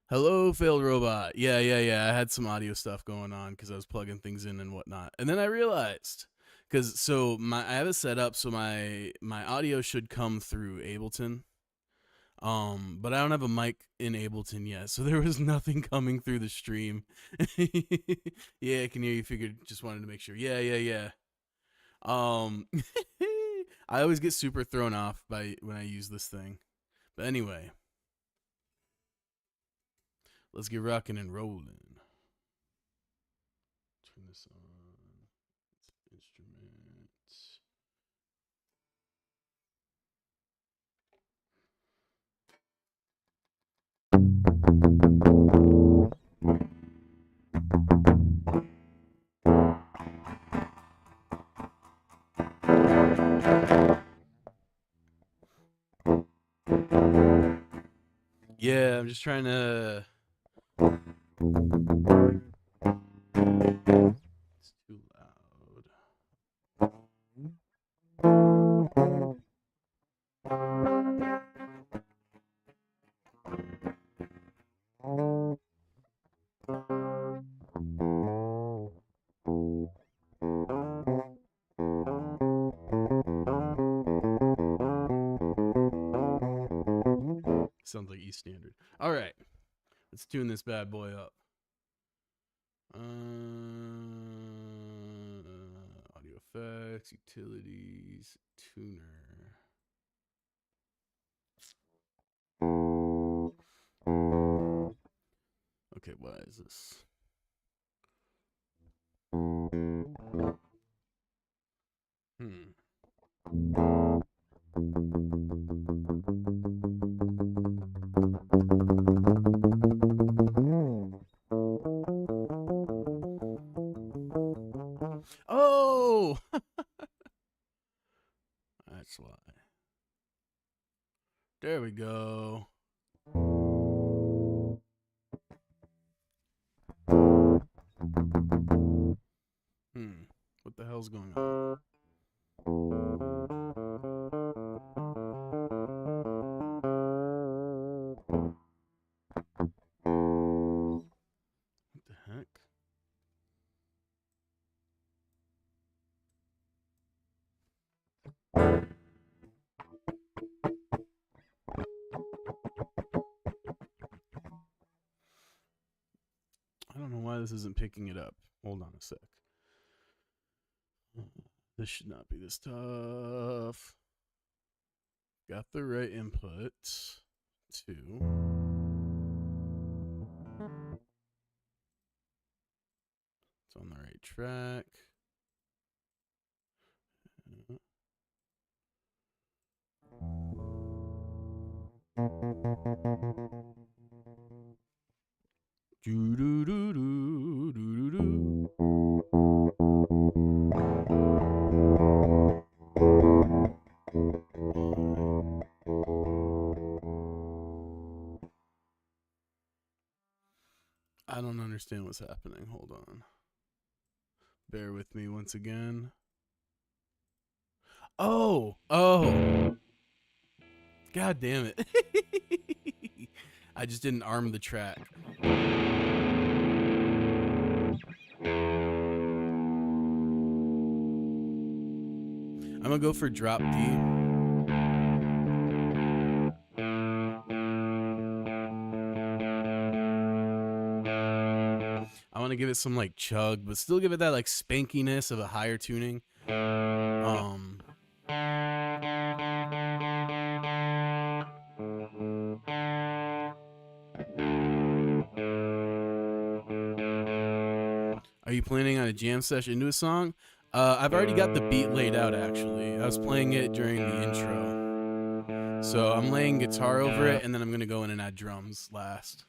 Hello, failed robot. Yeah. I had some audio stuff going on because I was plugging things in and whatnot, and then I realized because I have it set up so my audio should come through Ableton, but I don't have a mic in Ableton yet, so there was nothing coming through the stream. Yeah, I can hear you. Figured, just wanted to make sure. Yeah. Um, I always get super thrown off by when I use this thing, but anyway, let's get rocking and rolling. Turn this on. Instruments. Yeah, I'm just trying to. It's too loud. Sounds like E standard. All right, let's tune this bad boy up. Audio effects, utilities, tuner. Okay, what is this? Oh, that's why. There we go. What the hell's going on? What the heck? I don't know why this isn't picking it up. Hold on a sec. This should not be this tough. Got the right input. 2. It's on the right track. Do do do do do do. I don't understand what's happening. Hold on. Bear with me once again. Oh. God damn it. I just didn't arm the track. I'm gonna go for drop D. I want to give it some like chug, but still give it that like spankiness of a higher tuning. Are you planning on a jam session into a song? I've already got the beat laid out, actually. I was playing it during the intro. So I'm laying guitar over it, and then I'm going to go in and add drums last.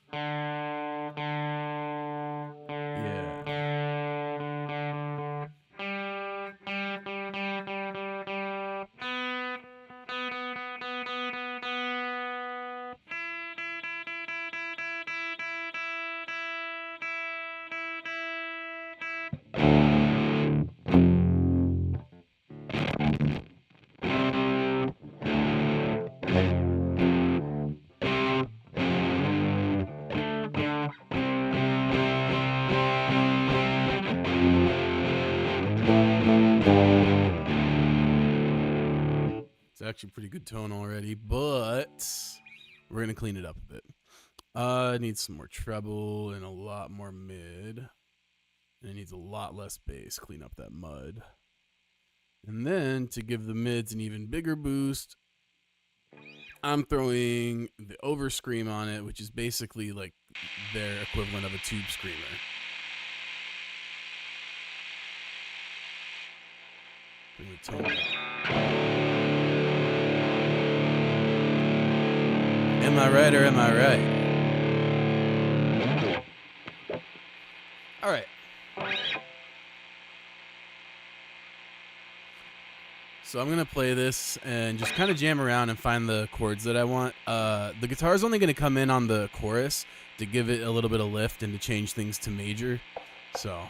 actually pretty good tone already, but we're gonna clean it up a bit. It needs some more treble and a lot more mid. And it needs a lot less bass. Clean up that mud. And then to give the mids an even bigger boost, I'm throwing the over scream on it, which is basically like their equivalent of a tube screamer. Bring the tone up. Am I right or am I right? All right. So I'm going to play this and just kind of jam around and find the chords that I want. The guitar is only going to come in on the chorus to give it a little bit of lift and to change things to major. So...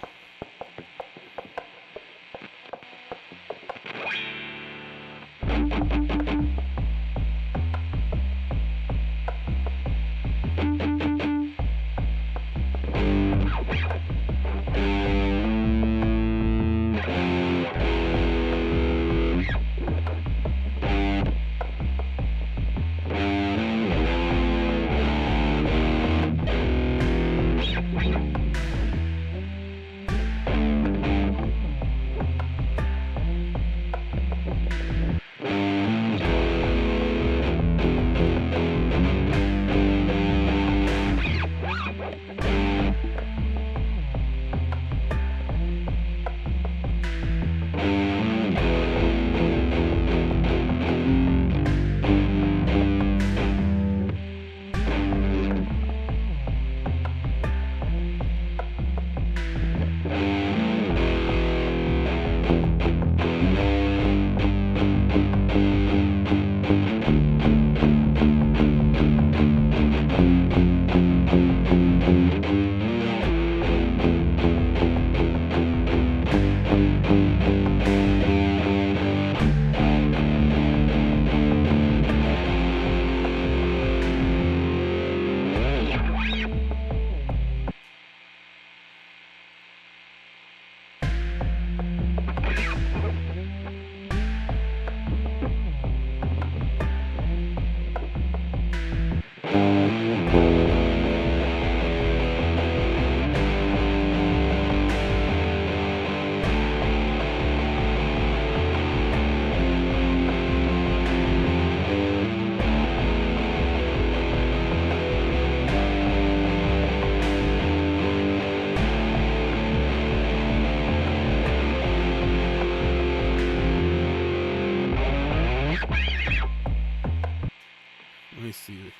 let me see.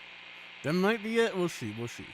That might be it. We'll see. We'll see.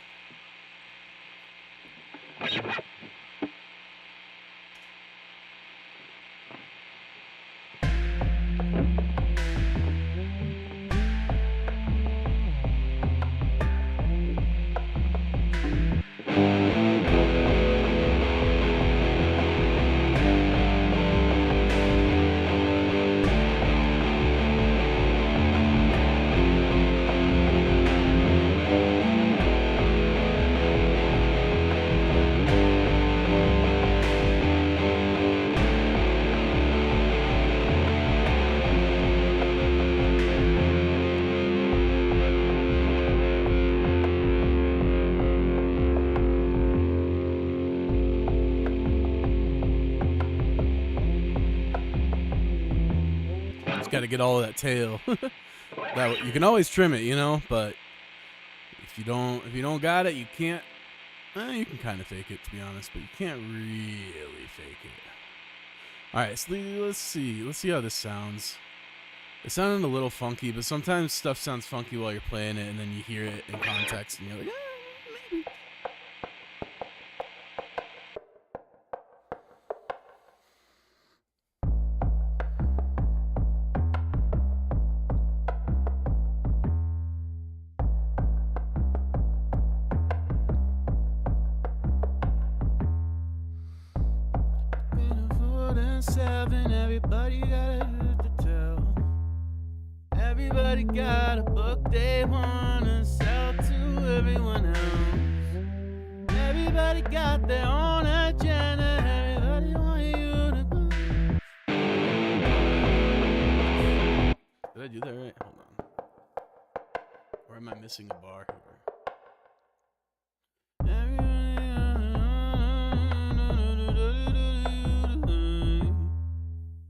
Got to get all of that tail. That you can always trim it, you know, but if you don't got it, you can't. You can kind of fake it, to be honest, but you can't really fake it. All right, so let's see how this sounds. It sounded a little funky, but sometimes stuff sounds funky while you're playing it, and then you hear it in context, and you're like, maybe. Everybody got a hoot to tell. Everybody got a book they wanna sell to everyone else. Everybody got their own agenda. Everybody want you to go. Did I do that right? Hold on. Or am I missing a bar here?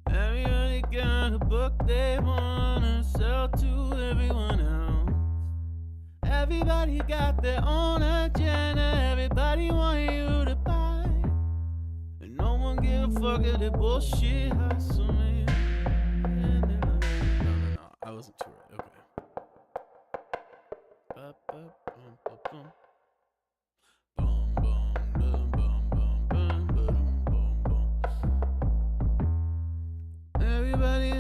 Everybody got a book they wanna sell to everyone else. Everybody got their own agenda. Everybody want you to buy. And no one give a fuck if they bullshit hustle me. No. I wasn't too right. Okay. Everybody,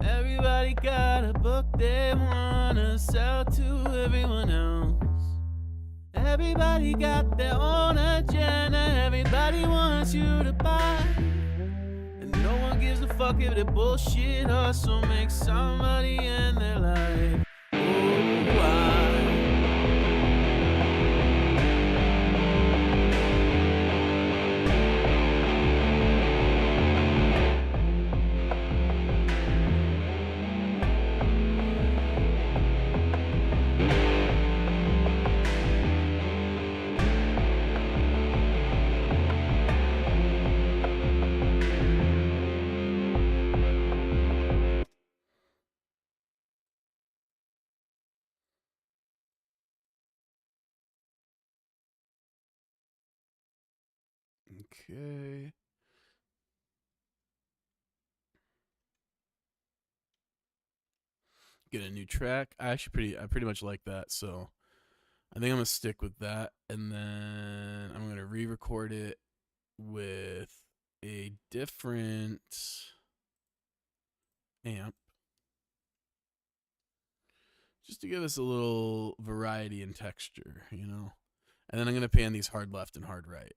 everybody got a book they wanna sell to everyone else. Everybody got their own agenda. Everybody wants you to buy. And no one gives a fuck if the bullshit hustle makes somebody in their life. Okay. Get a new track. I pretty much like that, so I think I'm gonna stick with that, and then I'm gonna re-record it with a different amp, just to give us a little variety and texture, you know. And then I'm gonna pan these hard left and hard right.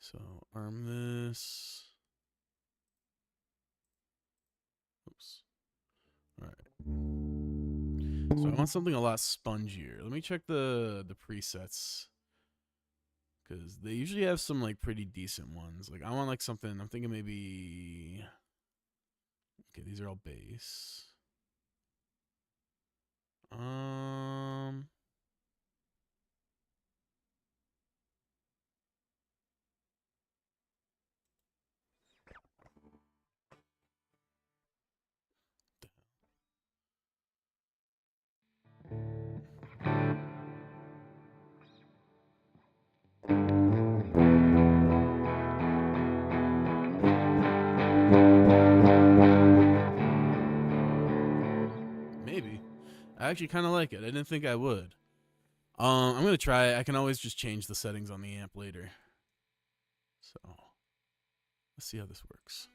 So arm this. Oops. All right. So I want something a lot spongier. Let me check the presets, because they usually have some like pretty decent ones. Like I want like something. I'm thinking maybe. Okay, these are all bass. Maybe. I actually kind of like it. I didn't think I would. I'm gonna try it. I can always just change the settings on the amp later. So let's see how this works.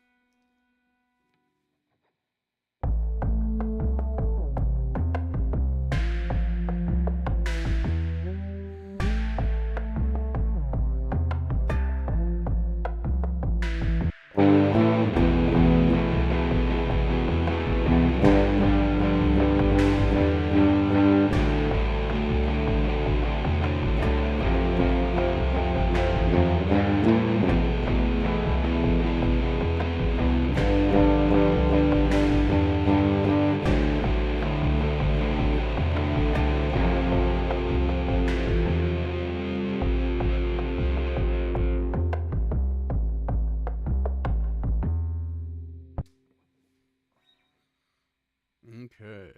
Okay.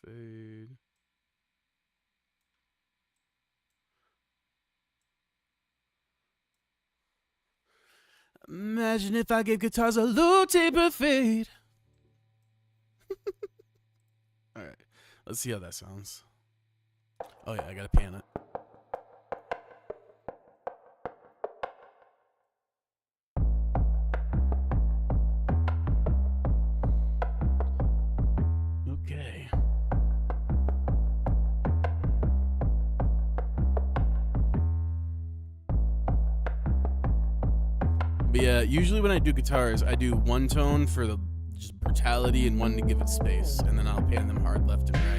Fade. Imagine if I gave guitars a little taper fade. All right, let's see how that sounds. Oh yeah, I gotta pan it. Okay. But yeah, usually when I do guitars, I do one tone for the just brutality and one to give it space, and then I'll pan them hard left and right.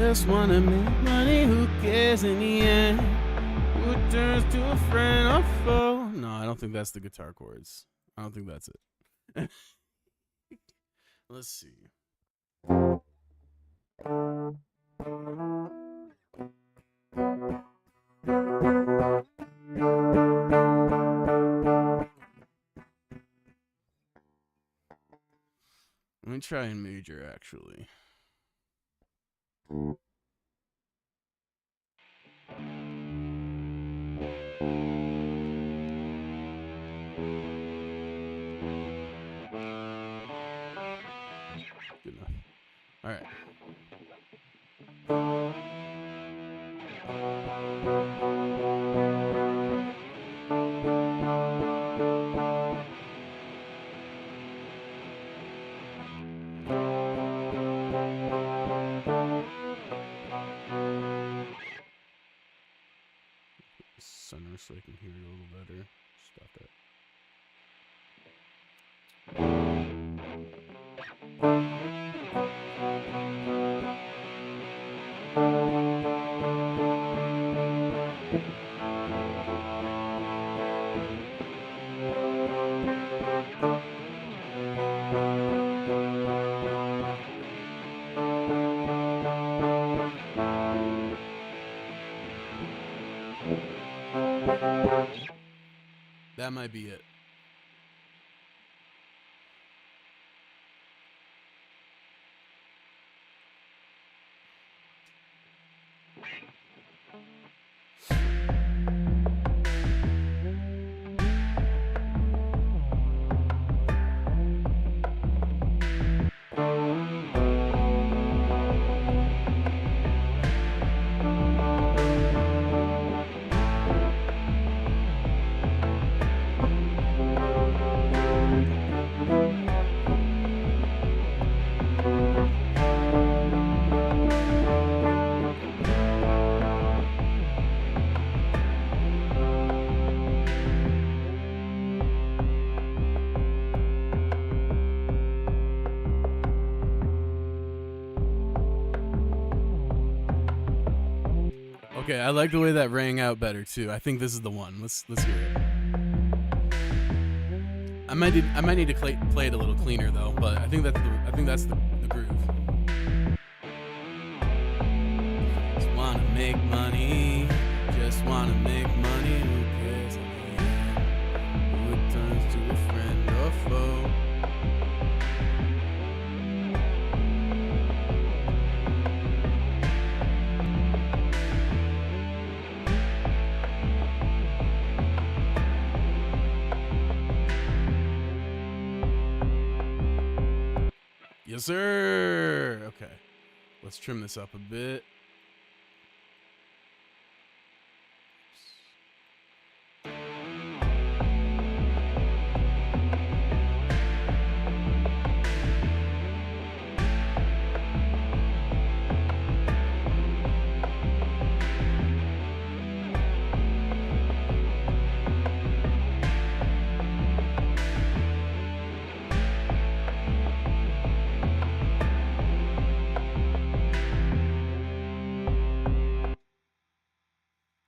Just wanna make money, who cares in the end? Who turns to a friend or foe? No, I don't think that's the guitar chords. I don't think that's it. Let's see. Let me try in major, actually. Good enough. All right. Center so I can hear it a little better. Stop that. That might be it. Okay, I like the way that rang out better too. I think this is the one. Let's hear it. I might need to play it a little cleaner though, but I think that's the groove. Just wanna make money. Just wanna make money. Who cares? Who it turns to a friend or foe? Yes, sir. Okay. Let's trim this up a bit.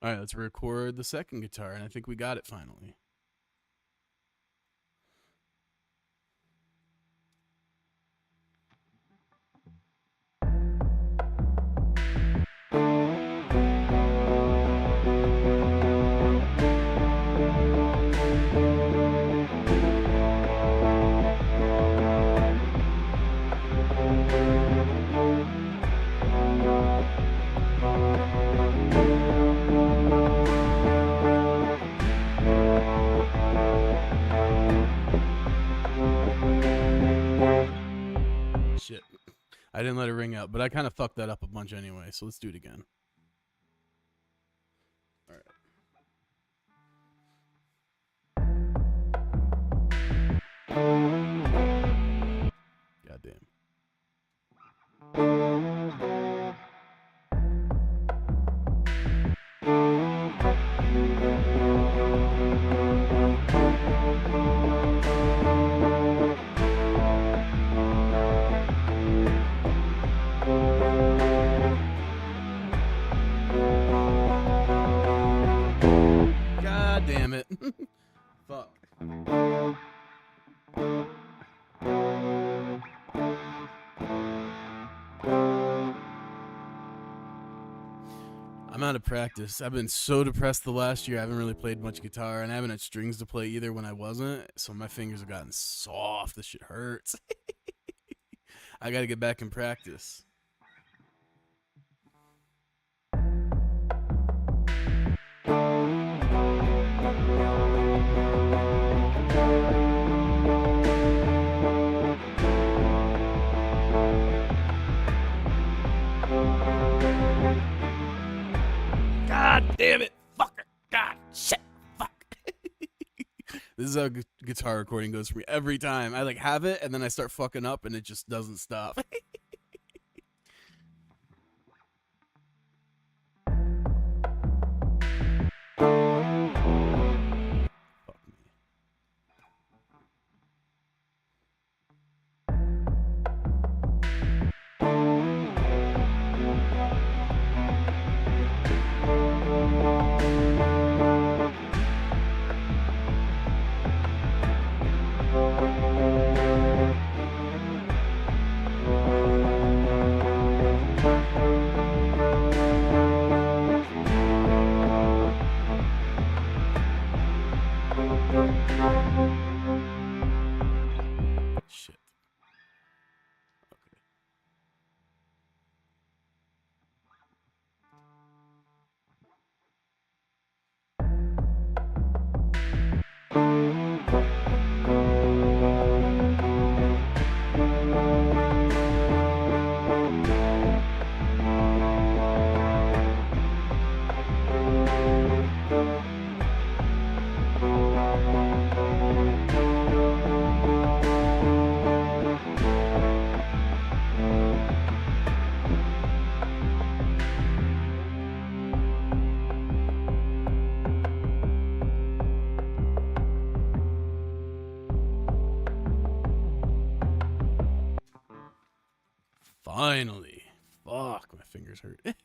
All right, let's record the second guitar, and I think we got it finally. Shit. I didn't let it ring out, but I kind of fucked that up a bunch anyway, so let's do it again. All right. Goddamn. damn it. Fuck. I'm out of practice. I've been so depressed the last year. I haven't really played much guitar, and I haven't had strings to play either when I wasn't. So my fingers have gotten soft. This shit hurts. I gotta get back in practice. God damn it. Fucker. God. Shit. Fuck. This is how guitar recording goes for me every time. I like have it and then I start fucking up and it just doesn't stop. Shit. Okay. Finally. Fuck, my fingers hurt. Alright.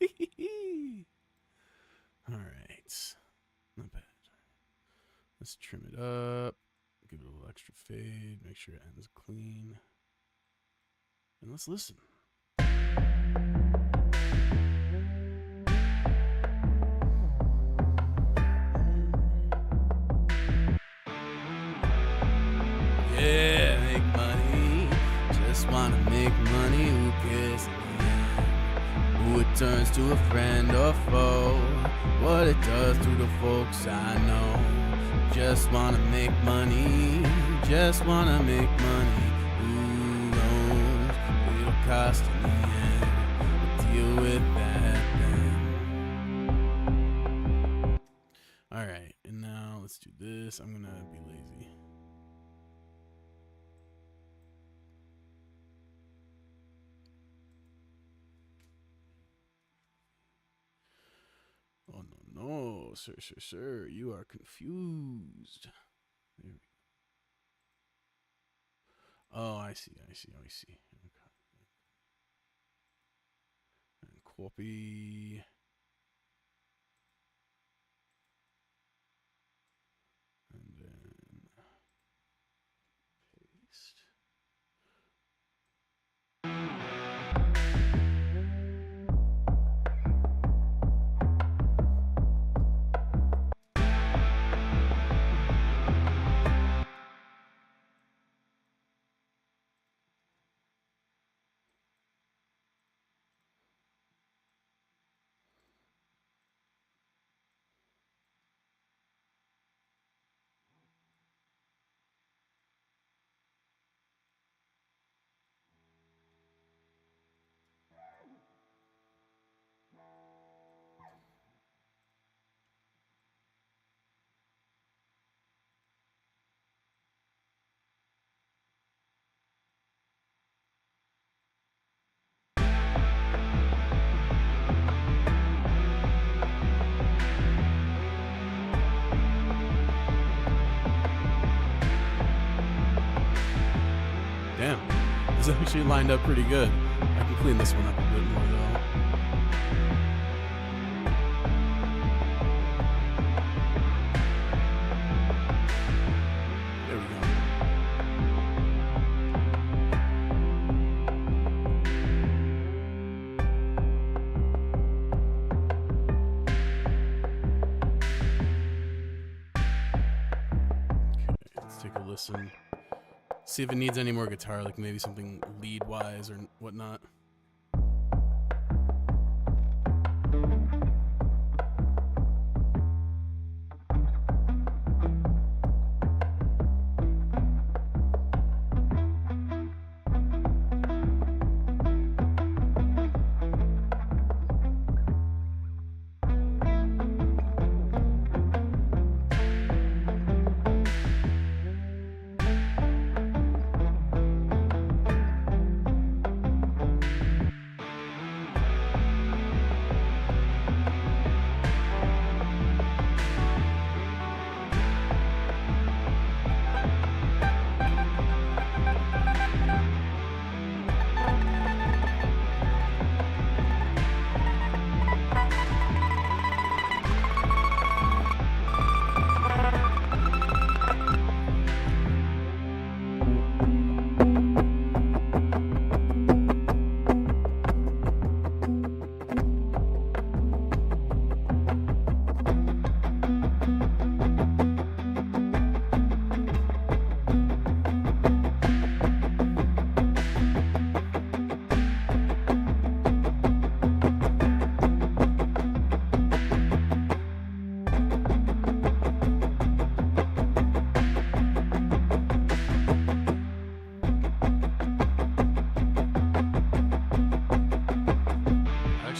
Not bad. Let's trim it up. Give it a little extra fade. Make sure it ends clean. And let's listen. Yeah, make money. Just wanna make money. Who cares in the end? Who it turns to a friend or foe? What it does to the folks I know. Just wanna make money. Just wanna make money. Who knows? It'll cost in the end. We'll deal with that then. Alright, and now let's do this. I'm gonna be lazy. Oh, no, sir, you are confused. There we go. Oh, I see. Okay. And copy. And then paste. Damn, this actually lined up pretty good. I can clean this one up a bit more though. listen. See if it needs any more guitar, like maybe something lead wise or whatnot.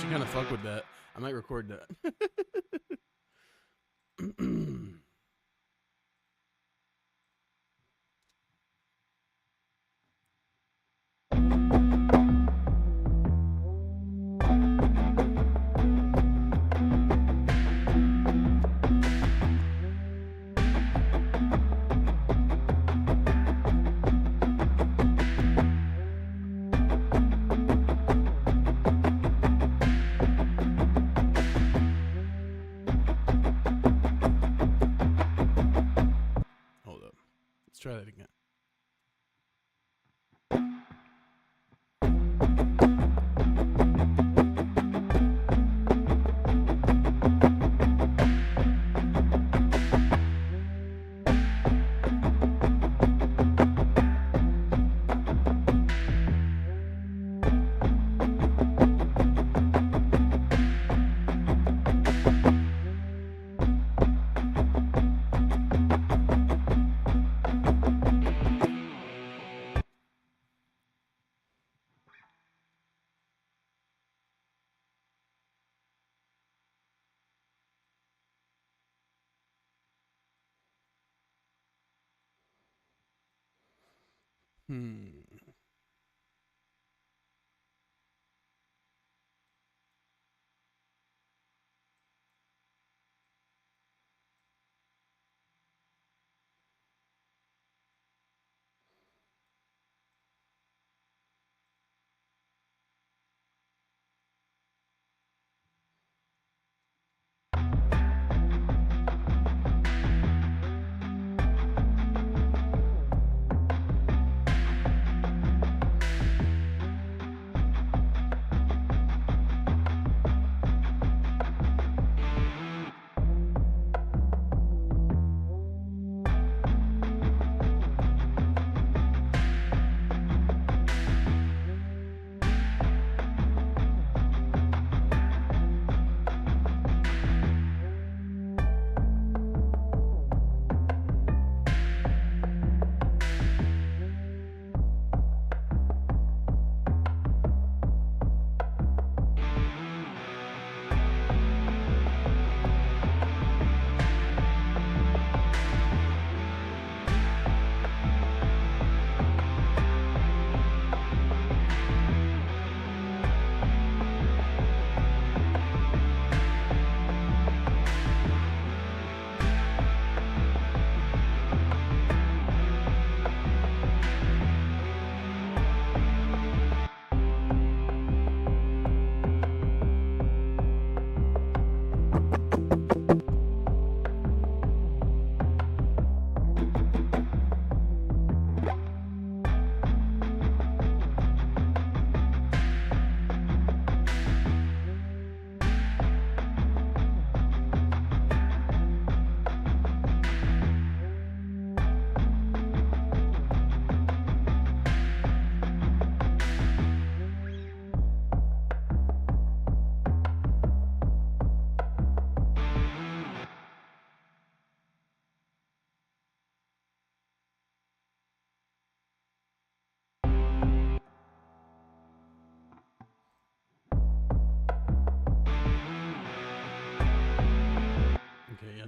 Kind of fuck with that. I might record that. Let's try that again.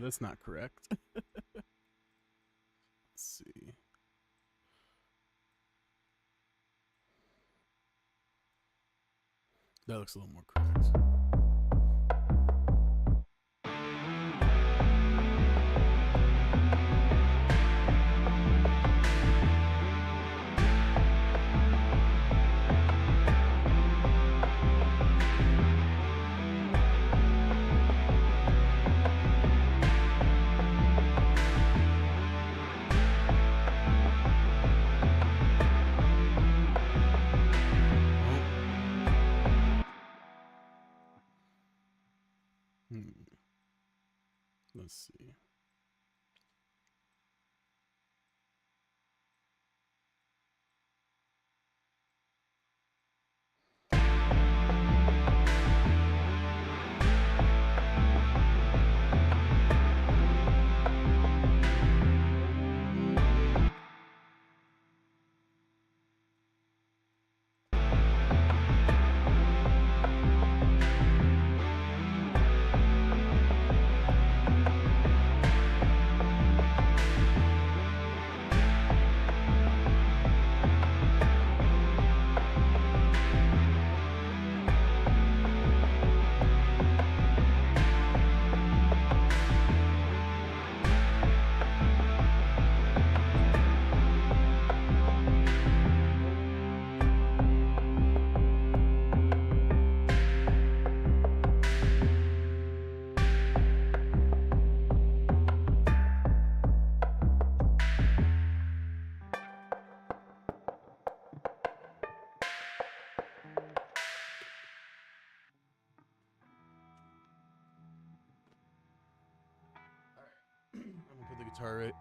that's not correct. Let's see. That looks a little more correct. Let's see.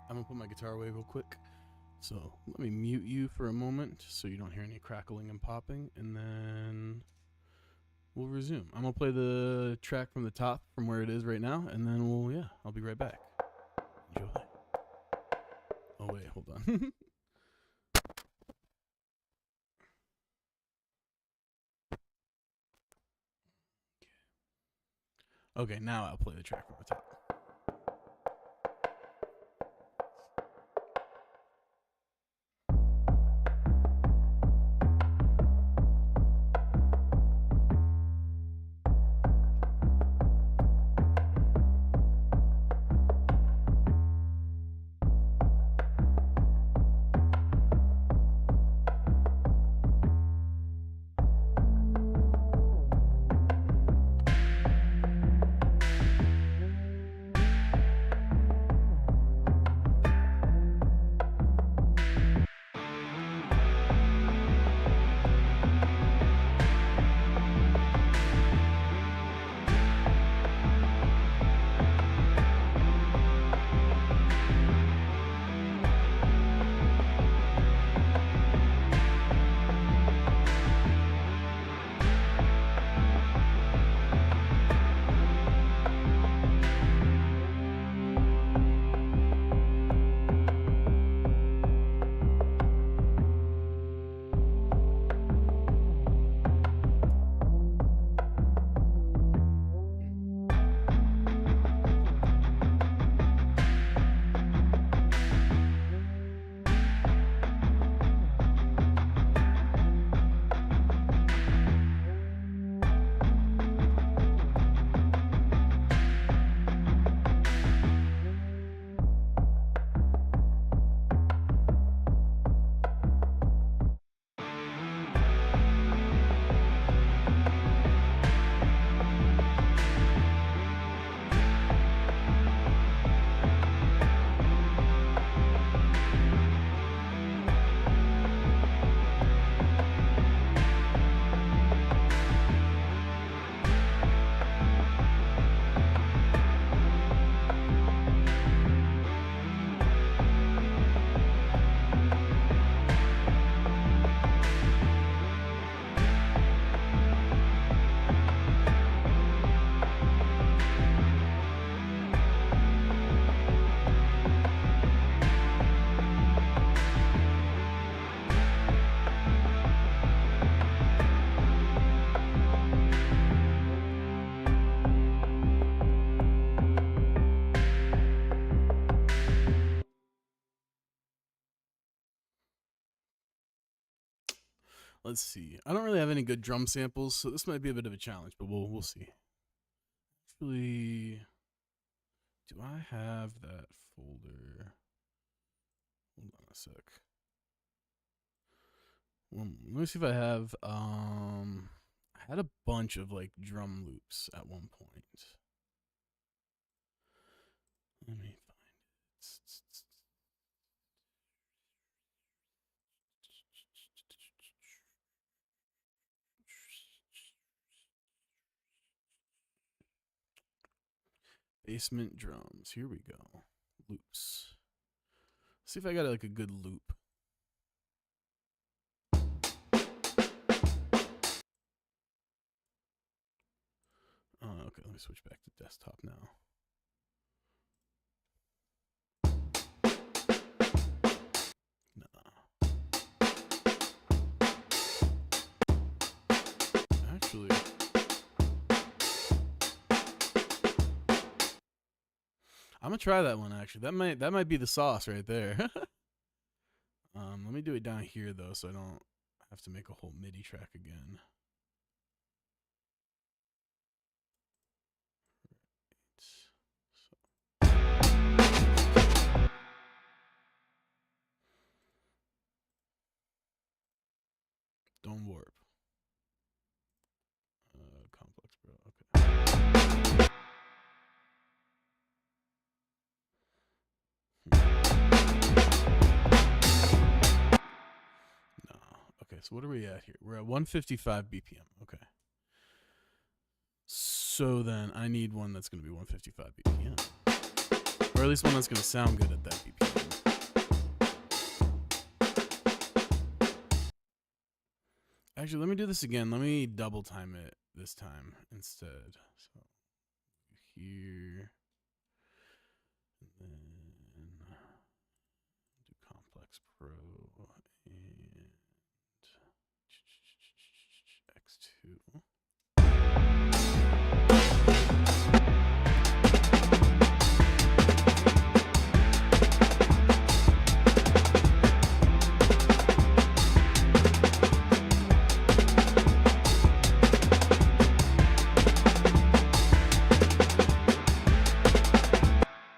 I'm gonna put my guitar away real quick. So let me mute you for a moment so you don't hear any crackling and popping, and then we'll resume. I'm gonna play the track from the top from where it is right now, and then I'll be right back. Enjoy. Oh wait, hold on. Okay, now I'll play the track from the top. Let's see. I don't really have any good drum samples, so this might be a bit of a challenge, but we'll see. Actually, do I have that folder? Hold on a sec. Let me see if I have. I had a bunch of like drum loops at one point. Let me find it. Basement drums. Here we go. Loops. See if I got like a good loop. Oh, okay. Let me switch back to desktop now. Actually, I'm gonna try that one. Actually, that might be the sauce right there. Let me do it down here though, so I don't have to make a whole MIDI track again. Don't warp. Complex, bro. Okay. No. Okay, so what are we at here? We're at 155 BPM. Okay. So then I need one that's going to be 155 BPM. Or at least one that's going to sound good at that BPM. Actually, let me do this again. Let me double time it this time instead. So here, and then do Complex Pro and X2.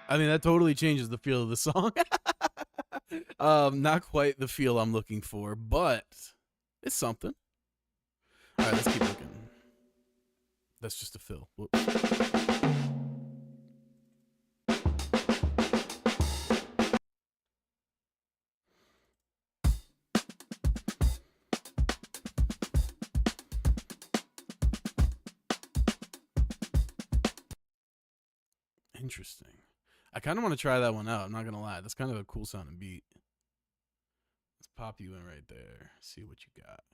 I mean, that totally changes the feel of the song. Not quite the feel I'm looking for, but it's something. All right, let's keep looking. That's just a fill. Whoops. Interesting. I kind of want to try that one out. I'm not going to lie. That's kind of a cool sounding beat. Let's pop you in right there. See what you got.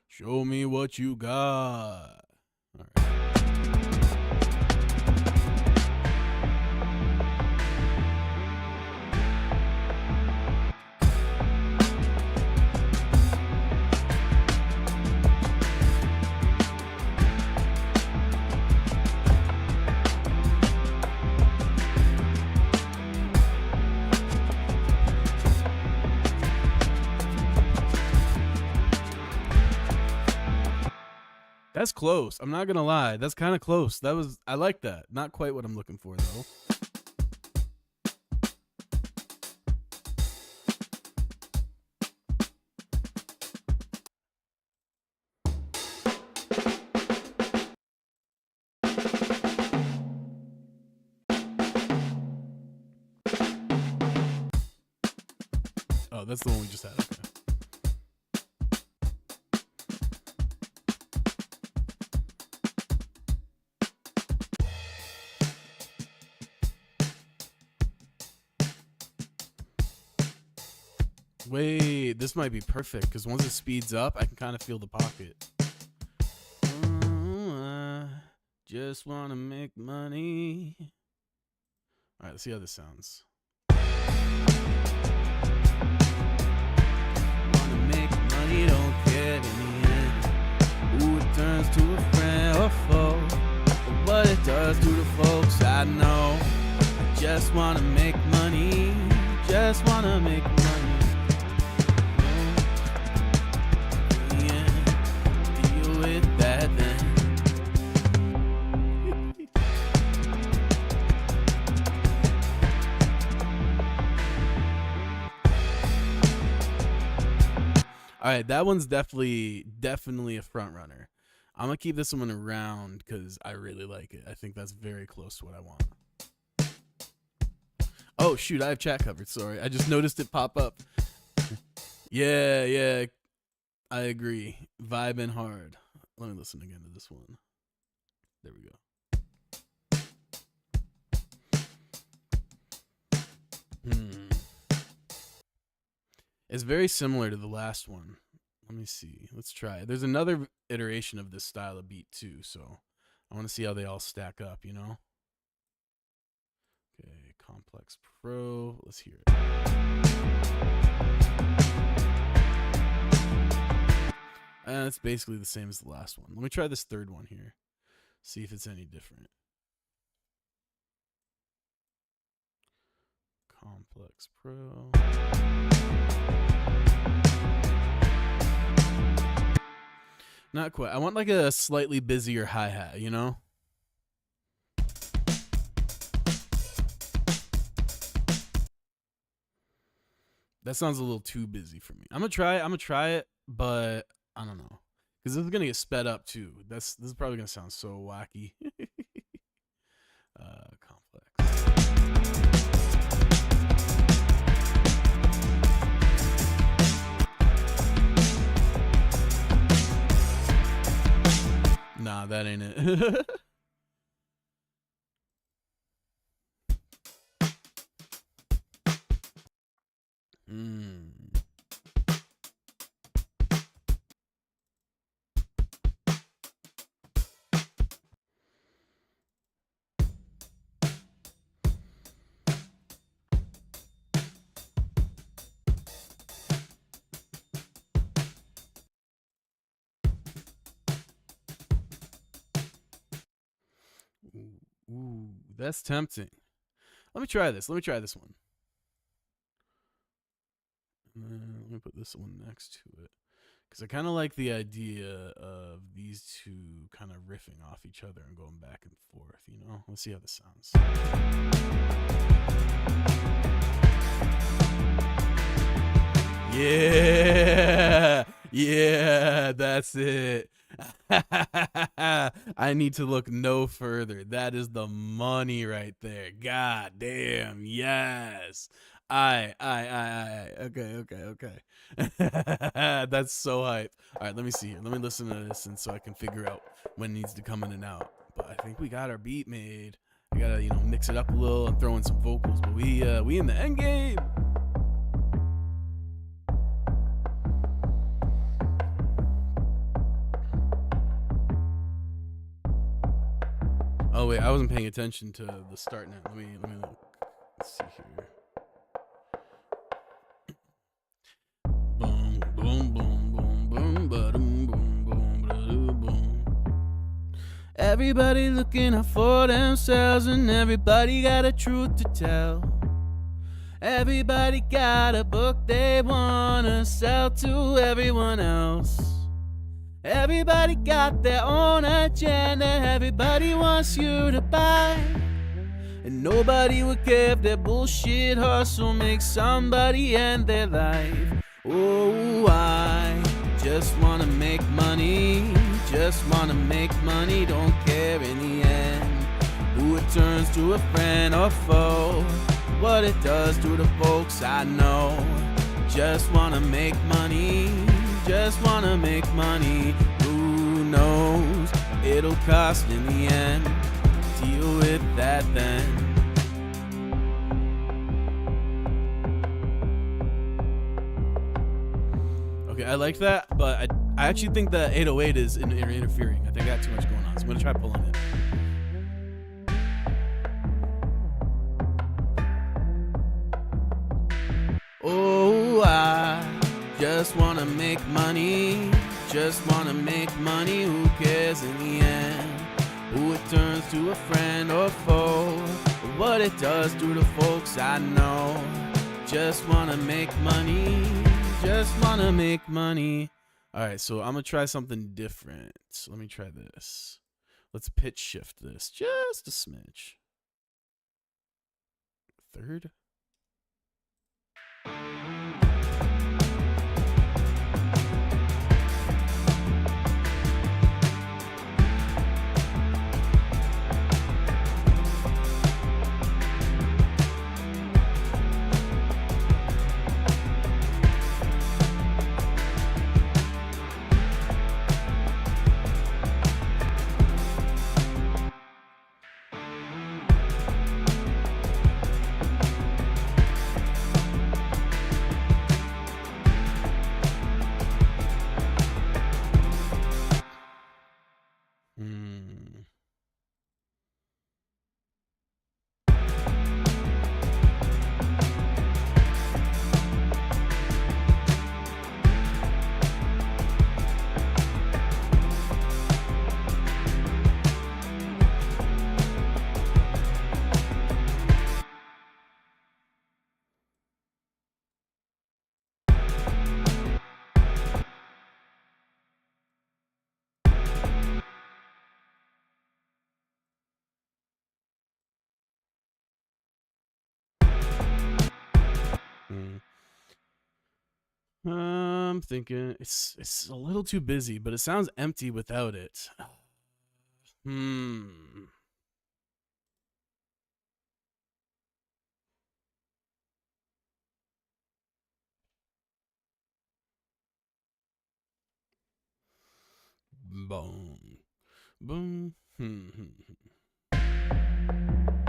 Show me what you got. All right. That's close. I'm not gonna lie. That's kind of close. I like that. Not quite what I'm looking for though. Oh, that's the one we just had. Okay. Wait, this might be perfect because once it speeds up, I can kind of feel the pocket. I just want to make money. All right, let's see how this sounds. Want to make money, don't care in the end who it turns to a friend or foe, but what it does to the folks I know. I just want to make money, just want to make money. All right, that one's definitely a front runner. I'm gonna keep this one around because I really like it. I think that's very close to what I want. Oh shoot, I have chat covered. Sorry, I just noticed it pop up. Yeah, I agree. Vibing hard. Let me listen again to this one. There we go. It's very similar to the last one. Let me see. Let's try it. There's another iteration of this style of beat too, so I want to see how they all stack up, you know? Okay, Complex Pro. Let's hear it. It's basically the same as the last one. Let me try this third one here. See if it's any different. Complex Pro. Not quite. I want like a slightly busier hi-hat, you know? That sounds a little too busy for me. I'm gonna try it, but I don't know. Because this is gonna get sped up too. This is probably gonna sound so wacky. Complex. Nah, that ain't it. Ooh, that's tempting. Let me try this. Let me try this one. Let me put this one next to it. Because I kind of like the idea of these two kind of riffing off each other and going back and forth, you know? Let's see how this sounds. Yeah, that's it. I need to look no further. That is the money right there. God damn, yes. Okay. That's so hype. All right, let me see here. Let me listen to this and so I can figure out when it needs to come in and out. But I think we got our beat made. We gotta, mix it up a little and throw in some vocals. But we in the end game. Oh wait, I wasn't paying attention to the start now. Let me look. Let's see here. Boom, boom, boom, boom, boom, ba-doom, boom, boom, ba-doom, boom. Everybody looking out for themselves, and everybody got a truth to tell. Everybody got a book they wanna sell to everyone else. Everybody got their own agenda, everybody wants you to buy. And nobody would care if their bullshit hustle makes somebody end their life. Oh, I just wanna make money, just wanna make money, don't care in the end who it turns to a friend or foe, what it does to the folks I know. Just wanna make money, just wanna make money. Who knows, it'll cost in the end. Deal with that then. Okay, I like that, but I actually think the 808 is interfering. I think I got too much going on, so I'm gonna try pulling it. Oh, I just wanna make money, just wanna make money. Who cares in the end who it turns to a friend or foe, what it does to the folks I know. Just wanna make money, just wanna make money. All right, so I'm gonna try something different. So let me try this. Let's pitch shift this just a smidge. Third. I'm thinking it's a little too busy, but it sounds empty without it. Hmm. Boom. Boom.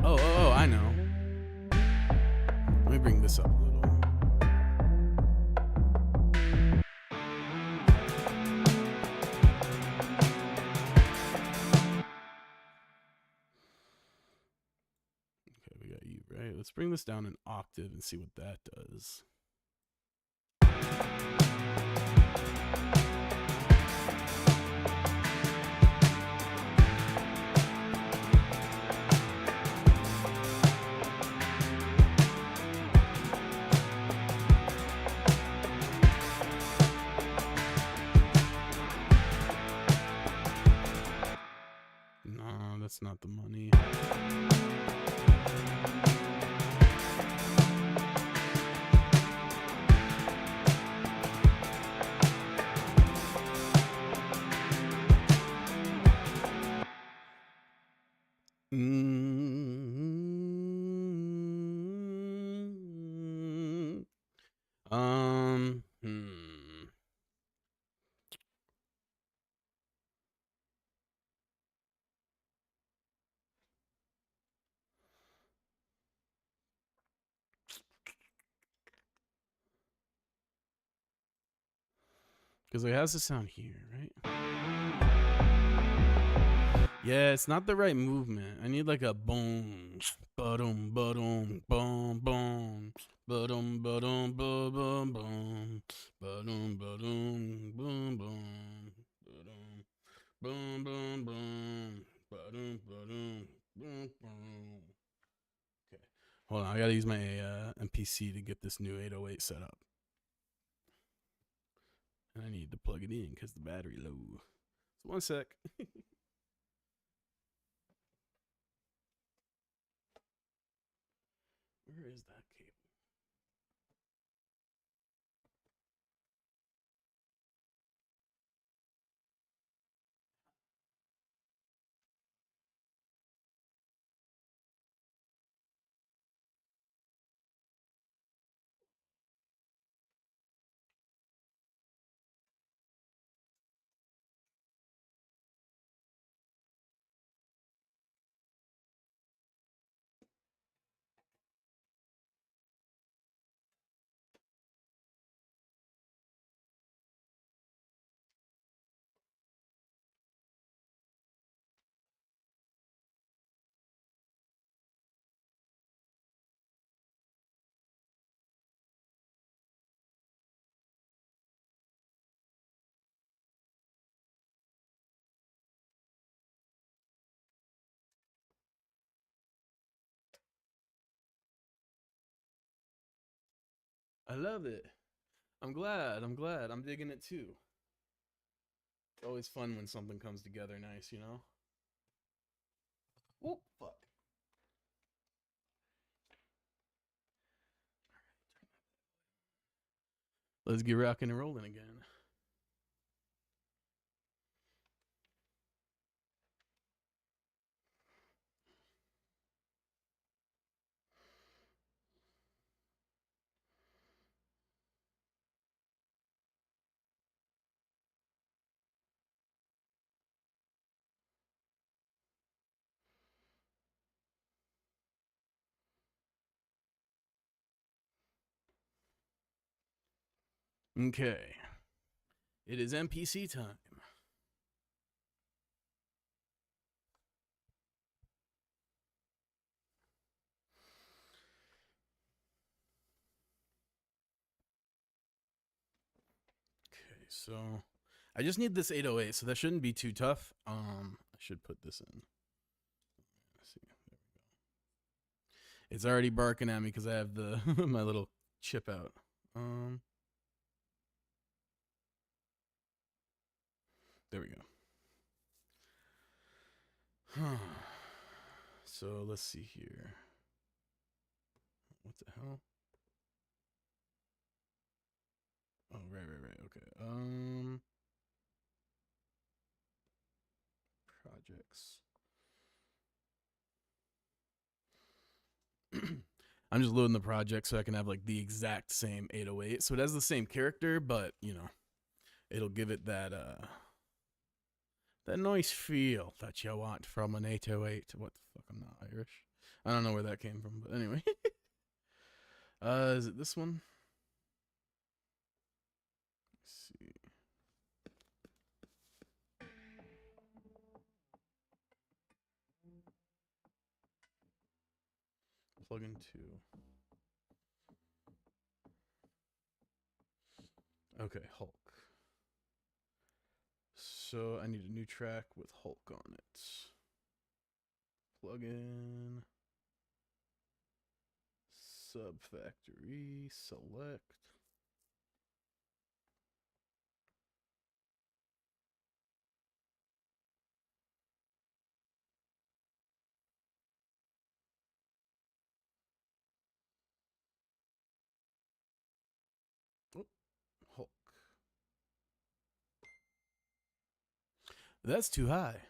Oh, I know. Let me bring this up a little. Okay, we got you, right? Let's bring this down an octave and see what that does. No, that's not the money. Because it has to sound here, right? Yeah, it's not the right movement. I need like a boom, ba-dum, ba-dum, boom, boom, ba-dum, ba-dum, ba-bum, boom, ba-dum, ba-dum, boom, boom, ba-dum, boom, boom, boom, ba-dum, ba-dum, boom, boom. Okay, hold on. I gotta use my MPC to get this new 808 set up. And I need to plug it in because the battery low. So 1 sec. Where is that cable? I love it. I'm glad. I'm glad. I'm digging it too. It's always fun when something comes together nice, you know? Oh, fuck. Let's get rocking and rolling again. Okay. It is MPC time. Okay, so I just need this 808, so that shouldn't be too tough. I should put this in. Let's see. There we go. It's already barking at me because I have the my little chip out. There we go. So let's see here. What the hell? Oh, right. Okay. Projects. I'm just loading the project so I can have like the exact same 808. So it has the same character, but you know, it'll give it that nice feel that you want from an 808. What the fuck? I'm not Irish. I don't know where that came from, but anyway. Is it this one? Let's see. Plugin 2. Okay, Hulk. So I need a new track with Hulk on it. Plugin. Subfactory. Select. Oh, Hulk. That's too high.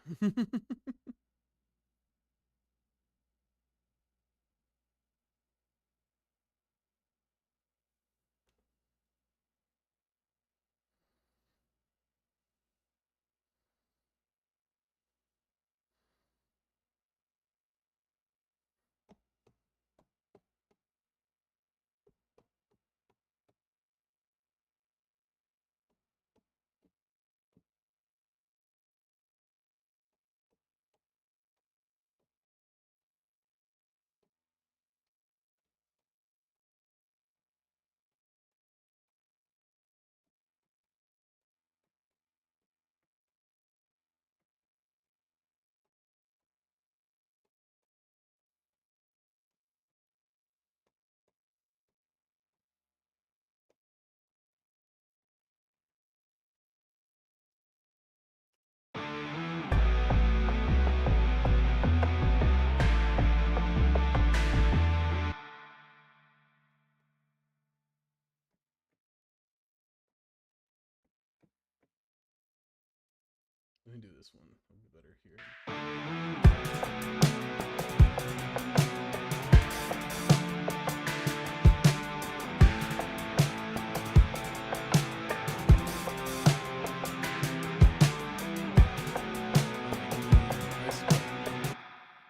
Let me do this one. It'll be better here.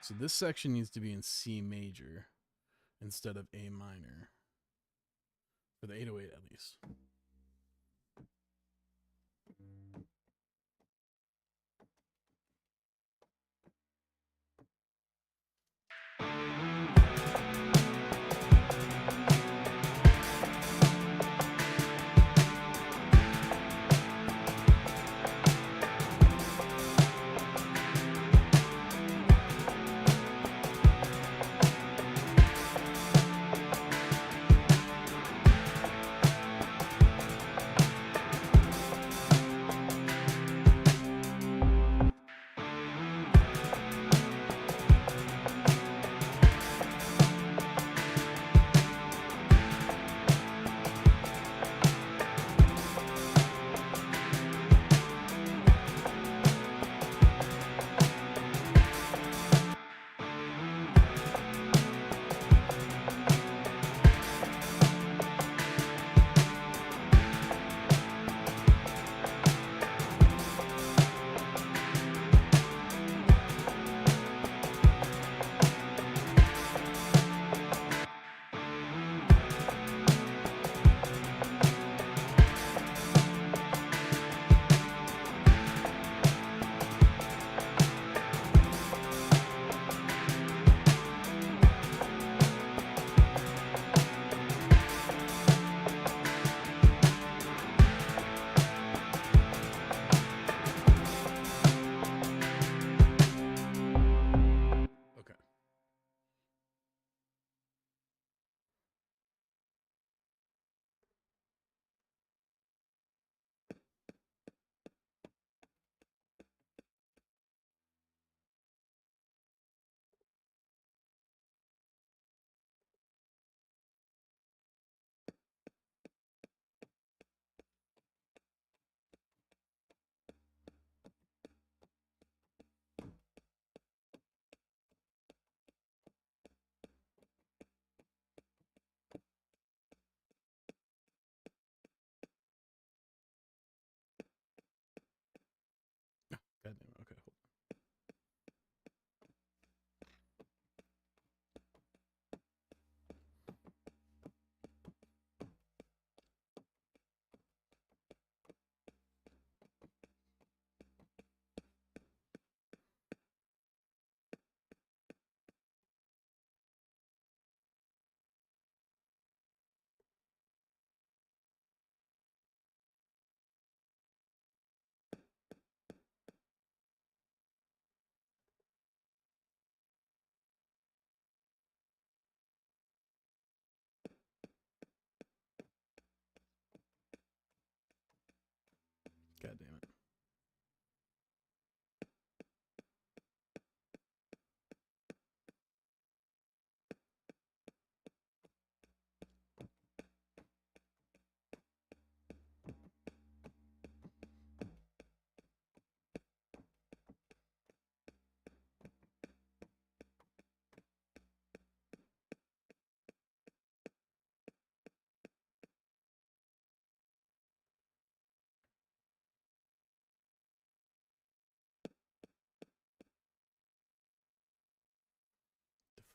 So this section needs to be in C major instead of A minor. For the 808 at least.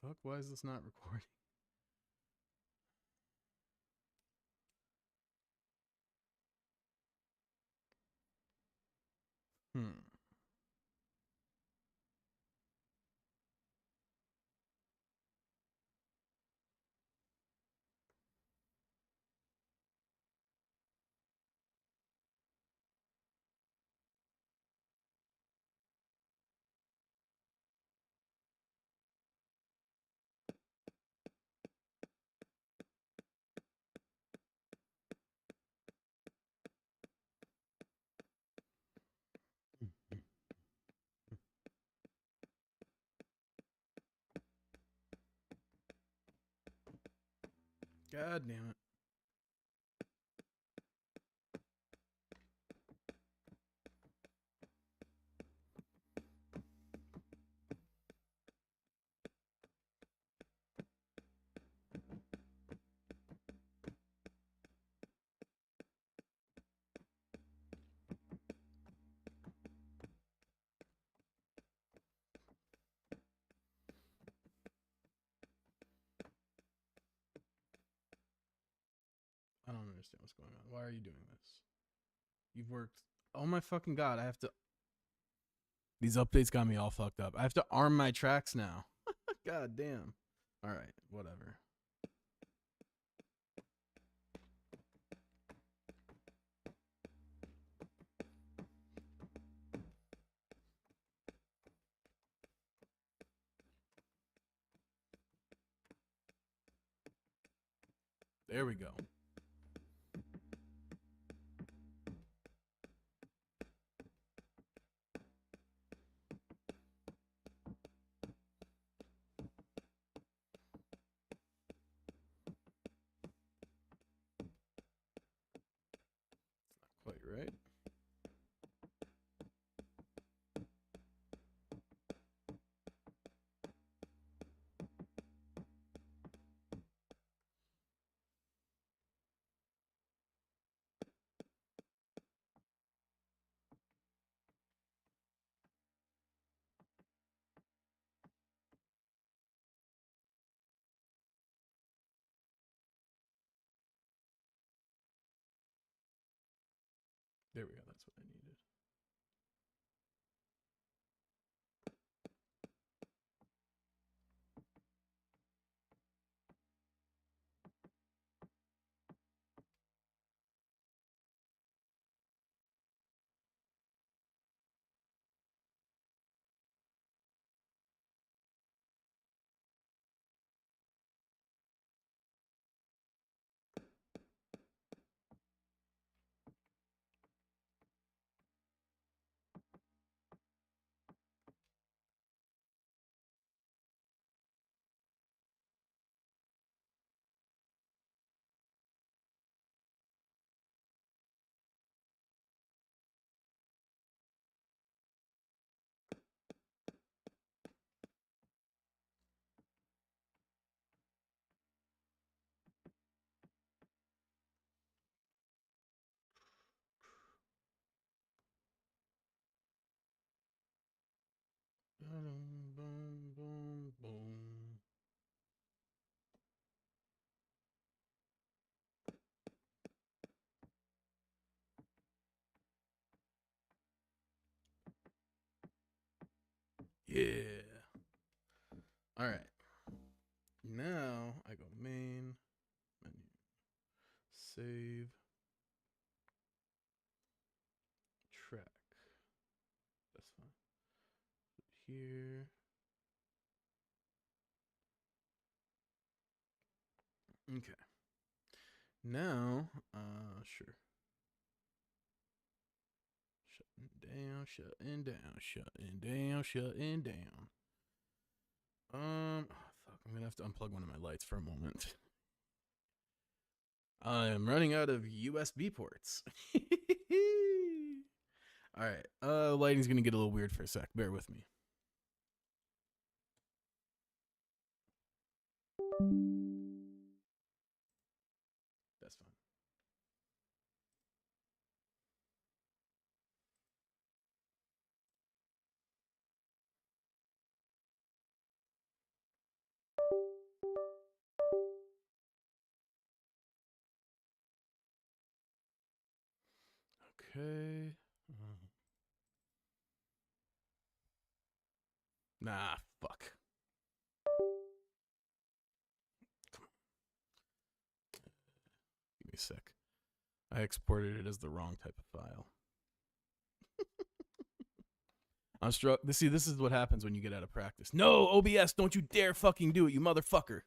fuck? Why is this not recording? Hmm. God damn it. I don't understand what's going on. Why are you doing this? You've worked. Oh my fucking god! I have to. These updates got me all fucked up. I have to arm my tracks now. God damn. All right, whatever. There we go. Quite right. There we go. That's what I needed. Boom, boom, boom, boom. Yeah. All right. Now I go main, menu, save, track. That's fine. Put it here. Okay. Now, sure. Shutting down, shutting down, shutting down, shutting down. Oh, fuck. I'm gonna have to unplug one of my lights for a moment. I'm running out of USB ports. All right. Lighting's gonna get a little weird for a sec. Bear with me. That's fine. Okay. Nah, fuck. Come on. Give me a sec. I exported it as the wrong type of file. I'm struck. See, this is what happens when you get out of practice. No, OBS, don't you dare fucking do it, you motherfucker.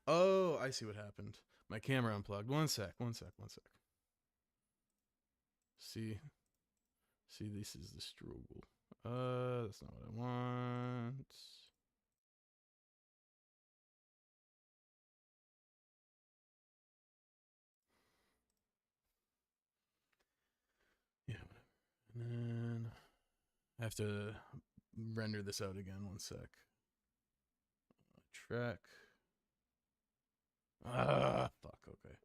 Oh, I see what happened. My camera unplugged. One sec. See, this is the struggle. That's not what I want. Yeah, whatever. And then I have to render this out again. One sec. Track. Fuck. Okay.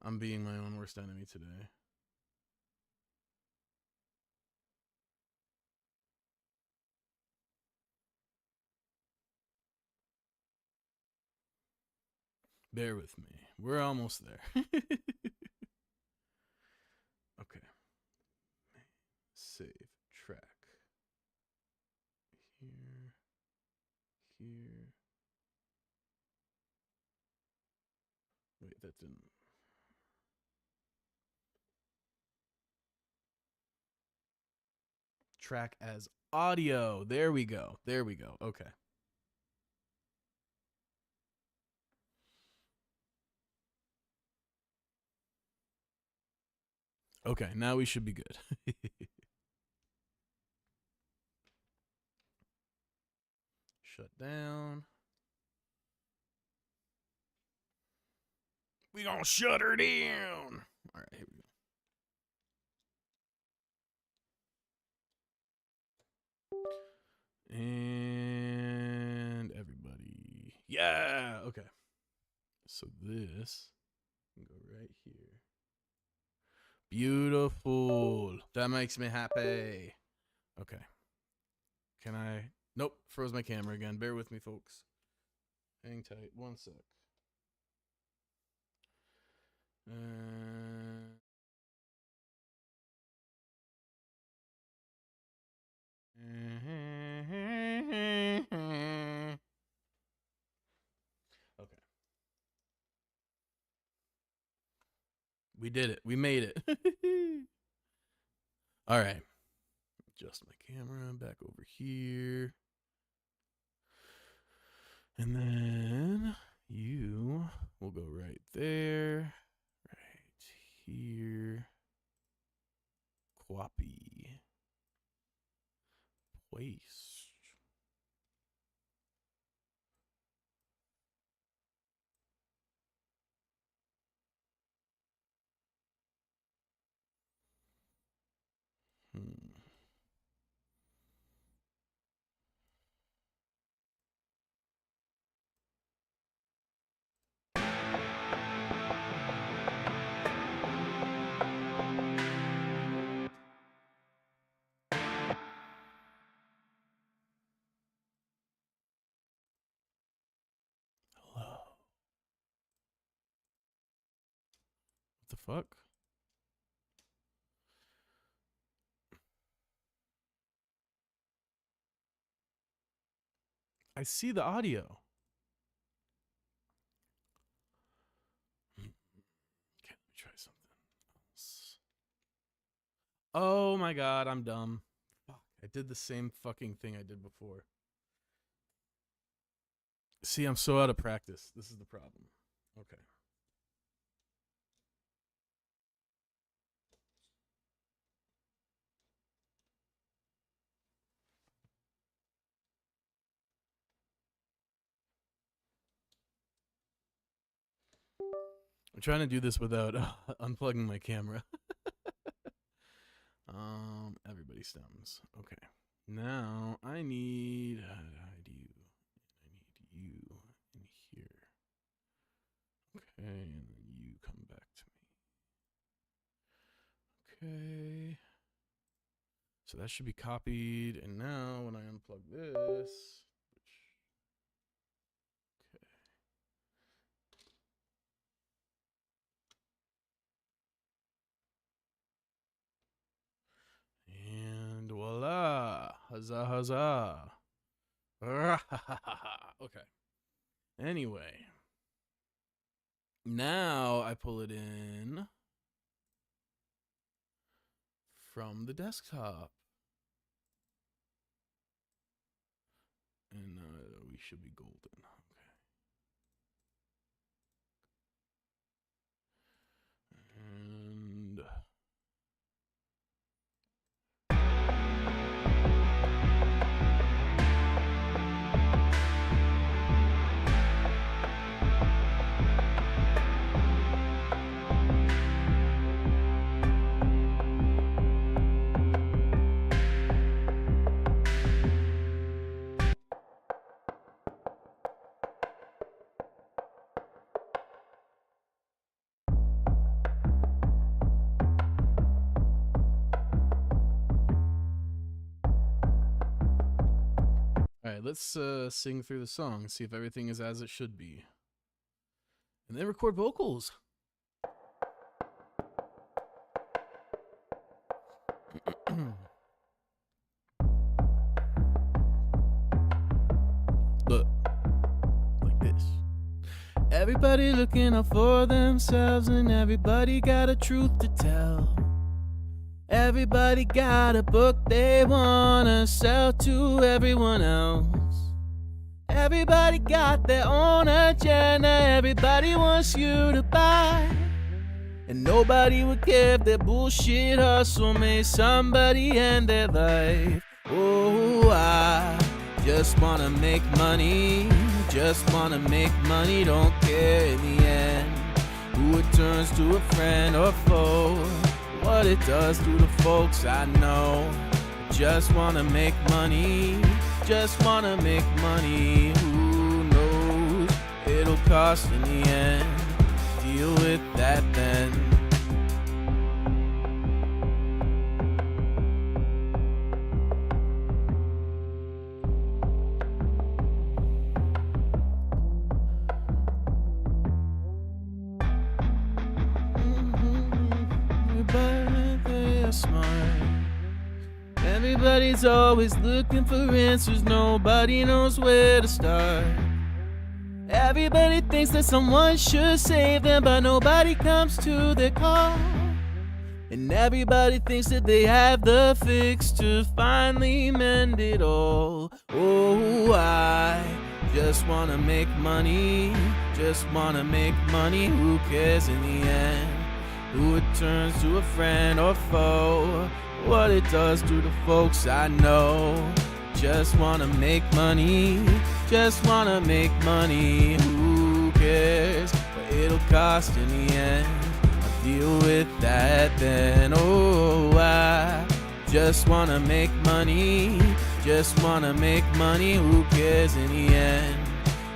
I'm being my own worst enemy today. Bear with me. We're almost there. Okay. Save. Track. Here. Wait, that didn't. Track as audio. There we go. Okay. Okay, now we should be good. Shut down. We gonna shut her down. All right, here we go. And everybody. Yeah, okay. So this can go right here. Beautiful. That makes me happy. Okay. Can I? Nope. Froze my camera again. Bear with me, folks. Hang tight. One sec. Okay. We did it. We made it. All right. Adjust my camera back over here. And then you will go right there. Right here. Quappy. Place. Hello. What the fuck? I see the audio. Okay, let me try something else. Oh my god, I'm dumb. Fuck, I did the same fucking thing I did before. See, I'm so out of practice. This is the problem. Okay. I'm trying to do this without unplugging my camera. Everybody stems. Okay. Now I need you. I need you in here. Okay, and then you come back to me. Okay. So that should be copied. And now when I unplug this, okay. Huzzah, huzzah. Okay. Anyway. Now I pull it in from the desktop. And we should be golden. Okay. And all right, let's sing through the song, see if everything is as it should be. And then record vocals. Look, like this. Everybody looking out for themselves, and everybody got a truth to tell. Everybody got a book they wanna sell to everyone else. Everybody got their own agenda, everybody wants you to buy. And nobody would care if their bullshit hustle made somebody end their life. Oh, I just wanna make money, just wanna make money, don't care in the end who it turns to a friend or foe, what it does to the folks I know. Just wanna make money, just wanna make money. Who knows, it'll cost in the end. Deal with that then. Smart. Everybody's always looking for answers, nobody knows where to start. Everybody thinks that someone should save them, but nobody comes to their call. And everybody thinks that they have the fix to finally mend it all. Oh, I just wanna make money, just wanna make money, who cares in the end who it turns to a friend or foe, what it does to the folks I know. Just wanna make money, just wanna make money, who cares what it'll cost in the end. I'll deal with that then. Oh, I just wanna make money, just wanna make money, who cares in the end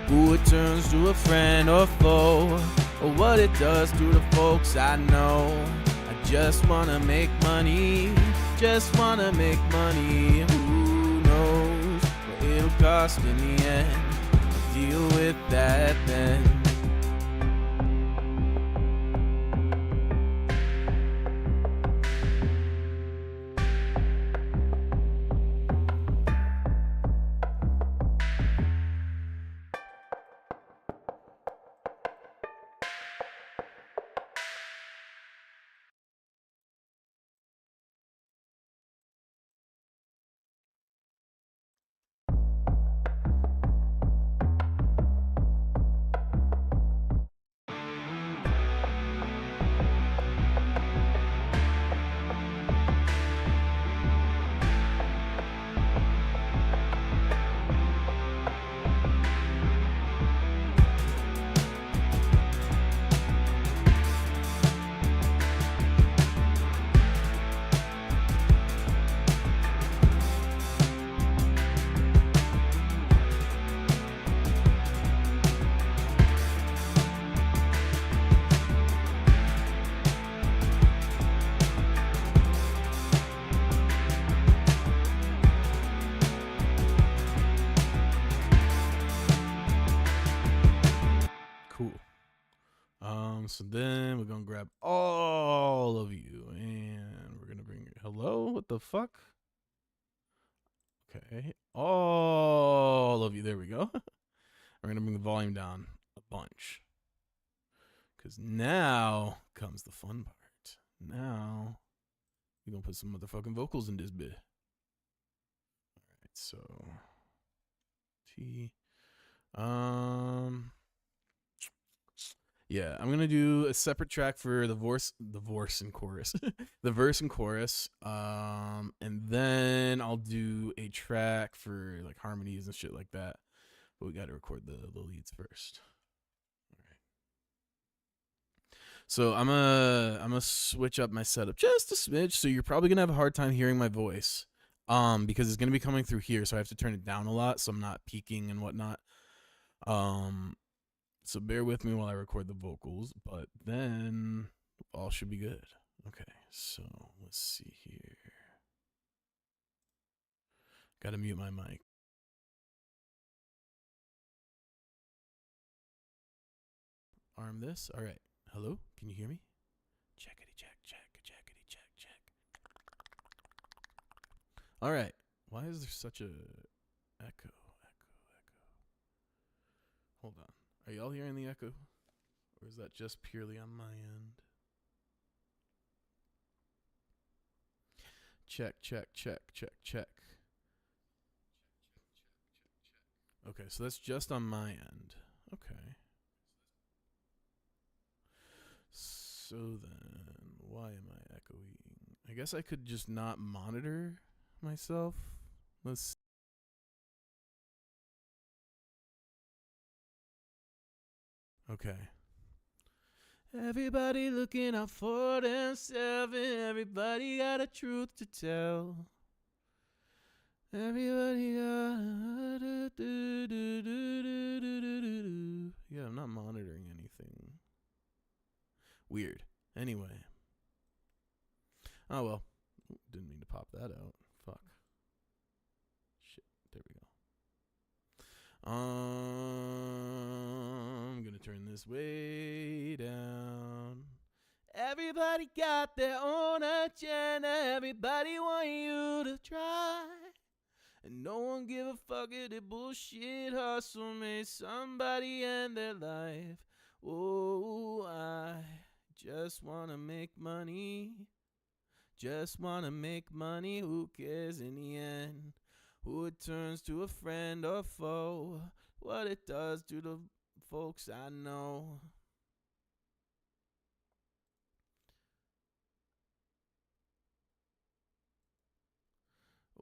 who it turns to a friend or foe, or what it does to the folks I know. I just wanna make money, just wanna make money, who knows what it'll cost in the end. I'll deal with that then. So then we're gonna grab all of you and we're gonna bring hello. What the fuck? Okay. All of you. There we go. We're going to bring the volume down a bunch. Because now comes the fun part. Now, we're going to put some motherfucking vocals in this bit. All right, so. T. Yeah, I'm gonna do a separate track for the verse and chorus, the verse and chorus. And then I'll do a track for like harmonies and shit like that. But we got to record the leads first. All right. So I'm gonna switch up my setup just a smidge. So you're probably gonna have a hard time hearing my voice, because it's gonna be coming through here. So I have to turn it down a lot, so I'm not peaking and whatnot. So bear with me while I record the vocals, but then all should be good. Okay, so let's see here. Gotta mute my mic. Arm this. All right. Hello? Can you hear me? Checkity check, checkity check, check. All right. Why is there such a echo? Hold on. Are y'all hearing the echo? Or is that just purely on my end? Check, check, check, check, check. Okay, so that's just on my end. Okay. So then, why am I echoing? I guess I could just not monitor myself. Let's. Okay. Everybody looking out for themselves, and everybody got a truth to tell. Everybody got yeah, I'm not monitoring anything. Weird. Anyway. Oh well. Didn't mean to pop that out. Fuck. Shit. There we go. I'm gonna turn this way down. Everybody got their own agenda. Everybody want you to try. And no one give a fuck if the bullshit hustle made somebody end their life. Oh, I just wanna make money. Just wanna make money. Who cares in the end? Who it turns to a friend or foe? What it does to the folks I know.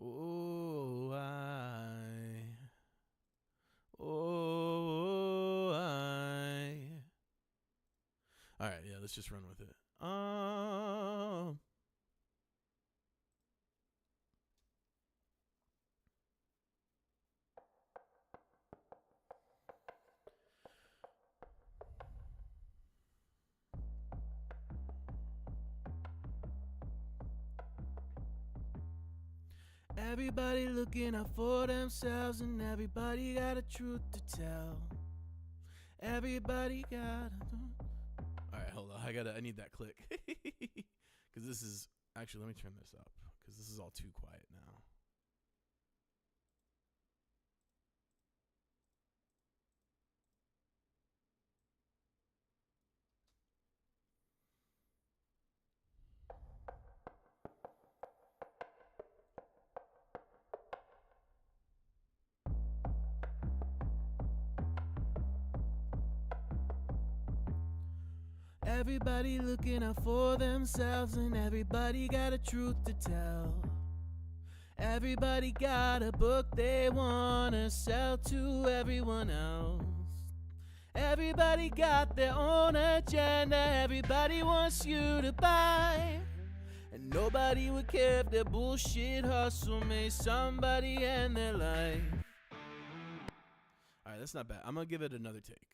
Oh, All right, yeah, let's just run with it. Everybody looking out for themselves, and everybody got a truth to tell. Everybody got a... Alright, hold on. I need that click. Because this is... Actually, let me turn this up. Because this is all too quiet now. Everybody looking out for themselves, and everybody got a truth to tell. Everybody got a book they wanna sell to everyone else. Everybody got their own agenda. Everybody wants you to buy. And nobody would care if their bullshit hustle made somebody end their life. Alright, that's not bad. I'm gonna give it another take.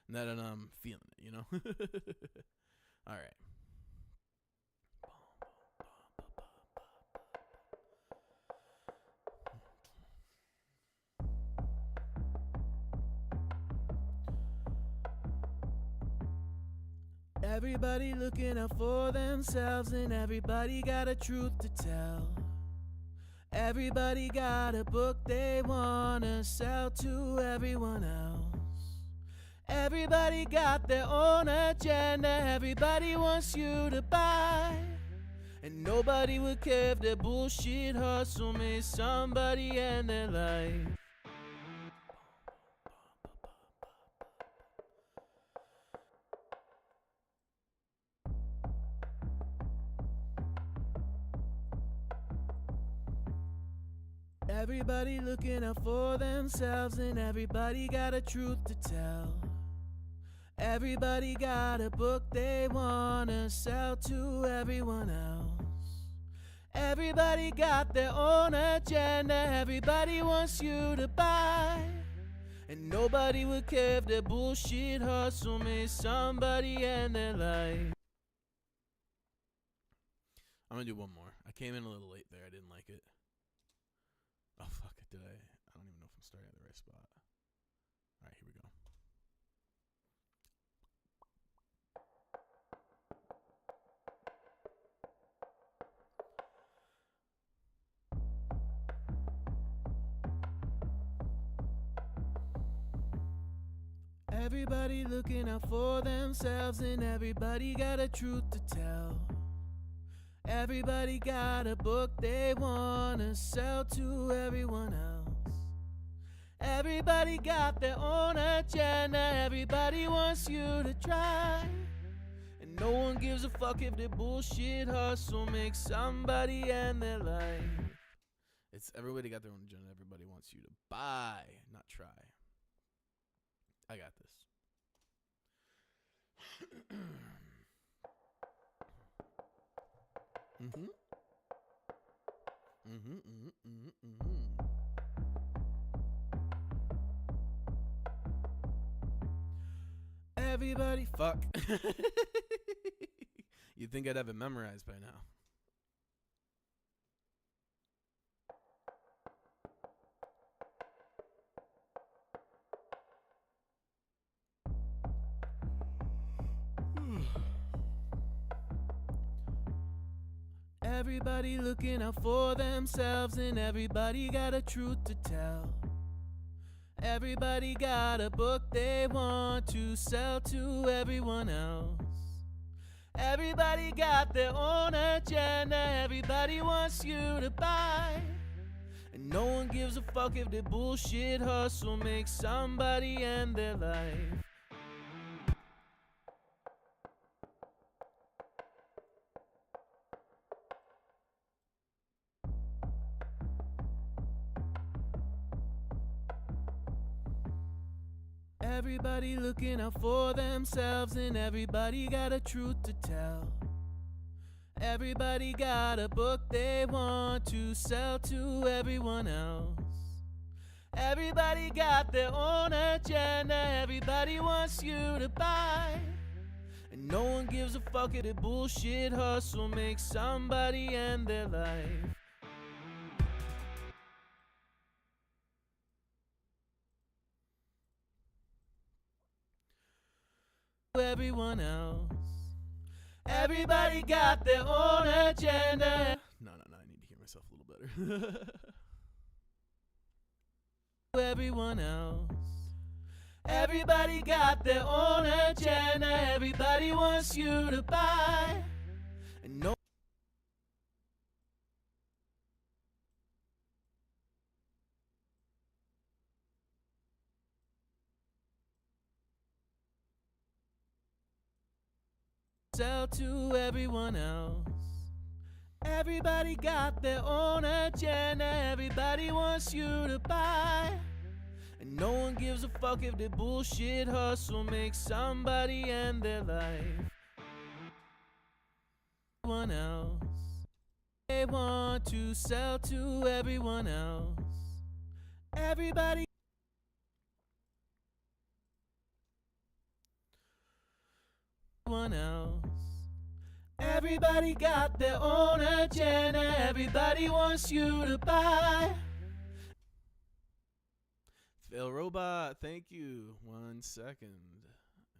Now that I'm feeling it, you know? All right. Everybody looking out for themselves, and everybody got a truth to tell. Everybody got a book they wanna sell to everyone else. Everybody got their own agenda. Everybody wants you to buy. And nobody would care if their bullshit hustle made somebody end their life. Everybody looking out for themselves, and everybody got a truth to tell. Everybody got a book they wanna sell to everyone else. Everybody got their own agenda. Everybody wants you to buy. And nobody would care if their bullshit hustle made somebody end their life. I'm gonna do one more. I came in a little late there. I didn't like it. Oh, fuck. Did I? I don't even know if I'm starting at the right spot. All right, here we go. Everybody looking out for themselves, and everybody got a truth to tell. Everybody got a book they wanna sell to everyone else. Everybody got their own agenda. Everybody wants you to try. And no one gives a fuck if their bullshit hustle makes somebody end their life. It's everybody got their own agenda. Everybody wants you to buy, not try. I got this. Everybody fuck. You'd think I'd have it memorized by now. Everybody looking out for themselves, and everybody got a truth to tell. Everybody got a book they want to sell to everyone else. Everybody got their own agenda. Everybody wants you to buy. And no one gives a fuck if their bullshit hustle makes somebody end their life. Everybody looking out for themselves, and everybody got a truth to tell. Everybody got a book they want to sell to everyone else. Everybody got their own agenda. Everybody wants you to buy. And no one gives a fuck if the bullshit hustle makes somebody end their life. Everyone else. Everybody got their own agenda. No, I need to hear myself a little better. Everyone else. Everybody got their own agenda. Everybody wants you to buy. And no sell to everyone else. Everybody got their own agenda. Everybody wants you to buy. And no one gives a fuck if the bullshit hustle makes somebody end their life. Everyone else. They want to sell to everyone else. Everybody. Everyone else. Everybody got their own agenda. Everybody wants you to buy. Phil Robot, thank you. 1 second.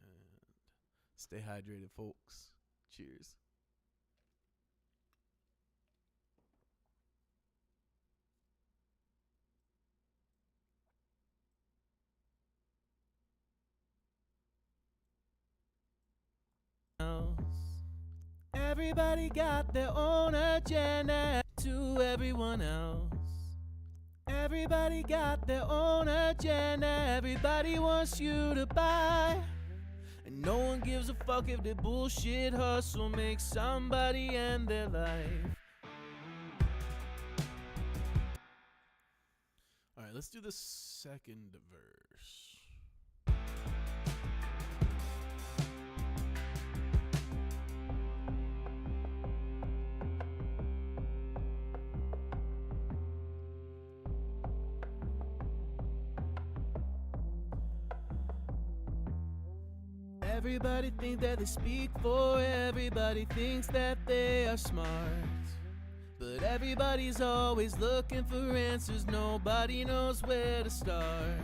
And stay hydrated, folks. Cheers. Everybody got their own agenda to everyone else. Everybody got their own agenda. Everybody wants you to buy. And no one gives a fuck if their bullshit hustle makes somebody end their life. Alright, let's do the second verse. Everybody thinks that they speak for everybody, thinks that they are smart. But everybody's always looking for answers, nobody knows where to start.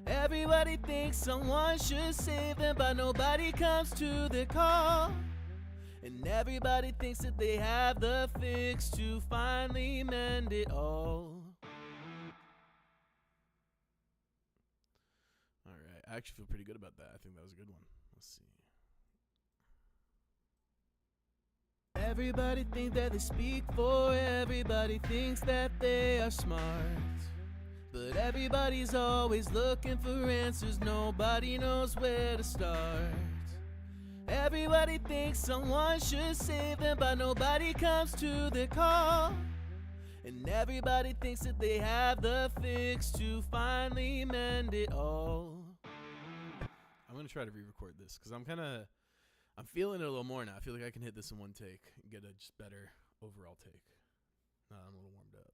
Everybody thinks someone should save them, but nobody comes to their call. And everybody thinks that they have the fix to finally mend it all. Alright, I actually feel pretty good about that. I think that was a good one. Let's see. Everybody thinks that they speak for everybody, thinks that they are smart. But everybody's always looking for answers, nobody knows where to start. Everybody thinks someone should save them, but nobody comes to their call. And everybody thinks that they have the fix to finally mend it all. I'm gonna try to re-record this because I'm feeling it a little more now. I feel like I can hit this in one take and get a just better overall take. Now I'm a little warmed up.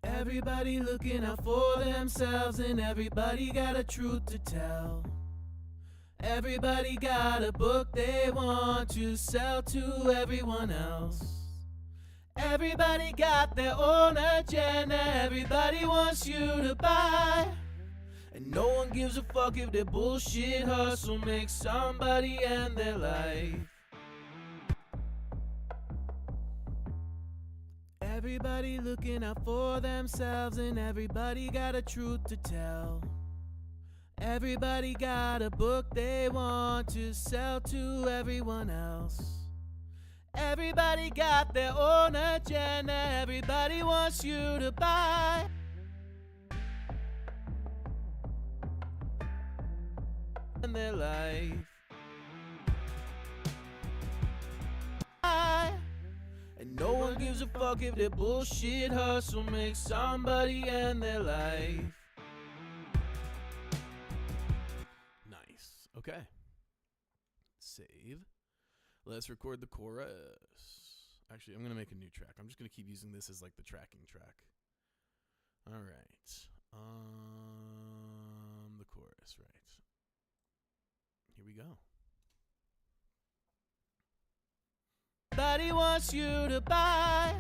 Everybody looking out for themselves, and everybody got a truth to tell. Everybody got a book they want to sell to everyone else. Everybody got their own agenda, everybody wants you to buy. And no one gives a fuck if their bullshit hustle makes somebody end their life. Everybody looking out for themselves, and everybody got a truth to tell. Everybody got a book they want to sell to everyone else. Everybody got their own agenda, everybody wants you to buy. In their life. And no one gives a fuck if their bullshit hustle makes somebody end their life. Nice. Okay. Save. Let's record the chorus. Actually, I'm going to make a new track. I'm just going to keep using this as like the tracking track. All right. The chorus, right. Here we go. Everybody wants you to buy,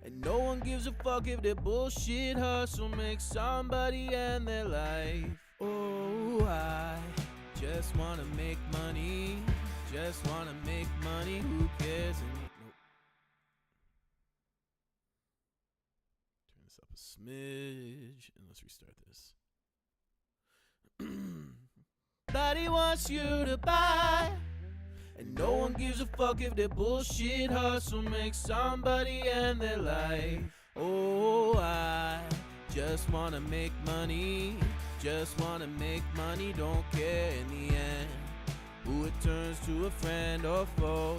and no one gives a fuck if their bullshit hustle makes somebody end their life. Oh, I just wanna make money, just wanna make money, who cares? Nope. Turn this up a smidge, and let's restart this. Everybody wants you to buy, and no one gives a fuck if their bullshit hustle makes somebody end their life. Oh, I just wanna make money, just wanna make money, don't care in the end who it turns to, a friend or foe,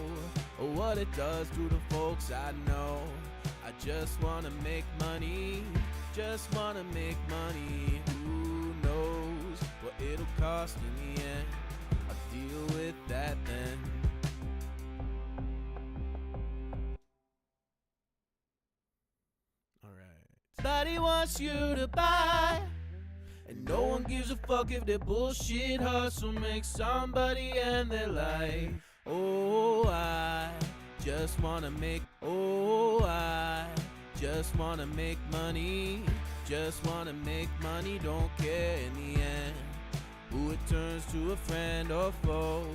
or what it does to the folks I know. I just wanna make money, just wanna make money, who knows what it'll cost in the end. I'll deal with that then. Alright. Everybody wants you to buy, and no one gives a fuck if their bullshit hustle makes somebody end their life. Oh, I just wanna make, oh, I just wanna make money, just wanna make money, don't care in the end who it turns to, a friend or foe,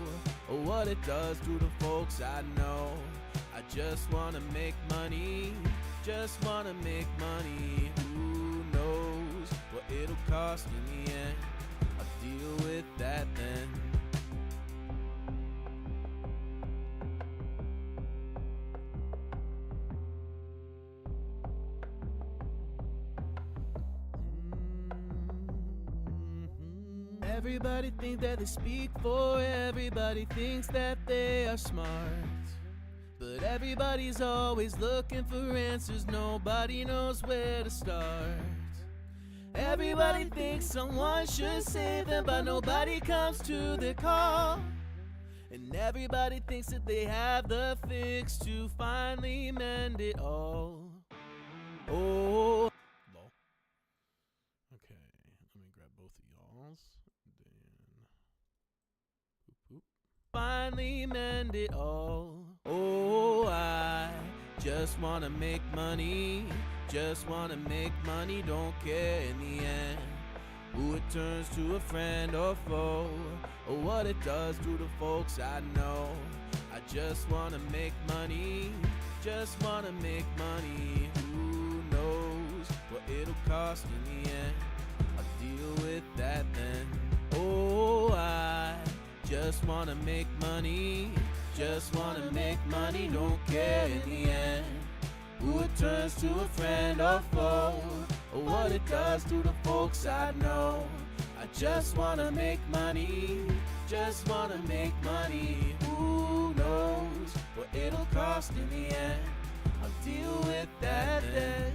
or what it does to the folks I know. I just wanna make money, just wanna make money. Who knows what it'll cost in the end? I'll deal with that then. Everybody thinks that they speak for everybody, thinks that they are smart. But everybody's always looking for answers, nobody knows where to start. Everybody thinks someone should save them, but nobody comes to their call. And everybody thinks that they have the fix to finally mend it all. Oh, lol. Okay, let me grab both of y'all's. Finally mend it all. Oh, I just wanna make money, just wanna make money, don't care in the end who it turns to, a friend or foe, or what it does to the folks I know. I just wanna make money, just wanna make money. Who knows what it'll cost in the end? I'll deal with that then. Oh, I just wanna make money, just wanna make money, don't care in the end who it turns to, a friend or foe, or what it does to the folks I know. I just wanna make money, just wanna make money. Who knows what it'll cost in the end? I'll deal with that then.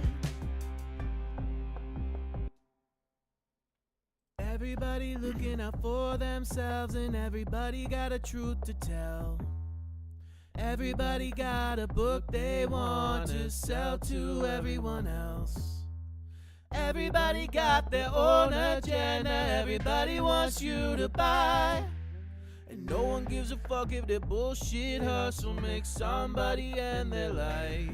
Everybody looking out for themselves, and everybody got a truth to tell. Everybody got a book they want to sell to everyone else. Everybody got their own agenda, everybody wants you to buy. And no one gives a fuck if their bullshit hustle makes somebody end their life.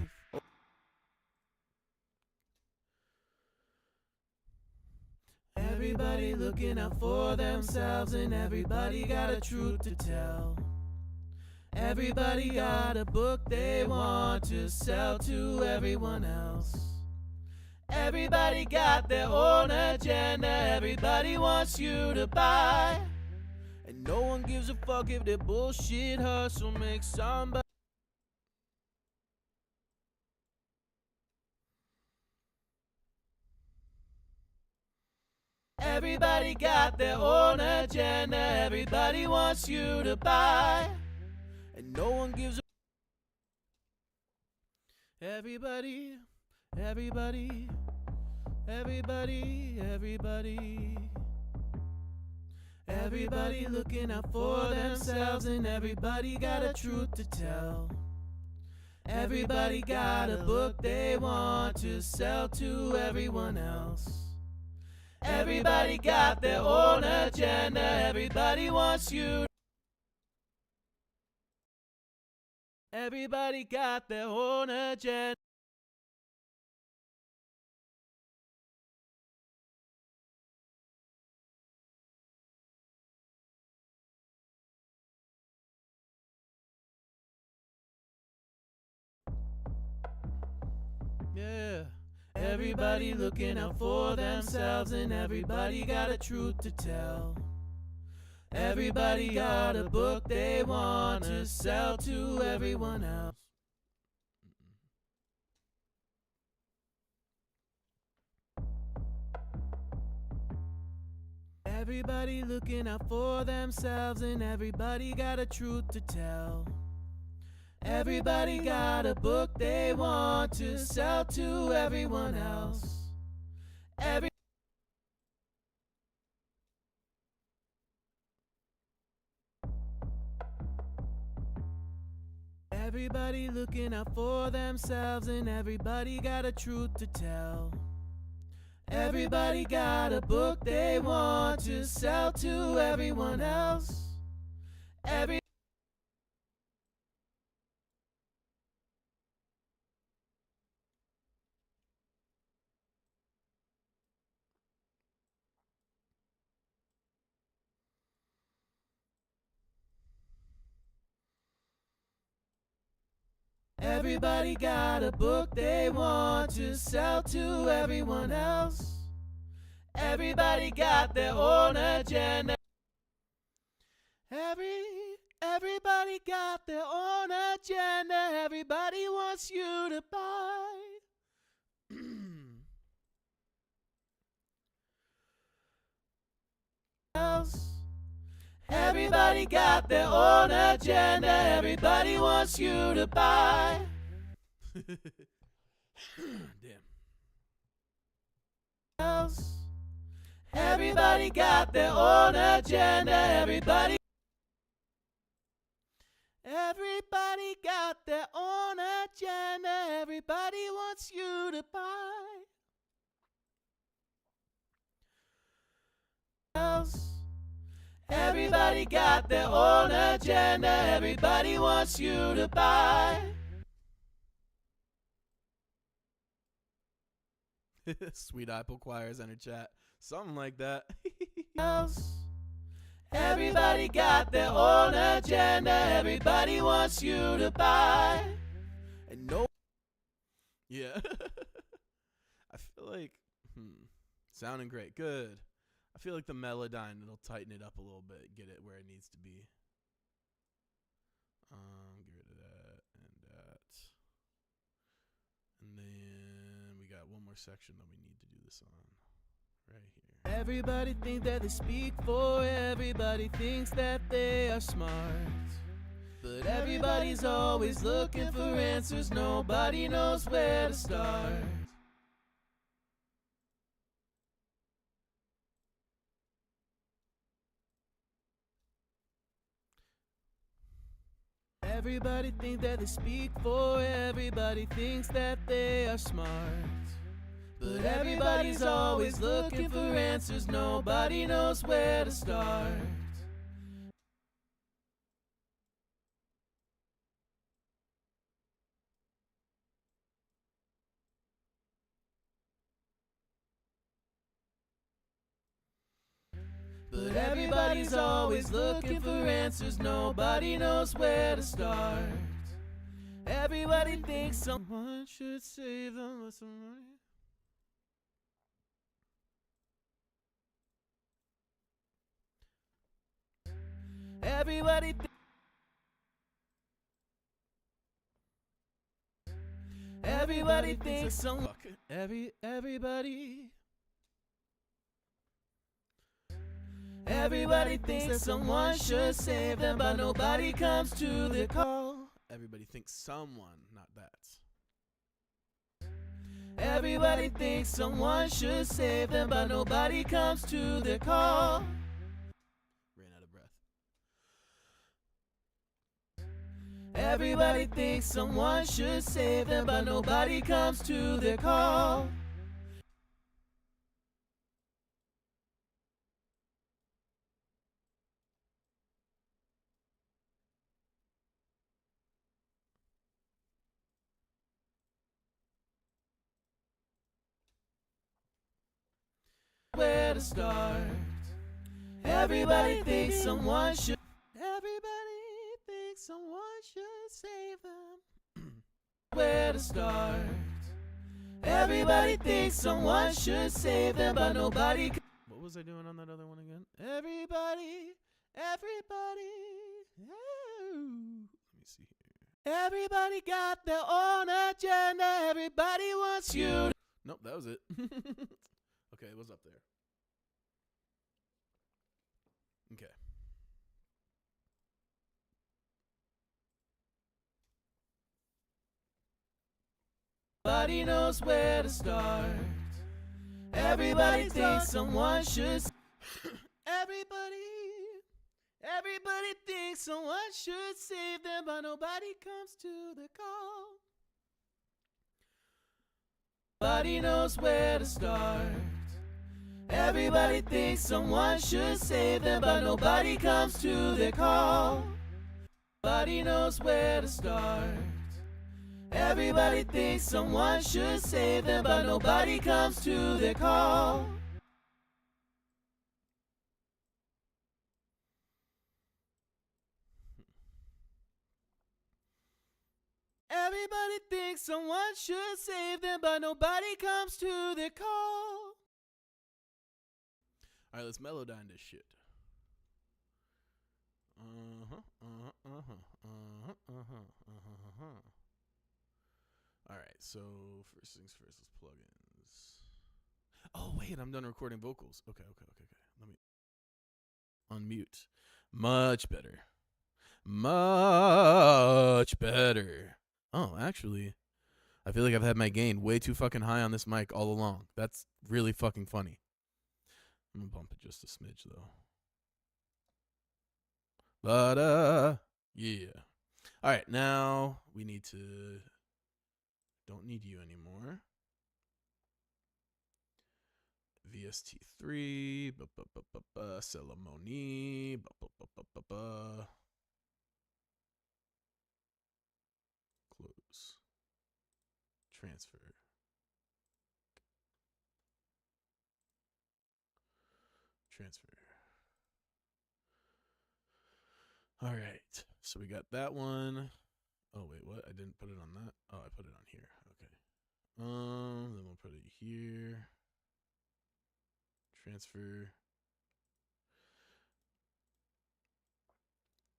Everybody looking out for themselves, and everybody got a truth to tell. Everybody got a book they want to sell to everyone else. Everybody got their own agenda, everybody wants you to buy. And no one gives a fuck if their bullshit hustle makes somebody. Everybody got their own agenda, everybody wants you to buy. And no one gives a... Everybody, everybody, everybody, everybody. Everybody looking out for themselves, and everybody got a truth to tell. Everybody got a book they want to sell to everyone else. Everybody got their own agenda, everybody wants you. Everybody got their own agenda. Yeah. Everybody looking out for themselves, and everybody got a truth to tell. Everybody got a book they want to sell to everyone else. Everybody looking out for themselves, and everybody got a truth to tell. Everybody got a book they want to sell to everyone else. Everybody looking out for themselves, and everybody got a truth to tell. Everybody got a book they want to sell to everyone else. Everybody got a book they want to sell to everyone else. Everybody got their own agenda. Everybody got their own agenda. Everybody wants you to buy. Everybody got their own agenda. Everybody wants you to buy. Damn. Everybody got their own agenda. Everybody got their own agenda. Everybody wants you to buy. Everybody got their own agenda. Everybody wants you to buy. Sweet Apple Choir's in her chat. Something like that. Everybody got their own agenda. Everybody wants you to buy. And no. Yeah. I feel like, sounding great. Good. I feel like the Melodyne, it'll tighten it up a little bit, get it where it needs to be. Get rid of that and that. And then we got one more section that we need to do this on. Right here. Everybody thinks that they speak for, everybody thinks that they are smart. But everybody's always looking for answers, nobody knows where to start. Everybody thinks that they speak for, everybody thinks that they are smart. But everybody's always looking for answers, nobody knows where to start. But everybody's always looking for answers, nobody knows where to start. Everybody thinks someone should save them with some money. Everybody thinks someone. Everybody thinks that someone should save them, but nobody comes to the call. Everybody thinks someone, not that. Everybody thinks someone should save them, but nobody comes to the call. Ran out of breath. Everybody thinks someone should save them, but nobody comes to the call. Where to start? Everybody thinks someone should. Everybody thinks someone should save them. Where to start? Everybody thinks someone should save them, but nobody. What was I doing on that other one again? Everybody. Oh. Let me see here. Everybody got their own agenda. Everybody wants you to. Nope, that was it. Okay, it was up there. Okay. Nobody knows where to start. Everybody thinks someone should. Everybody thinks someone should save them, but nobody comes to the call. Nobody knows where to start. Everybody thinks someone should save them, but nobody comes to the call. Nobody knows where to start. Everybody thinks someone should save them, but nobody comes to the call. Everybody thinks someone should save them, but nobody comes to their call. All right, let's melodyne this shit. All right, so first things first, let's plugins. Oh wait, I'm done recording vocals. Okay. Let me unmute. Much better. Much better. Oh, actually, I feel like I've had my gain way too fucking high on this mic all along. That's really fucking funny. I'm gonna bump it just a smidge though. But yeah. All right, now we need to. Don't need you anymore. VST3, Celemony, close, transfer, transfer. All right, so we got that one. Oh wait, what? I didn't put it on that. Oh, I put it on here. Okay. Then we'll put it here. Transfer.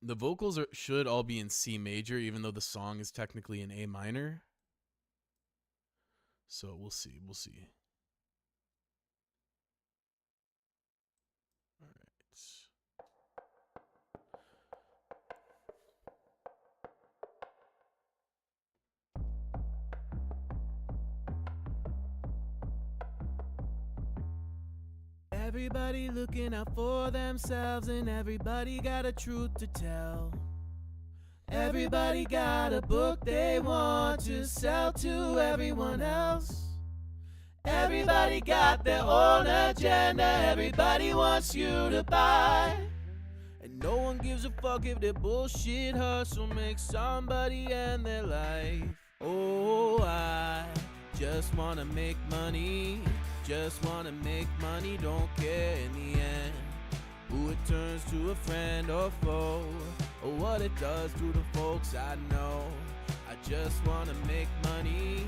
The vocals should all be in C major, even though the song is technically in A minor. So we'll see. We'll see. All right. Everybody looking out for themselves, and everybody got a truth to tell. Everybody got a book they want to sell to everyone else. Everybody got their own agenda, everybody wants you to buy. And no one gives a fuck if their bullshit hustle makes somebody end their life. Oh, I just wanna make money. Just wanna make money, don't care in the end who it turns to a friend or foe, or what it does to the folks I know. I just wanna make money,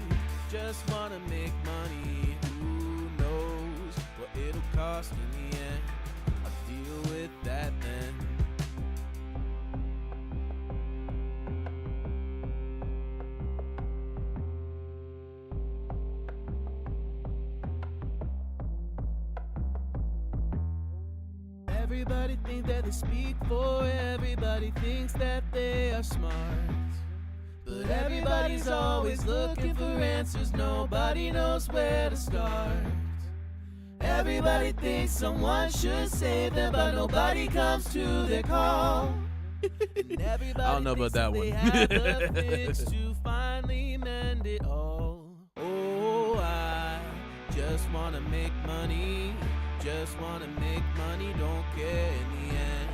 just wanna make money. Who knows what it'll cost in the end? I'll deal with that then. Everybody thinks that they speak for, everybody thinks that they are smart. But everybody's always looking for answers, nobody knows where to start. Everybody thinks someone should save them, but nobody comes to their call. I don't know about that one. They have the fix to finally mend it all. Oh, I just wanna make money. Just wanna make money, don't care in the end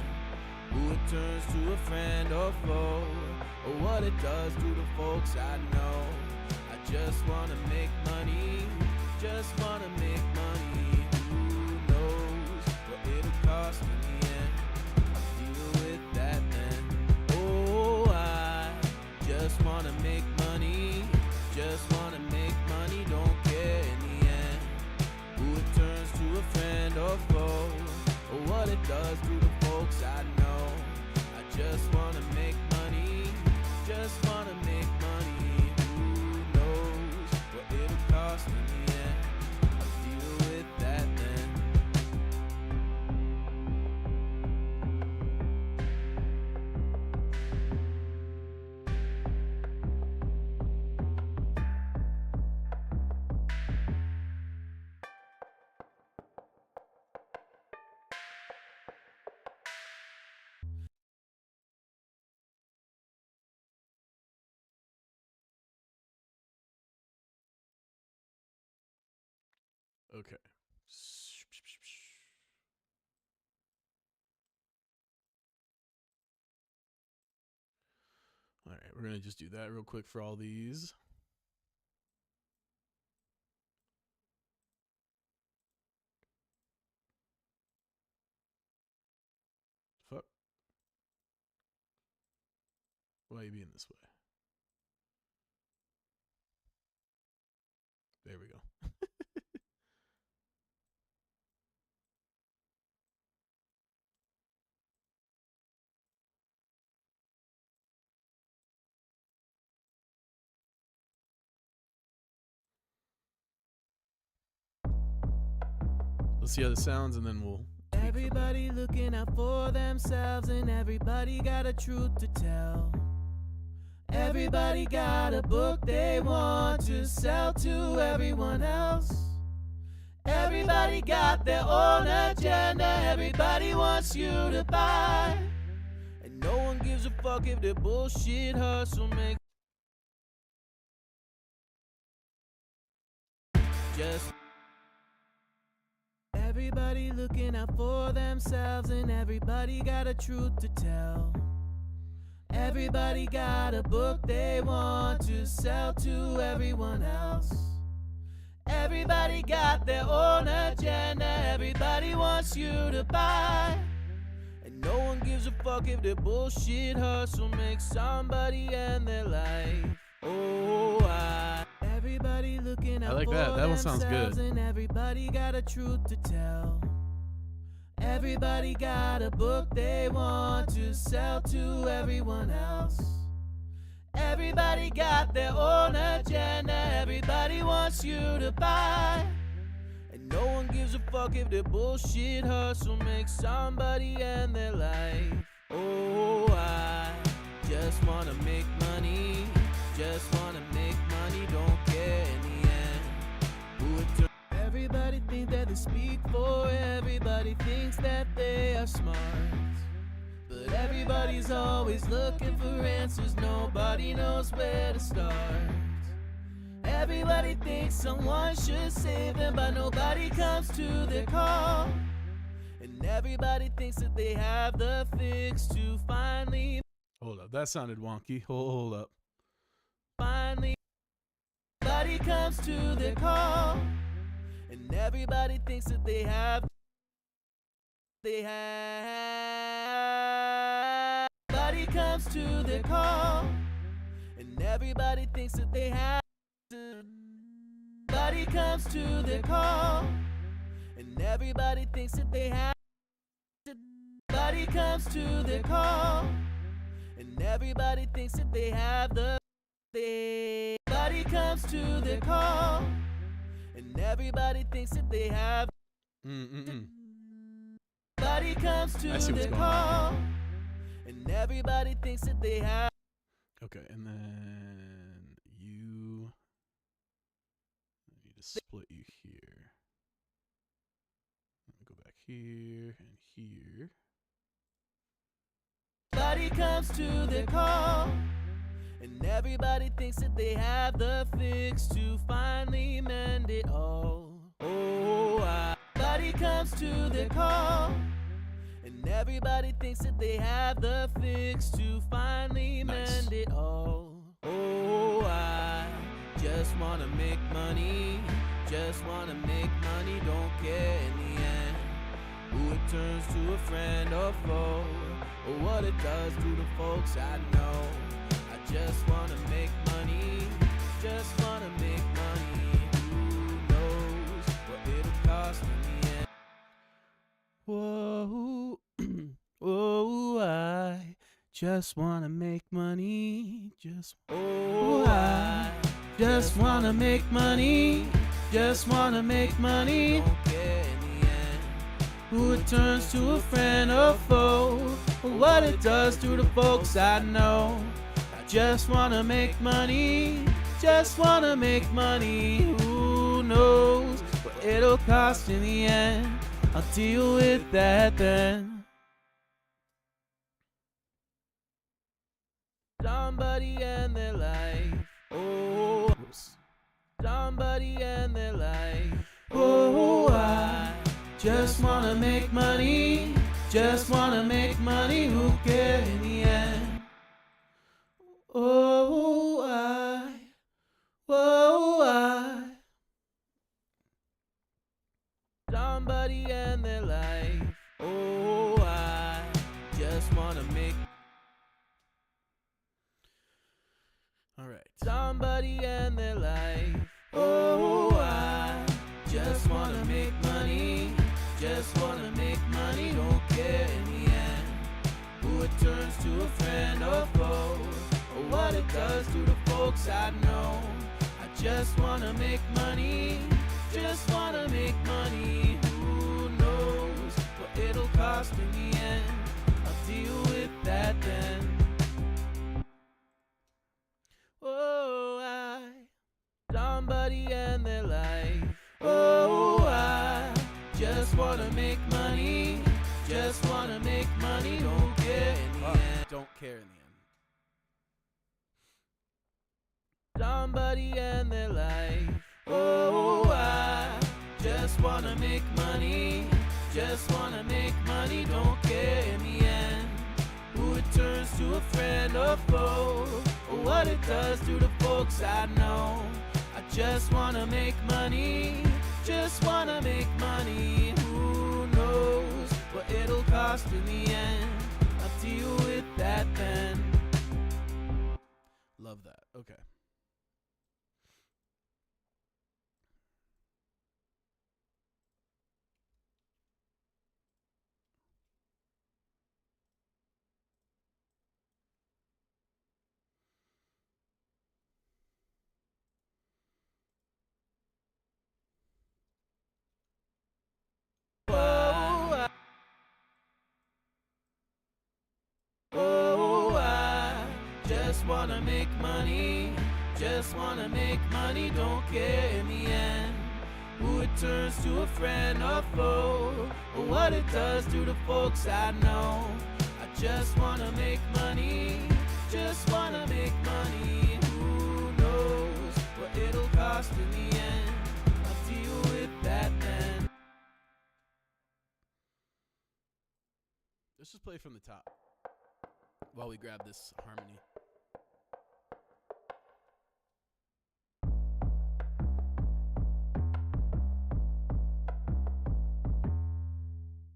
who it turns to a friend or foe, or what it does to the folks I know. I just wanna make money, just wanna make money. Who knows what it'll cost in the end? I'll deal with that then. Oh, I just wanna make money, just wanna make money, don't care in the end who it turns to a friend or foe, or what it does to the folks I know. I just wanna make money, just wanna make money. Who knows what it'll cost in the end? I'll deal with that then. Okay. All right, we're going to just do that real quick for all these. Fuck. Why are you being this way? Let's see how this sounds, and then we'll. Everybody looking out for themselves, and everybody got a truth to tell. Everybody got a book they want to sell to everyone else. Everybody got their own agenda, everybody wants you to buy. And no one gives a fuck if their bullshit hustle makes just. Everybody looking out for themselves, and everybody got a truth to tell. Everybody got a book they want to sell to everyone else. Everybody got their own agenda, everybody wants you to buy. And no one gives a fuck if their bullshit hustle makes somebody end their life. Oh, everybody looking out I like for that. That one sounds themselves, good. and everybody got a truth to tell. Everybody got a book they want to sell to everyone else. Everybody got their own agenda, everybody wants you to buy. And no one gives a fuck if their bullshit hustle makes somebody end their life. Oh, I just wanna make money, just wanna make money, don't care in the end who it turns. Everybody thinks that they speak for, everybody thinks that they are smart. But everybody's always looking for answers, nobody knows where to start. Everybody thinks someone should save them, but nobody comes to their call. And everybody thinks that they have the fix to finally. Hold up, that sounded wonky. Hold up. Finally, everybody comes to their call. And everybody thinks that they have. Everybody comes to their call. And everybody thinks that they have. Everybody comes to their call. And everybody thinks that they have. Everybody comes to their call. And everybody thinks that they have the. Everybody comes to their call. And everybody thinks that they have. Everybody comes to their call. And everybody thinks that they have. Okay, and then you. I need to split you here. Let me go back here and here. Everybody comes to their call. And everybody thinks that they have the fix to finally mend it all. Oh, everybody comes to their call. And everybody thinks that they have the fix to finally mend it all. Oh, I just wanna make money, just wanna make money, don't care in the end who it turns to a friend or foe, or what it does to the folks I know. I just wanna make money, just wanna make money. Who knows what it'll cost in the end? Whoa, oh, I just wanna make money, I just wanna make money, just wanna make money. Don't care in the end who it turns to a friend or foe, or what it does to the folks I know. I just wanna make money, just wanna make money. Who knows what it'll cost in the end? I'll deal with that then. Somebody and their life. Oh, somebody and their life. Oh, I just wanna make money, just wanna make money. Who cares in the end? Oh, I. Somebody and their life. Oh, I just wanna make. All right. Somebody and their life. Oh, I just wanna make money, just wanna make money. Don't care in the end who it turns to a friend or foe, or what it does to the folks I know. I just wanna make money, just wanna make money. Who just wanna make money. Just wanna make money, don't care in the end. Don't care in the end. Somebody and their life. Oh, I just wanna make money. Just wanna make money, don't care in the end. Who it turns to a friend or foe, or what it does to the folks I know. I just wanna make money. Just wanna make money. Who knows what it'll cost in the end? I'll deal with that then. Love that. Okay. Just wanna make money. Just wanna make money, don't care in the end. Who it turns to a friend or foe, or what it does to the folks I know. I just wanna make money. Just wanna make money. Who knows what it'll cost in the end? I'll deal with that then. Let's just play from the top while we grab this harmony.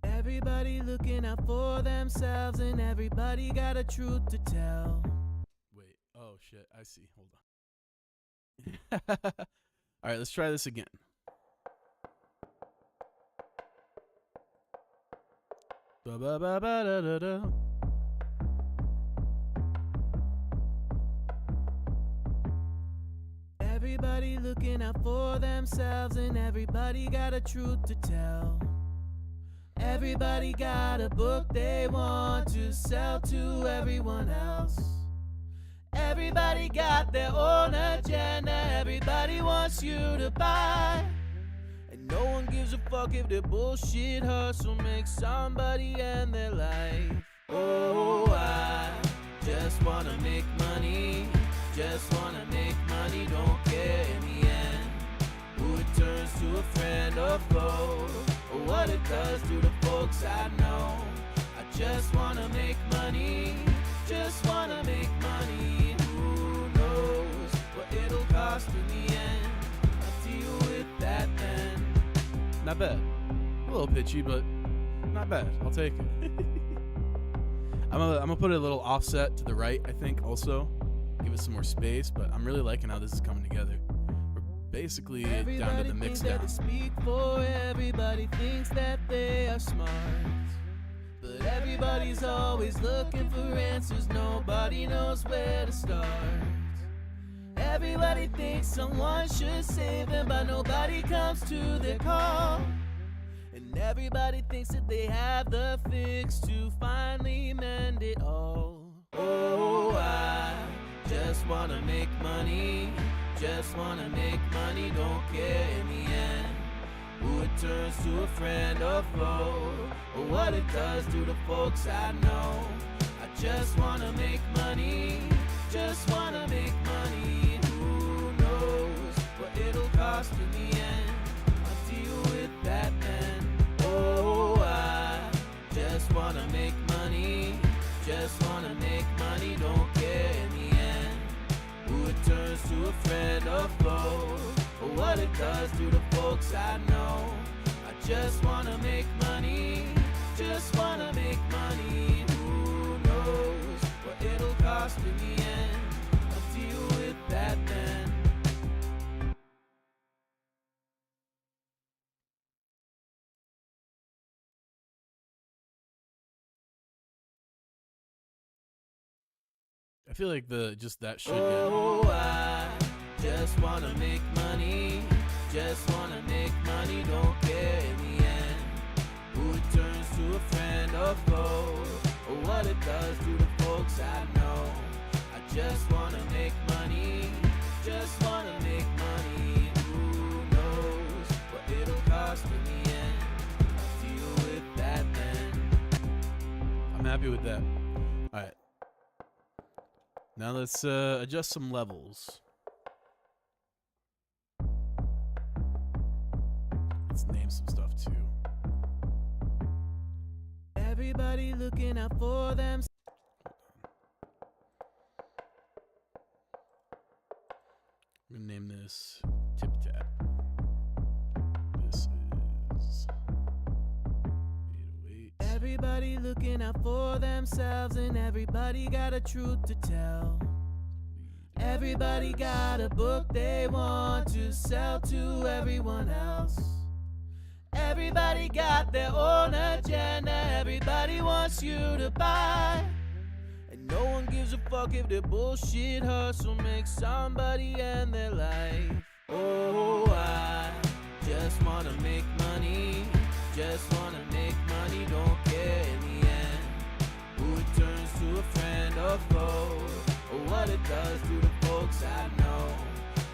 Everybody looking out for themselves, and everybody got a truth to tell. Wait. Oh, shit. I see. Hold on. All right, let's try this again. Ba-ba-ba-ba-da-da-da. Everybody looking out for themselves, and everybody got a truth to tell. Everybody got a book they want to sell to everyone else. Everybody got their own agenda, everybody wants you to buy. And no one gives a fuck if their bullshit hustle makes somebody end their life. Oh, I just wanna make money. Just wanna make money, don't care in the end. Who it turns to a friend or foe, or what it does to the folks I know. I just wanna make money. Just wanna make money. Who knows what it'll cost in the end? I'll deal with that then. Not bad. A little pitchy, but not bad. I'll take it. I'm gonna put a little offset to the right, I think, also. Give it some more space, but I'm really liking how this is coming together. We're basically down to the mix down. Everybody speak for everybody thinks that they are smart. But everybody's always looking for answers, nobody knows where to start. Everybody thinks someone should save them, but nobody comes to their call. And everybody thinks that they have the fix to finally mend it all. Oh, I just wanna make money. Just wanna make money, don't care in the end. Who it turns to a friend or foe, or what it does to the folks I know. I just wanna make money. Just wanna make money. Who knows what it'll cost in the end? I'll deal with that then. Oh, I just wanna make money. Just wanna make money, don't care in the end. Who it turns to a friend or foe, or what it does to the folks I know. I just wanna make money. Just wanna make money. Who knows what it'll cost in the end? I'll deal with that then. I feel like just that should Oh, I just wanna make money. Just wanna make money, don't care in the end. Who it turns to a friend or foe, or what it does to the folks I know. I just wanna make money. Just wanna make money. Who knows what it'll cost in the end? I'll happy with that. All right. Now let's adjust some levels. Let's name some stuff too. Everybody looking out for them. I'm gonna name this Tip Tap. This is 808. Everybody looking out for themselves, and everybody got a truth to tell. Everybody got a book they want to sell to everyone else. Everybody got their own agenda, everybody wants you to buy. And no one gives a fuck if their bullshit hustle makes somebody end their life. Oh, I just wanna make money, just wanna make money, don't care in the end who it turns to a friend or foe, or what it does to the folks I know.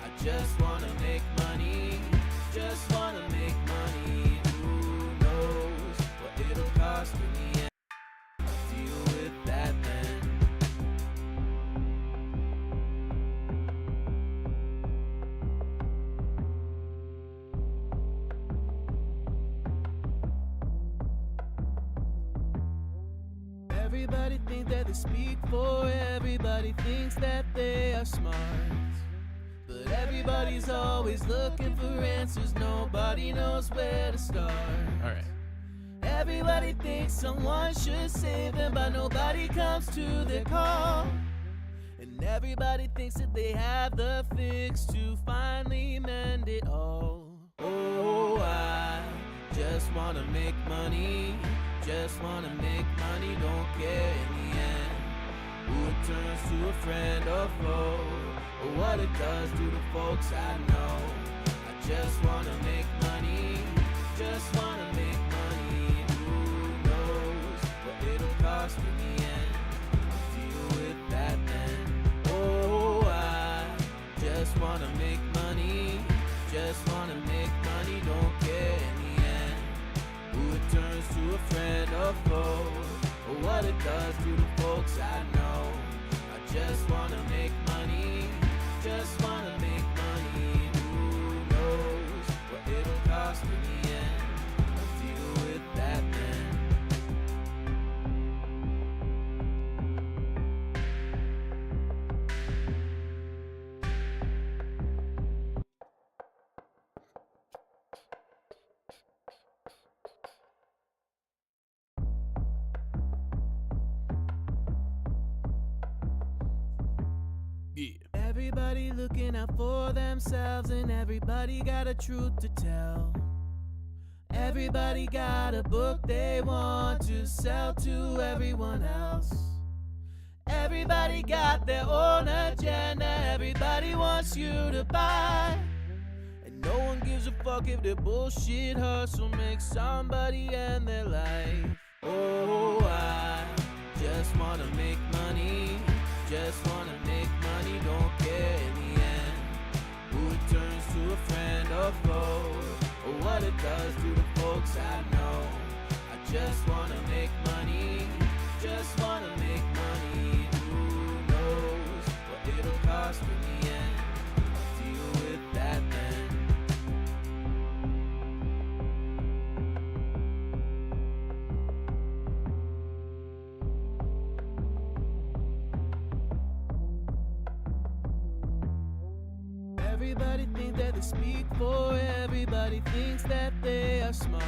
I just wanna make money, just wanna make money. Who knows what it'll cost in the end? I'll deal with that then. Everybody thinks that they speak for everybody, thinks that they are smart. But everybody's always looking for answers, nobody knows where to start. Alright. Everybody thinks someone should save them, but nobody comes to their call. And everybody thinks that they have the fix to finally mend it all. Oh, I just wanna make money, just wanna make money, don't care in the end who it turns to a friend or foe, or what it does to the folks I know. I just wanna make money, just wanna make money. Who knows what it'll cost in the end? I'll deal with that then. Oh, I just wanna make money, just wanna make money, don't care in the end who it turns to a friend or foe, or what it does to the folks I know. I just wanna make money, just wanna make money. Who knows what it'll cost in the end? I'll deal with that then. Yeah. Everybody looking out for themselves, and everybody got a truth to tell. Everybody got a book they want to sell to everyone else. Everybody got their own agenda, everybody wants you to buy. And no one gives a fuck if their bullshit hustle makes somebody end their life. Oh, I just wanna make money, just wanna make money, don't care in the end who it turns to a friend or foe, or what it does to the folks I know. I just wanna make money, just wanna make money. Who knows what it'll cost in the end? I'll deal with that then. Everybody thinks that they speak for everybody, thinks that they are smart.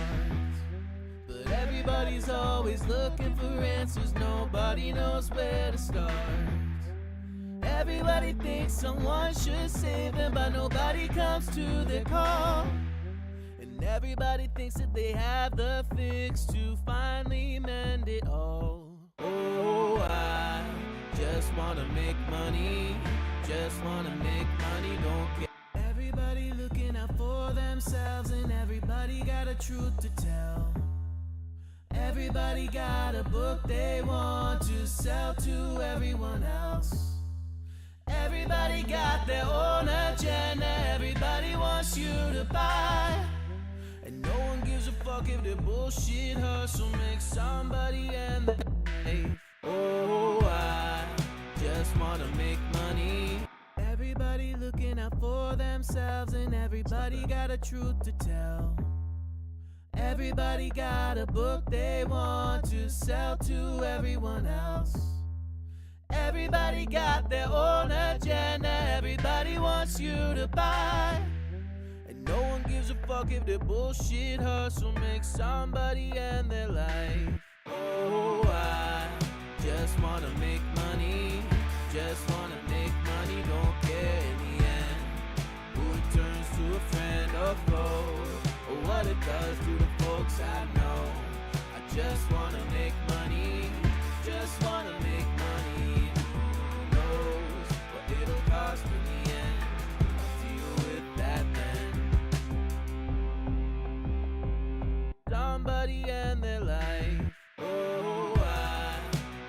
But everybody's always looking for answers, nobody knows where to start. Everybody thinks someone should save them, but nobody comes to their call. And everybody thinks that they have the fix to finally mend it all. Oh, I just wanna make money, just wanna make money, don't care. Everybody looking out for themselves, and everybody got a truth to tell. Everybody got a book they want to sell to everyone else. Everybody got their own agenda, everybody wants you to buy. And no one gives a fuck if their bullshit hustle makes somebody end. life. Oh, I just wanna make money. Everybody looking out for themselves, and everybody got a truth to tell. Everybody got a book they want to sell to everyone else. Everybody got their own agenda, everybody wants you to buy. And no one gives a fuck if their bullshit hustle makes somebody end their life. Oh, I just wanna make money, just wanna make money, don't care in the end who it turns to a friend or foe, or what it does to the folks I know. I just wanna make money, just wanna make money. Who knows what it'll cost in the end? I'll deal with that then. Somebody end their life. Oh, I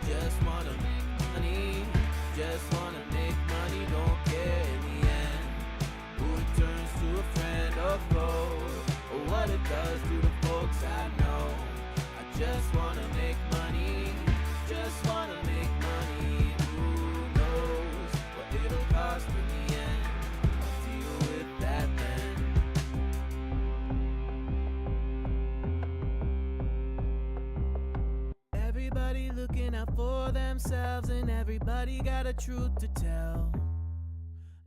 just wanna make money, just wanna make money, don't care in the end who it turns to a friend or foe, or what it does to the folks I know. I just wanna make money, just wanna make money. Who knows what it'll cost in the end? I'll deal with that then. Everybody looking out for themselves, and everybody got a truth to tell.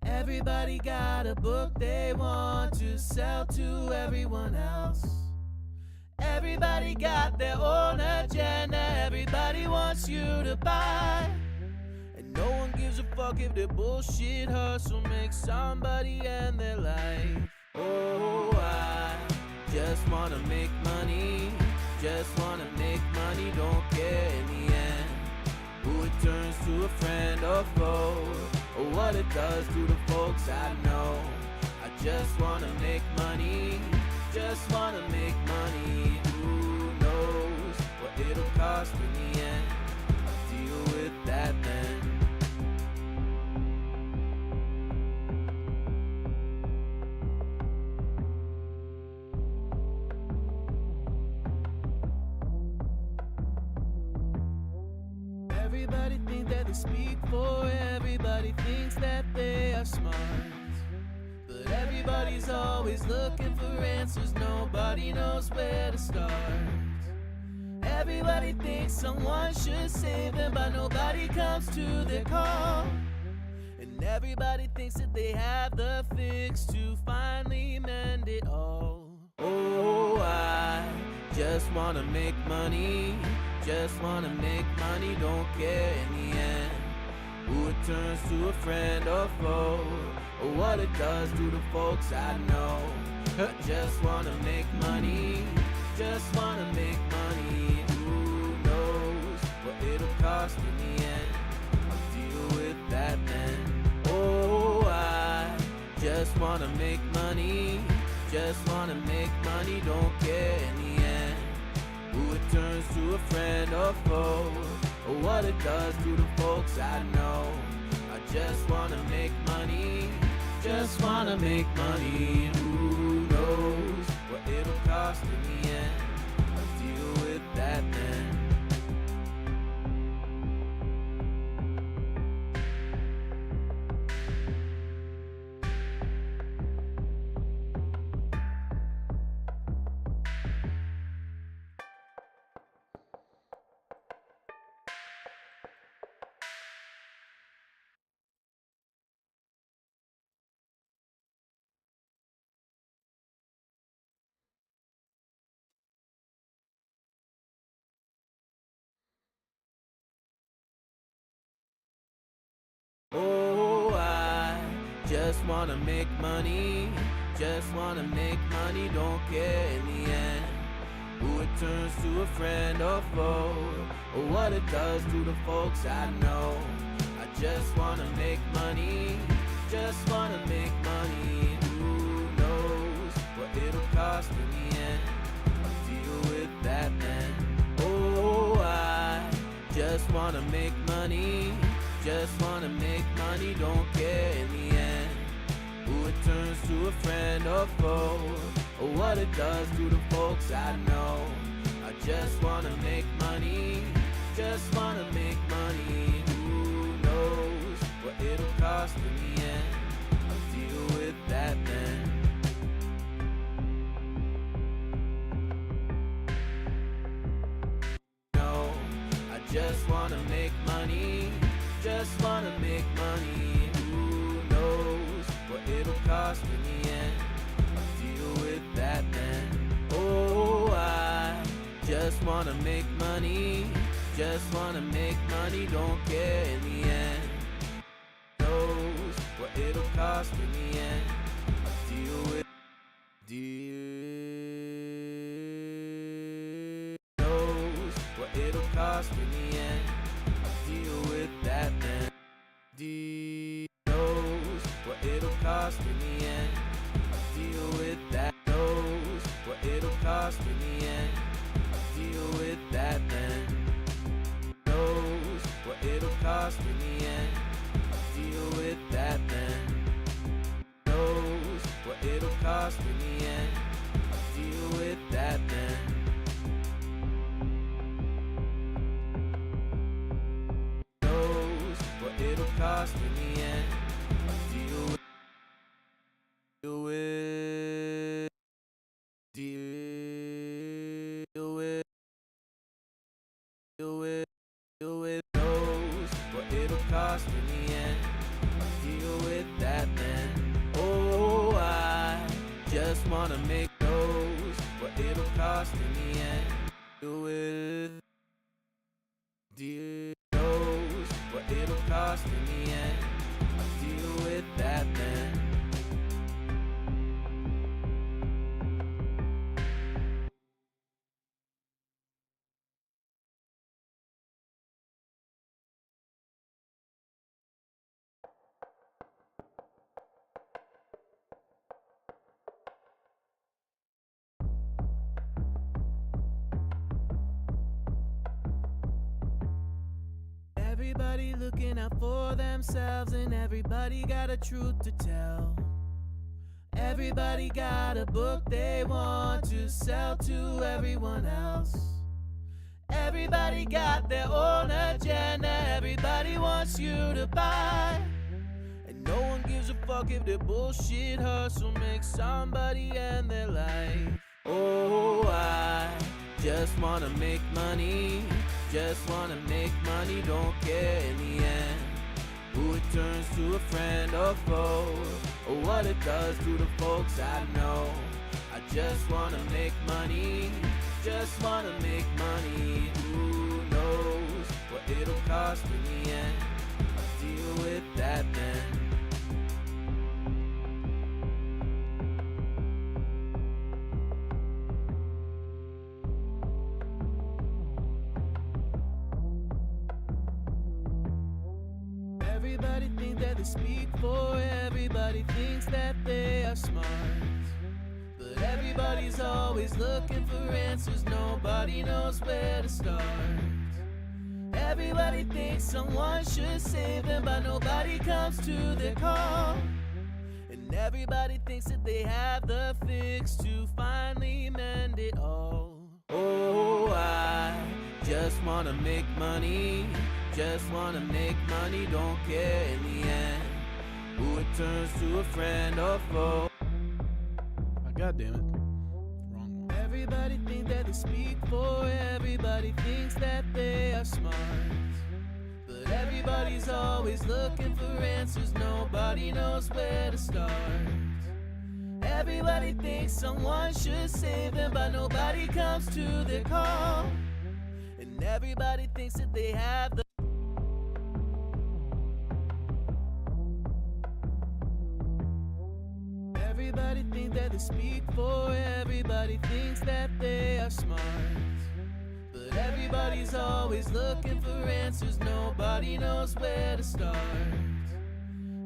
Everybody got a book they want to sell to everyone else. Everybody got their own agenda, everybody wants you to buy. And no one gives a fuck if their bullshit hustle makes somebody end their life. Oh, I just wanna make money, just wanna make money, don't care in the end who it turns to a friend or foe, or what it does to the folks I know. I just wanna make money, just wanna make money. Who knows what it'll cost in the end? I'll deal with that then. Everybody thinks that they speak for, everybody thinks that they are smart. But everybody's always looking for answers, nobody knows where to start. Everybody thinks someone should save them, but nobody comes to their call. And everybody thinks that they have the fix to finally mend it all. Oh, I just wanna make money, just wanna make money, don't care in the end who it turns to a friend or foe, or what it does to the folks I know. I just wanna make money, just wanna make money. Who knows what it'll cost in the end? I'll deal with that then. Oh, I just wanna make money, just wanna make money, don't care in the end who it turns to a friend or foe, or what it does to the folks I know. I just wanna make money, just wanna make money. Who knows what it'll cost in the end? I'll deal with that then. Oh, I just wanna make money, just wanna make money, don't care in the end who it turns to a friend or foe, or what it does to the folks I know. I just wanna make money, just wanna make money. Who knows what it'll cost in the end? I'll deal with that then. Oh, I just wanna make money, just wanna make money, don't care in the end who it turns to a friend or foe, or what it does to the folks I know. I just wanna make money, just wanna make money. Who knows what it'll cost in the end? I'll deal with that then. No, I just wanna make money. Just wanna make money. Who knows what it'll cost in the end? I'll deal with that then. Oh, I just wanna make money. Just wanna make money, don't care in the end. Knows what it'll cost in the end. I'll deal with knows what it'll cost in the end. I'll deal with that then. Knows what it'll cost in the end. I'll deal with that. Knows what it'll cost in the end. I'll deal with that then. Knows what it'll cost in the end. I'll deal with that then. Knows what it'll cost in the end. I'll deal with that then. Knows what it'll cost in the end. I'll deal with deal with knows what it'll cost in the end. I'll deal with that then. Oh, I just wanna make knows what it'll cost in the end. Deal with knows what it'll cost in the end. I'll deal with that then. Everybody looking out for themselves, and everybody got a truth to tell. Everybody got a book they want to sell to everyone else. Everybody got their own agenda, everybody wants you to buy. And no one gives a fuck if their bullshit hustle makes somebody end their life. Oh, I just wanna make money. Just wanna make money, don't care in the end who it turns to, a friend or foe, or what it does to the folks I know. I just wanna make money, just wanna make money. Who knows what it'll cost in the end? I'll deal with that then. Everybody thinks that they speak for everybody, thinks that they are smart. But everybody's always looking for answers, nobody knows where to start. Everybody thinks someone should save them, but nobody comes to their call. And everybody thinks that they have the fix to finally mend it all. Oh, I just wanna make money. Just wanna make money, don't care in the end who it turns to, a friend or foe. God damn it. Wrong one. Everybody thinks that they speak for everybody, thinks that they are smart. But everybody's always looking for answers, nobody knows where to start. Everybody thinks someone should save them, but nobody comes to their call. And everybody thinks that they have the everybody thinks that they speak for everybody, thinks that they are smart. But everybody's always looking for answers, nobody knows where to start.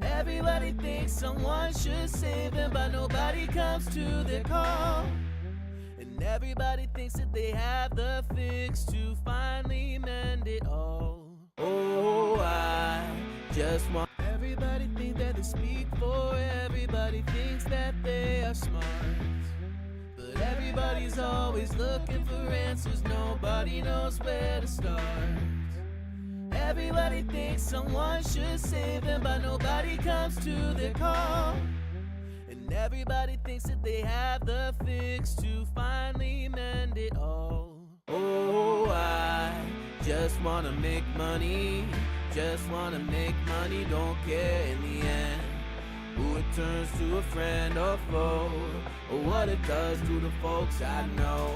Everybody thinks someone should save them, but nobody comes to their call. And everybody thinks that they have the fix to finally mend it all. Oh, I just want everybody thinks that they speak for everybody, thinks that they are smart. But everybody's always looking for answers, nobody knows where to start. Everybody thinks someone should save them, but nobody comes to their call. And everybody thinks that they have the fix to finally mend it all. Oh, I just wanna make money, just wanna make money, don't care in the end who it turns to a friend or foe, or what it does to the folks I know.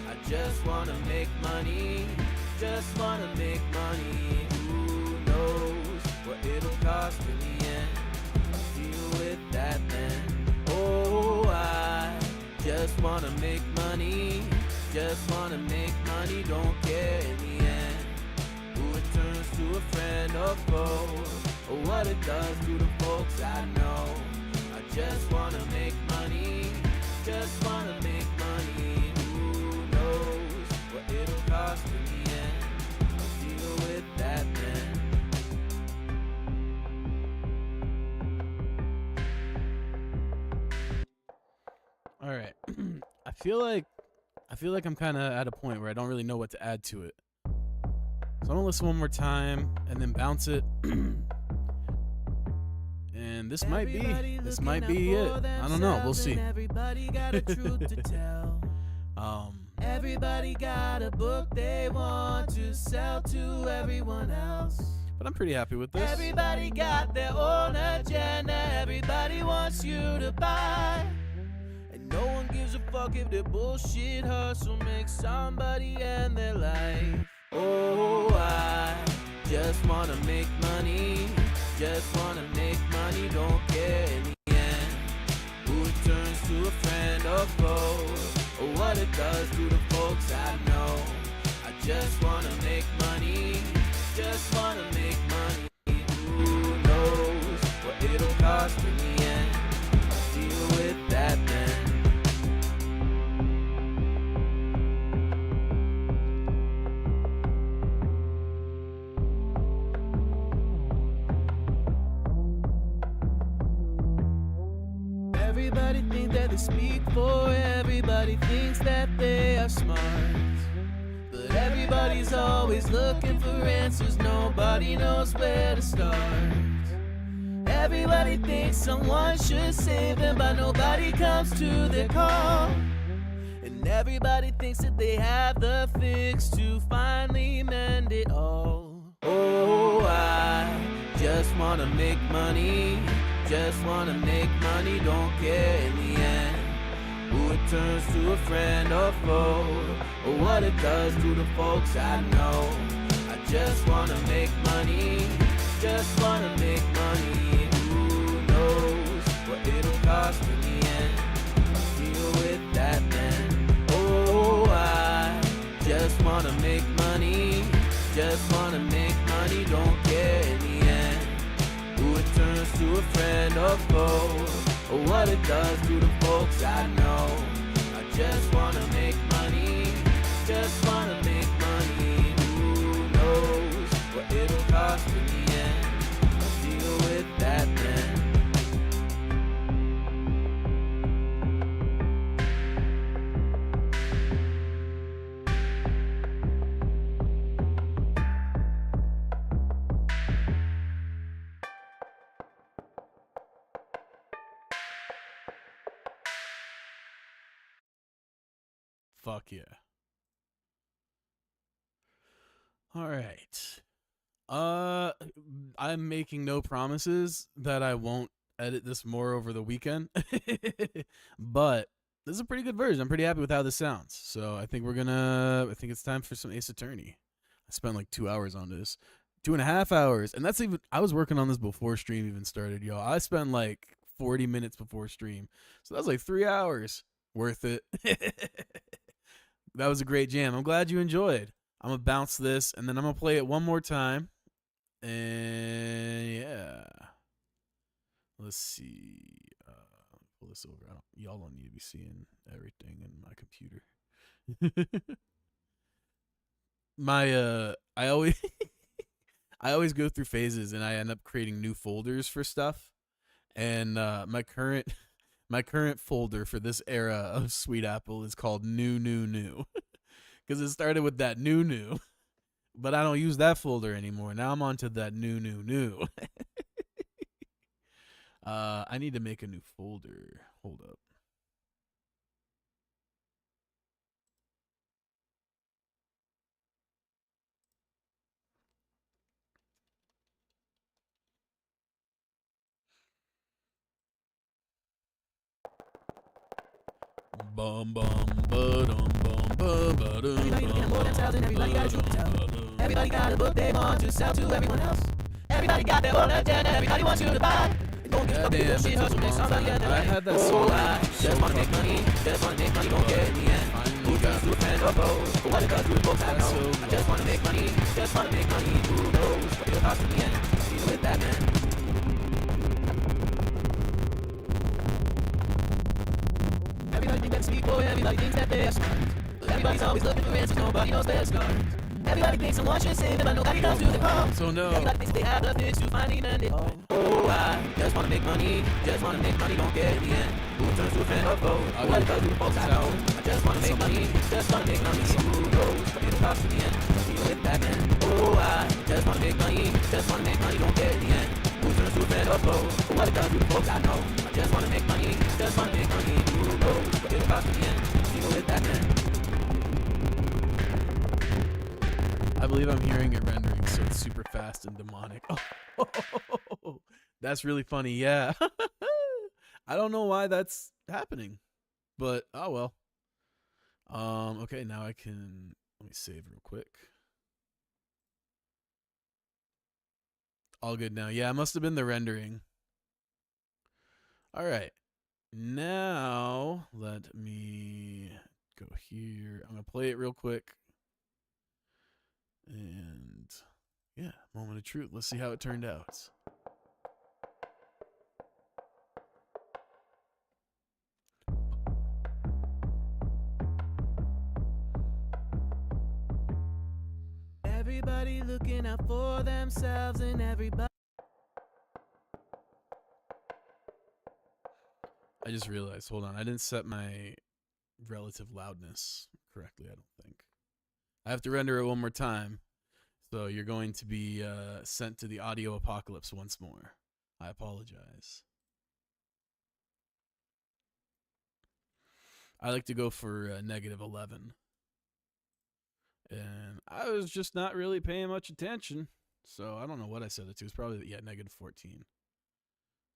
I just wanna make money, just wanna make money. Who knows what it'll cost in the end? I'll deal with that then. Oh, I just wanna make money, just wanna make money, don't care in the end who it turns to a friend or foe, or what it does to the folks I know. I just wanna make money, just wanna make money. Who knows what it'll cost in the end? I'll deal with that then. All right. I feel like I'm kind of at a point where I don't really know what to add to it. So I'm gonna listen one more time and then bounce it. And this might be it. I don't know. We'll see. Everybody got a truth to tell. Everybody got a book they want to sell to everyone else. But I'm pretty happy with this. Everybody got their own agenda. Everybody wants you to buy. And no one gives a fuck if their bullshit hustle makes somebody end their life. Oh, I just wanna make money, just wanna make money, don't care in the end who it turns to a friend or foe, or what it does to the folks I know. I just wanna make money, just wanna make money. Who knows what it'll cost in the end? I'll deal with that then. Everybody thinks that they speak for everybody, thinks that they are smart. But everybody's always looking for answers, nobody knows where to start. Everybody thinks someone should save them, but nobody comes to their call. And everybody thinks that they have the fix to finally mend it all. Oh, I just wanna make money, just wanna make money, don't care in the end who it turns to a friend or foe, or what it does to the folks I know. I just wanna make money, just wanna make money. Who knows what it'll cost in the end? I'll deal with that then. Oh, I just wanna make money, just wanna make money, don't care in the end who it turns to a friend or foe, or what it does to the folks I know. I just wanna make money, just wanna make money. Who knows what it'll cost in the end? I'll deal with that then. Fuck yeah. All right. I'm making no promises that I won't edit this more over the weekend. But this is a pretty good version. I'm pretty happy with how this sounds. So I think it's time for some Ace Attorney. I spent like 2 hours on this. 2.5 hours. And that's even, I was working on this before stream even started, yo. I spent like 40 minutes before stream. So that was like 3 hours. Worth it. That was a great jam. I'm glad you enjoyed. I'm going to bounce this, and then I'm going to play it one more time. And, yeah. Let's see. Pull this over. Y'all don't need to be seeing everything in my computer. I always I always go through phases, and I end up creating new folders for stuff. And my current folder for this era of Sweet Apple is called New, because it started with that new, but I don't use that folder anymore. Now I'm on to that new. I need to make a new folder. Hold up. Bum bum ba-dum bum ba-ba-dum. Everybody looking for themselves and everybody got a truth to tell. Everybody got a book they want to sell to everyone else. Everybody got their own agenda, everybody wants you to buy. Don't give a fuck if bullshit hustle makes somebody else. I had that song. I just wanna make money, don't care in the end. Who turns to a friend or foe? But what it does to the folks I know. I just wanna make money, who knows what it'll cost in the end. Deal with that, man. Everybody thinks that's sweet boy, everybody thinks that they're smart. But everybody's always looking for answers, nobody knows their scars. Everybody thinks someone should save them, but nobody comes to the call. So no. Everybody thinks they have the fix to find and it all. Oh, I just wanna make money, don't care in the end. Who turns to a friend or foe? What it does to the folks I know. I just wanna make money, who knows what it'll cost in the end. Deal with that, man. Oh, I just wanna make money, don't care in the end. Who turns to a friend or foe? What it does to the folks I know. I just wanna make money, who knows what it'll cost in the end. Deal with that, man. I believe I'm hearing it rendering, so it's super fast and demonic. Oh, that's really funny. Yeah. I don't know why that's happening, but oh well. Okay, now I can, let me save real quick. All good now. Yeah, it must have been the rendering. All right. Now, let me go here. I'm going to play it real quick. And yeah, moment of truth. Let's see how it turned out. Everybody looking out for themselves and everybody. I just realized, hold on, I didn't set my relative loudness correctly, I don't think. I have to render it one more time. So you're going to be sent to the audio apocalypse once more. I apologize. I like to go for -11. And I was just not really paying much attention. So I don't know what I set it to. It's probably, yeah, -14.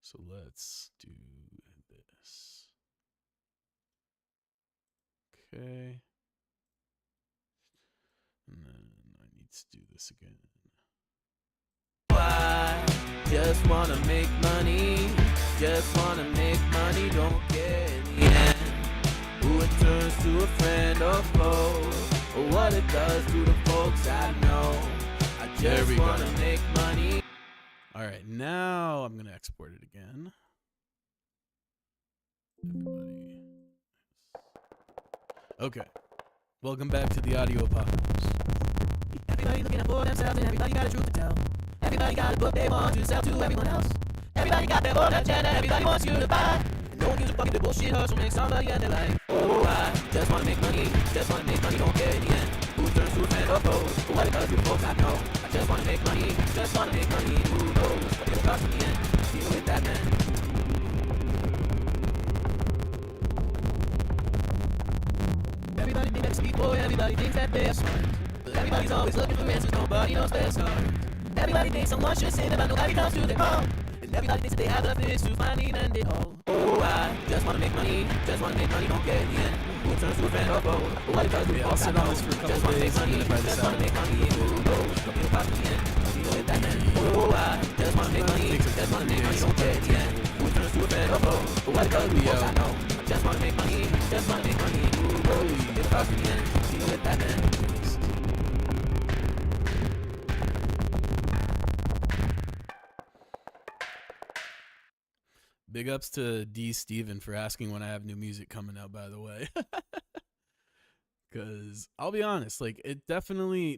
So let's do this. Okay. And then I need to do this again. I just wanna make money, don't care in the end. Who it turns to a friend or foe, or what it does to the folks I know. I just wanna make money. All right, now I'm gonna export it again. Everybody. Okay. Welcome back to the audio apocalypse. Everybody looking out for themselves and everybody got a truth to tell. Everybody got a book they want to sell to everyone else. Everybody got their own agenda, everybody wants you to buy. And no one gives a fuck if the bullshit hustle makes somebody end their life. Oh, I just wanna make money, don't care in the end. Who turns to a friend or foe? But what it does to the folks I know. I just wanna make money, who knows what it'll cost in the end. Deal with that, man. Everybody thinks that sweet boy, everybody thinks that they're smart. But everybody's always looking for answers, nobody knows their scars. Everybody thinks someone should save them, but nobody comes to their call. And everybody thinks that they have the fix to find it and it all. Oh, I just wanna make money, don't care in the end. Who turns to a friend or foe? But what it does to the folks I know. Just wanna make money, who knows what it'll cost in the end. Deal with that, man. Oh, I just wanna make money, don't care in the end. Who turns to a friend or foe? But what it does to the folks I know. I just wanna make money, who knows what it'll cost in the end. Deal with that, man. Big ups to D. Steven for asking when I have new music coming out, by the way. Because I'll be honest, like,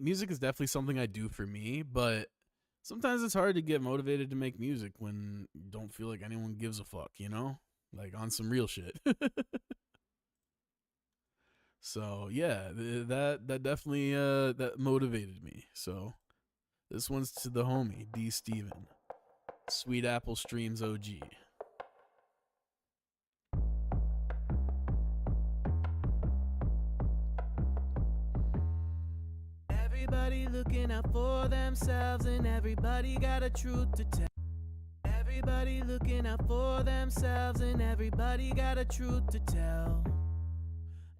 music is definitely something I do for me, but sometimes it's hard to get motivated to make music when you don't feel like anyone gives a fuck, you know? Like, on some real shit. So yeah, that definitely that motivated me. So this one's to the homie D Steven, Sweet Apple Streams OG. Everybody looking out for themselves, and everybody got a truth to tell. Everybody looking out for themselves, and everybody got a truth to tell.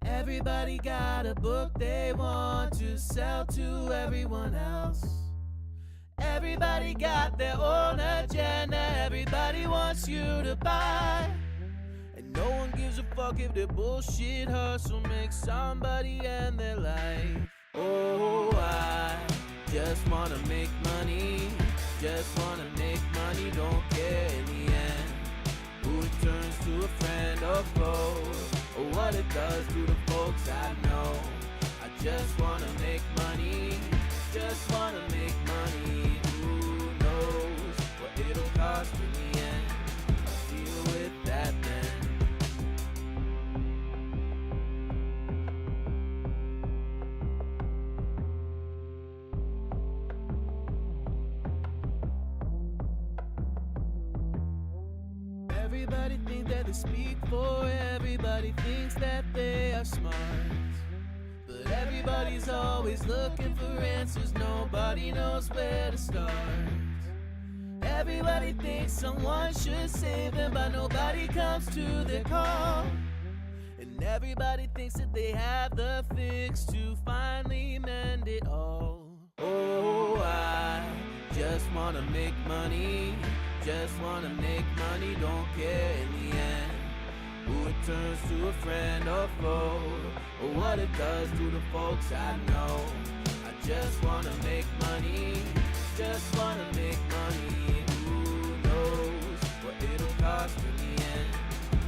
Everybody got a book they want to sell to everyone else. Everybody got their own agenda, everybody wants you to buy. And no one gives a fuck if their bullshit hustle makes somebody end their life. Oh, I just wanna make money, just wanna make money, don't care in the end who it turns to a friend or foe, or what it does to the folks I know. I just wanna make money, just wanna make money. Who knows what it'll cost in the end? I'll deal with that then. Everybody thinks that they speak for everybody, thinks that they are smart. But everybody's always looking for answers, nobody knows where to start. Everybody thinks someone should save them, but nobody comes to their call. And everybody thinks that they have the fix to finally mend it all. Oh, I just wanna make money, just wanna make money, don't care in the end who it turns to a friend or foe, or what it does to the folks I know. I just wanna make money, just wanna make money. Who knows what it'll cost in the end?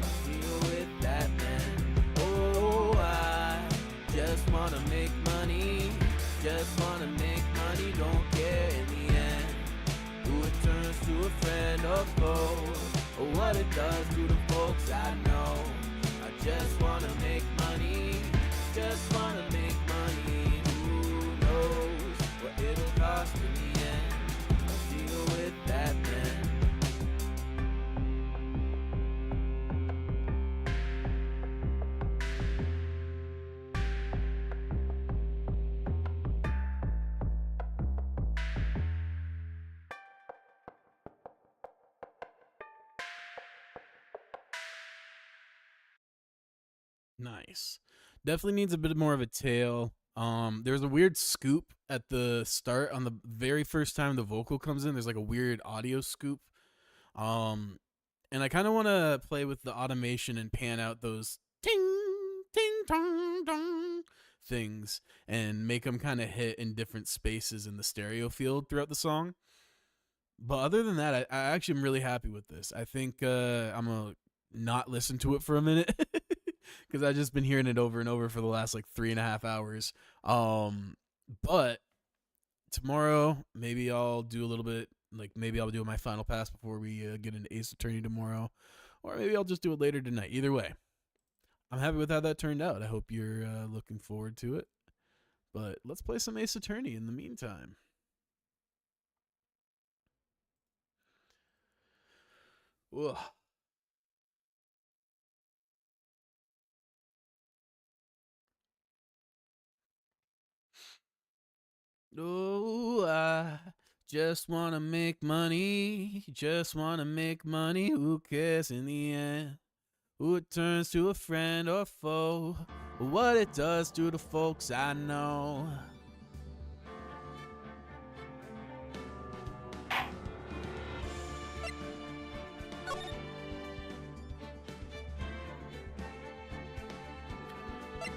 I'll deal with that then. Oh, I just wanna make money, just wanna make money, don't care in the end who it turns to a friend or foe, or what it does to the folks I know. I just wanna make money, just wanna make money. Who knows what it'll cost in the end? I'll deal with that then. Nice. Definitely needs a bit more of a tail. There's a weird scoop at the start on the very first time the vocal comes in. There's like a weird audio scoop. And I kind of want to play with the automation and pan out those ting, ting, tong, dong things and make them kind of hit in different spaces in the stereo field throughout the song. But other than that, I actually am really happy with this. I think I'm going to not listen to it for a minute because I've just been hearing it over and over for the last like 3.5 hours. But tomorrow, maybe I'll do a little bit, like maybe I'll do my final pass before we get into Ace Attorney tomorrow, or maybe I'll just do it later tonight. Either way, I'm happy with how that turned out. I hope you're looking forward to it. But let's play some Ace Attorney in the meantime. Ugh. Oh, I just wanna make money, just wanna make money. Who cares in the end who it turns to a friend or foe, or what it does to the folks I know.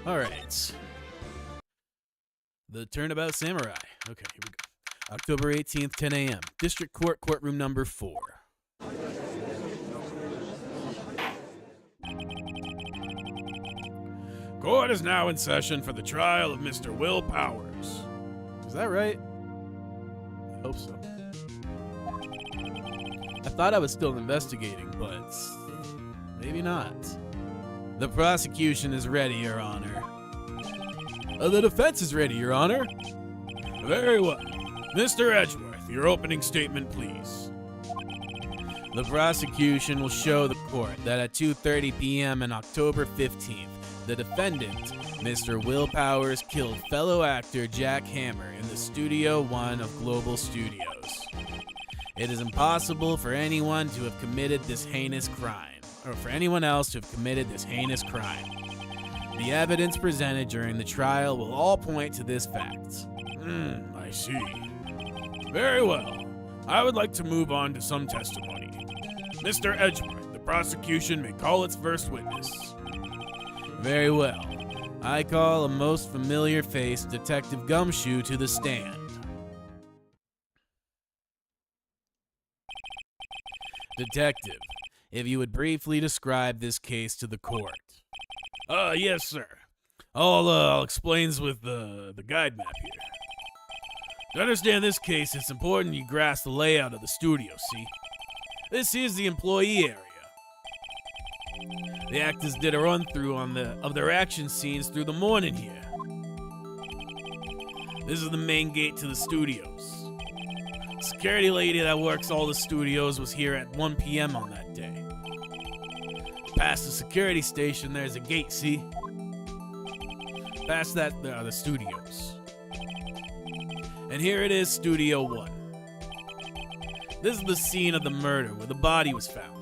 All right. The Turnabout Samurai. Okay, here we go. October 18th, 10 a.m. District Court, courtroom number 4. Court is now in session for the trial of Mr. Will Powers. Is that right? I hope so. I thought I was still investigating, but maybe not. The prosecution is ready, Your Honor. The defense is ready, Your Honor. Very well. Mr. Edgeworth, your opening statement, please. The prosecution will show the court that at 2:30 p.m. on October 15th, the defendant, Mr. Will Powers, killed fellow actor Jack Hammer in the Studio One of Global Studios. It is impossible for anyone to have committed this heinous crime, or for anyone else to have committed this heinous crime. The evidence presented during the trial will all point to this fact. I see. Very well. I would like to move on to some testimony. Mr. Edgeworth, the prosecution may call its first witness. Very well. I call a most familiar face, Detective Gumshoe, to the stand. Detective, if you would briefly describe this case to the court. Yes, sir. I'll explains with the guide map here. To understand this case, it's important you grasp the layout of the studio, see? This is the employee area. The actors did a run-through of their action scenes through the morning here. This is the main gate to the studios. The security lady that works all the studios was here at 1 p.m. on that day. Past the security station, there's a gate, see? Past that, there are the studios. And here it is, Studio One. This is the scene of the murder where the body was found.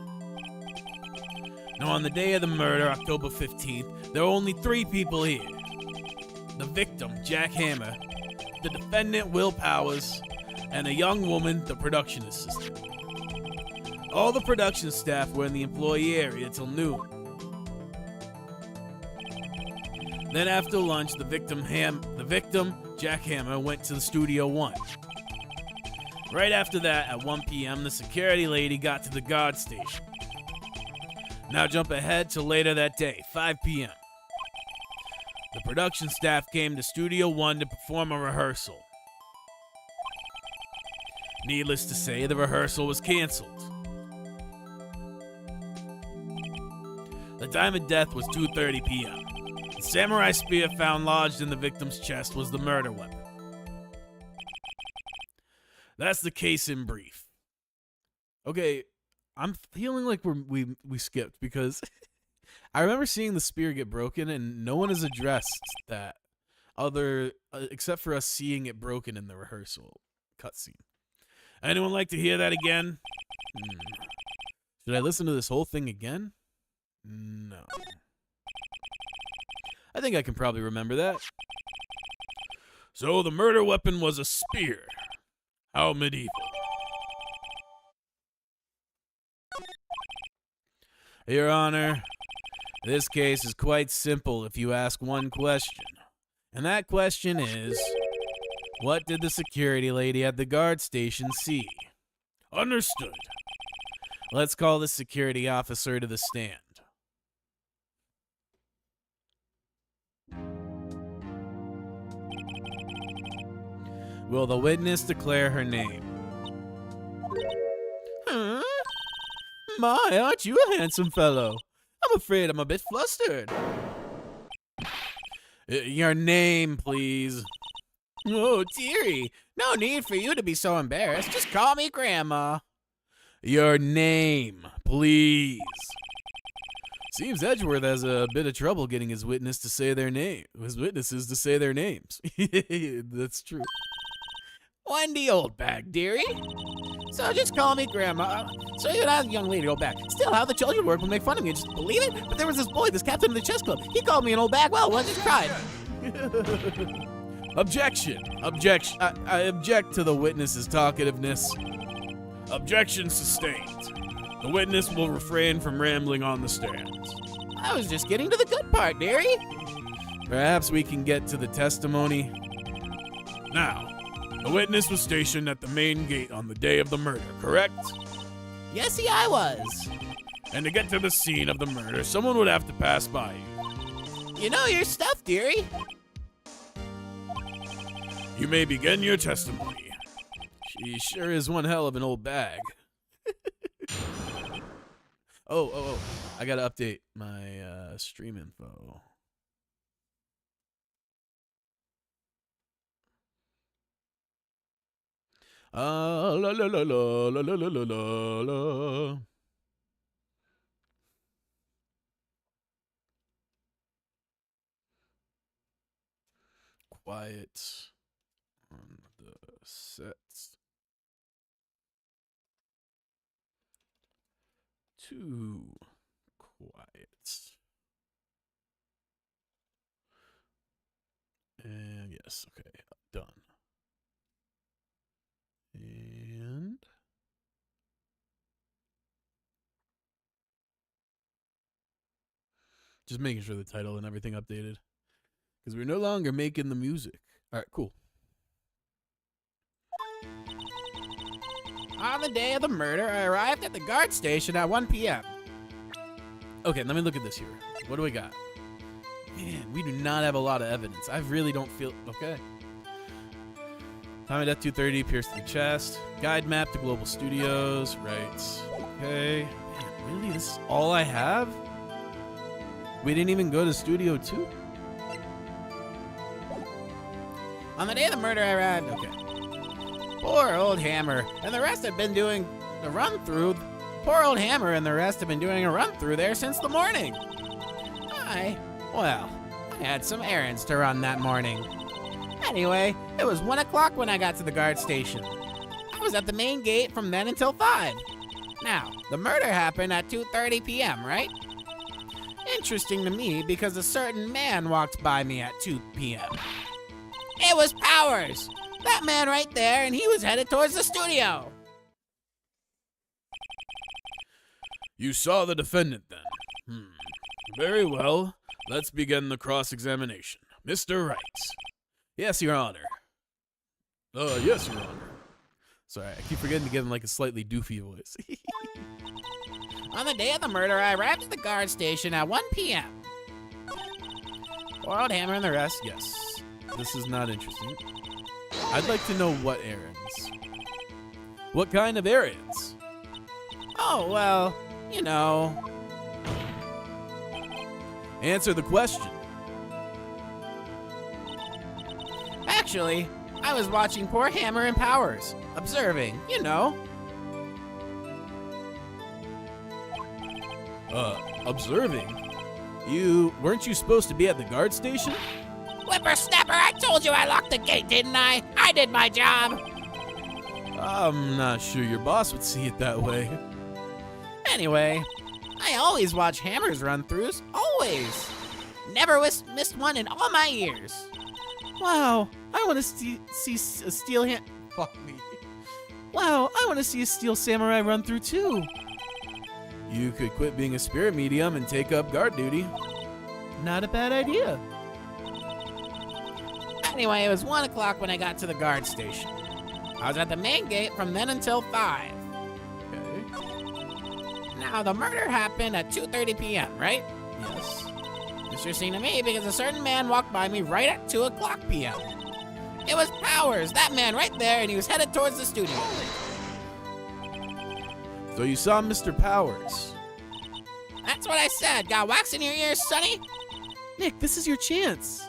Now, on the day of the murder, October 15th, there were only 3 people here. The victim, Jack Hammer, the defendant, Will Powers, and a young woman, the production assistant. All the production staff were in the employee area till noon. Then after lunch, the victim, Jack Hammer, went to the Studio One. Right after that, at 1 p.m., the security lady got to the guard station. Now jump ahead to later that day, 5 p.m. The production staff came to Studio One to perform a rehearsal. Needless to say, the rehearsal was canceled. The time of death was 2:30 p.m. The samurai spear found lodged in the victim's chest was the murder weapon. That's the case in brief. Okay, I'm feeling like we skipped because I remember seeing the spear get broken and no one has addressed that except for us seeing it broken in the rehearsal cutscene. Anyone like to hear that again? Should I listen to this whole thing again? No. I think I can probably remember that. So the murder weapon was a spear. How medieval. Your Honor, this case is quite simple if you ask one question. And that question is, what did the security lady at the guard station see? Understood. Let's call the security officer to the stand. Will the witness declare her name? Huh? My, aren't you a handsome fellow? I'm afraid I'm a bit flustered. Your name, please. Oh, dearie. No need for you to be so embarrassed. Just call me Grandma. Your name, please. Seems Edgeworth has a bit of trouble getting his witnesses to say their names. That's true. Wendy Oldbag, dearie. So just call me Grandma. So you that young lady old bag. Still, how the children work when they make fun of me. Just believe it? But there was this boy, this captain of the chess club. He called me an old bag. Well, I just cried. Objection. I object to the witness's talkativeness. Objection sustained. The witness will refrain from rambling on the stand. I was just getting to the good part, dearie. Perhaps we can get to the testimony. Now, the witness was stationed at the main gate on the day of the murder, correct? Yes, I was. And to get to the scene of the murder, someone would have to pass by you. You know your stuff, dearie. You may begin your testimony. She sure is one hell of an old bag. Oh. I gotta update my stream info. La la la la la la la la la la. Quiet on the sets. Too quiet. And yes, okay, done. And just making sure the title and everything updated. Because we're no longer making the music. All right, cool. On the day of the murder, I arrived at the guard station at 1 p.m. Okay, let me look at this here. What do we got? Man, we do not have a lot of evidence. I really don't feel... Okay. Time of death 2:30, pierced to the chest. Guide map to Global Studios. Right. Okay. Man, really? This is all I have? We didn't even go to Studio 2? On the day of the murder, I arrived. Okay. Poor old Hammer and the rest have been doing a run-through. Poor old Hammer and the rest have been doing a run-through there since the morning. I had some errands to run that morning. Anyway, it was 1 o'clock when I got to the guard station. I was at the main gate from then until 5. Now, the murder happened at 2:30 p.m., right? Interesting to me because a certain man walked by me at 2 p.m. It was Powers! That man right there, and he was headed towards the studio. You saw the defendant then? Very well. Let's begin the cross-examination. Mr. Wright. Yes, Your Honor. Yes, Your Honor. Sorry, I keep forgetting to give him like a slightly doofy voice. On the day of the murder, I arrived at the guard station at 1 p.m. Poor old Hammer and the rest, yes. This is not interesting. I'd like to know what errands. What kind of errands? Oh, well, you know. Answer the question. Actually, I was watching poor Hammer and Powers, observing, you know. Observing? Weren't you supposed to be at the guard station? Whippersnapper, I told you I locked the gate, didn't I? I did my job. I'm not sure your boss would see it that way. Anyway, I always watch Hammer's run-throughs, always. Never missed one in all my years. Wow, I want to see a Steel Fuck me. Wow, I want to see a Steel Samurai run-through too. You could quit being a spirit medium and take up guard duty. Not a bad idea. Anyway, it was 1 o'clock when I got to the guard station. I was at the main gate from then until 5. Okay. Now, the murder happened at 2:30 p.m., right? Yes. This sure seemed to me because a certain man walked by me right at 2 o'clock p.m. It was Powers, that man right there, and he was headed towards the studio. So you saw Mr. Powers? That's what I said. Got wax in your ears, Sonny? Nick, this is your chance.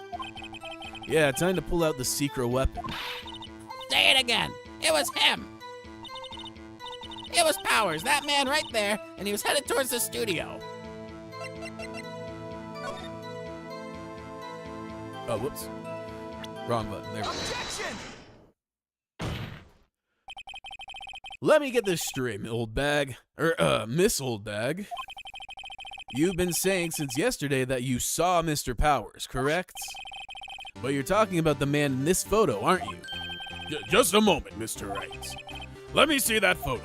Yeah, time to pull out the secret weapon. Say it again. It was him. It was Powers, that man right there, and he was headed towards the studio. Oh, whoops. Wrong button. There we go. Objection! Let me get this straight, old bag. Miss Old Bag. You've been saying since yesterday that you saw Mr. Powers, correct? But you're talking about the man in this photo, aren't you? Just a moment, Mr. Wright. Let me see that photo.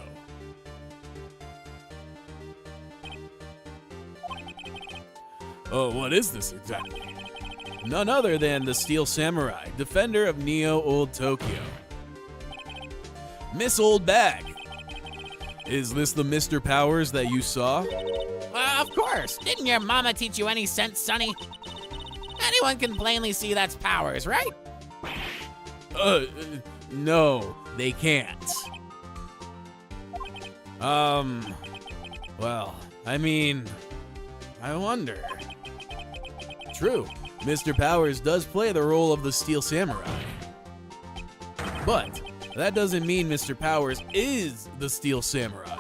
Oh, what is this exactly? None other than the Steel Samurai, defender of Neo Old Tokyo. Miss Old Bag. Is this the Mr. Powers that you saw? Of course. Didn't your mama teach you any sense, Sonny? Anyone can plainly see that's Powers, right? No, they can't. Well, I mean, I wonder. True, Mr. Powers does play the role of the Steel Samurai. But That doesn't mean Mr. Powers is the Steel Samurai.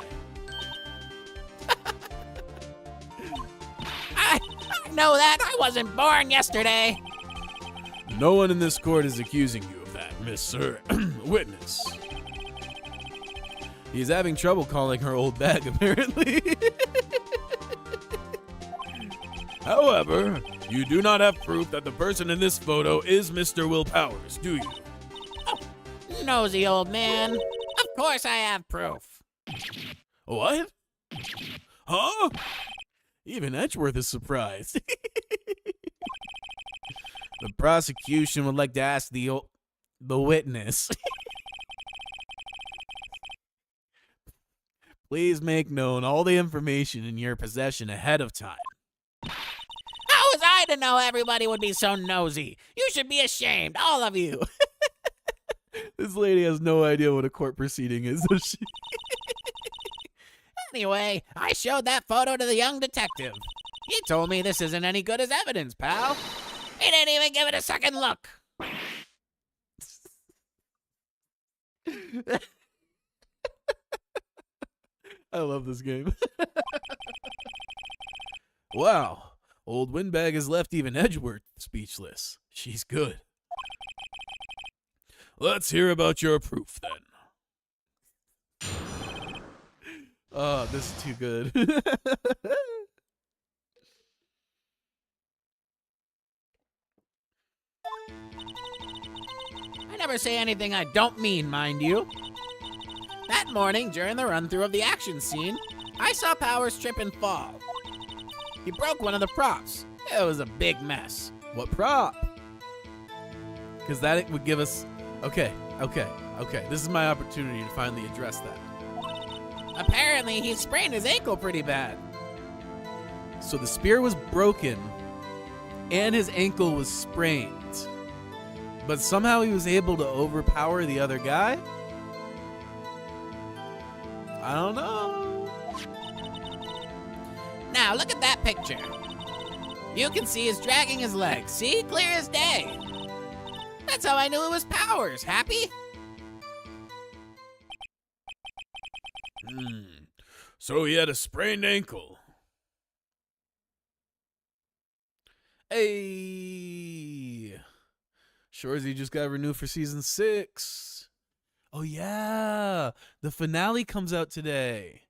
I know that. I wasn't born yesterday. No one in this court is accusing you of that, Mr. Witness. He's having trouble calling her old bag, apparently. However, you do not have proof that the person in this photo is Mr. Will Powers, do you? Nosy old man. Of course I have proof. What? Huh? Even Edgeworth is surprised. The prosecution would like to ask the witness. Please make known all the information in your possession ahead of time. How was I to know everybody would be so nosy? You should be ashamed, all of you. This lady has no idea what a court proceeding is, does she? Anyway, I showed that photo to the young detective. He told me this isn't any good as evidence, pal. He didn't even give it a second look. I love this game. Wow. Old Windbag has left even Edgeworth speechless. She's good. Let's hear about your proof, then. Oh, this is too good. I never say anything I don't mean, mind you. That morning, during the run-through of the action scene, I saw Powers trip and fall. He broke one of the props. It was a big mess. What prop? Because that would give us... Okay. This is my opportunity to finally address that. Apparently, he sprained his ankle pretty bad. So the spear was broken, and his ankle was sprained. But somehow he was able to overpower the other guy? I don't know. Now, look at that picture. You can see he's dragging his legs. See? Clear as day. That's how I knew it was Powers. Happy? So he had a sprained ankle. Hey. Shorzy just got renewed for season 6. Oh, yeah. The finale comes out today.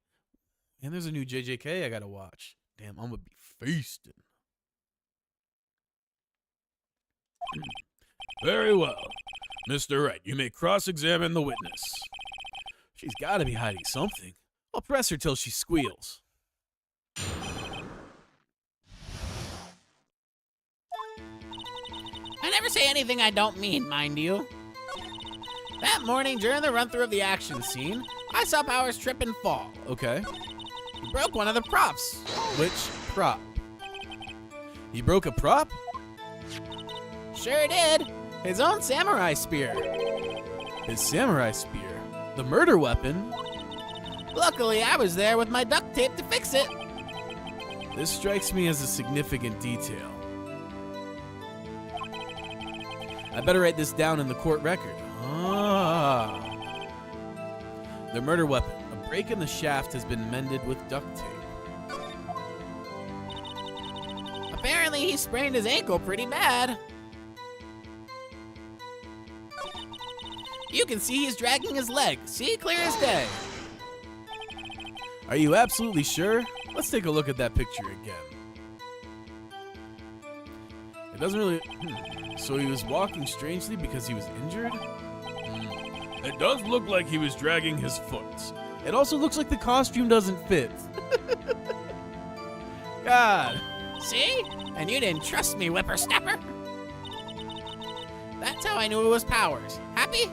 And there's a new JJK I gotta watch. Damn, I'm gonna be feasting. Very well. Mr. Wright, you may cross-examine the witness. She's gotta be hiding something. I'll press her till she squeals. I never say anything I don't mean, mind you. That morning, during the run-through of the action scene, I saw Powers trip and fall. Okay. He broke one of the props. Which prop? He broke a prop? Sure did. His own samurai spear. His samurai spear? The murder weapon? Luckily, I was there with my duct tape to fix it. This strikes me as a significant detail. I better write this down in the court record. Ah. The murder weapon. A break in the shaft has been mended with duct tape. Apparently, he sprained his ankle pretty bad. You can see he's dragging his leg. See? Clear as day. Are you absolutely sure? Let's take a look at that picture again. It doesn't really... So he was walking strangely because he was injured? It does look like he was dragging his foot. It also looks like the costume doesn't fit. God. See? And you didn't trust me, whippersnapper. That's how I knew it was Powers. Happy?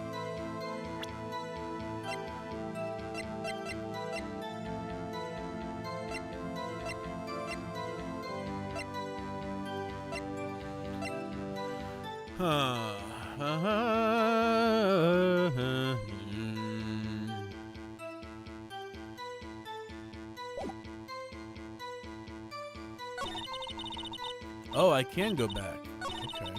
Oh, I can go back. Okay.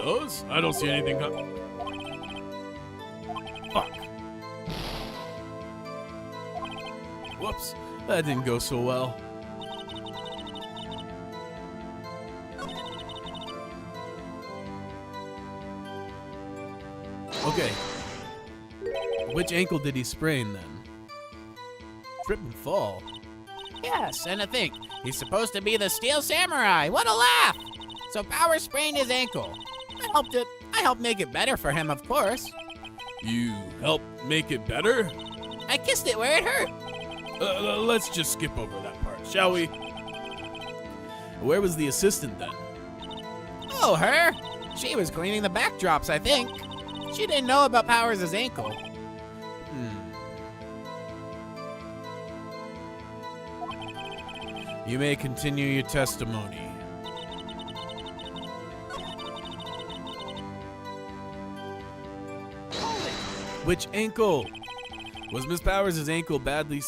fellas. I don't see anything. Fuck. Whoops. That didn't go so well. Okay. Which ankle did he sprain then? Trip and fall. Yes, and I think he's supposed to be the Steel Samurai. What a laugh! So Power sprained his ankle. I helped make it better for him, of course. You helped make it better? I kissed it where it hurt. Let's just skip over that part, shall we? Where was the assistant then? Oh, her? She was cleaning the backdrops, I think. She didn't know about Powers' ankle. You may continue your testimony. Which ankle? Was Miss Powers' ankle badly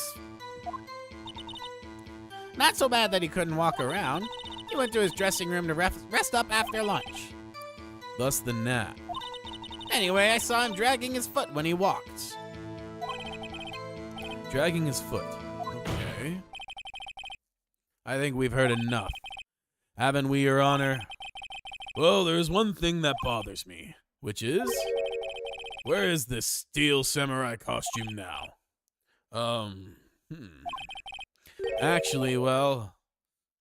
Not so bad that he couldn't walk around. He went to his dressing room to rest up after lunch. thus the nap? Anyway, I saw him dragging his foot when he walked. Dragging his foot. Okay. I think we've heard enough. Haven't we, Your Honor? Well, there's one thing that bothers me, which is... where is this Steel Samurai costume now? Actually, well,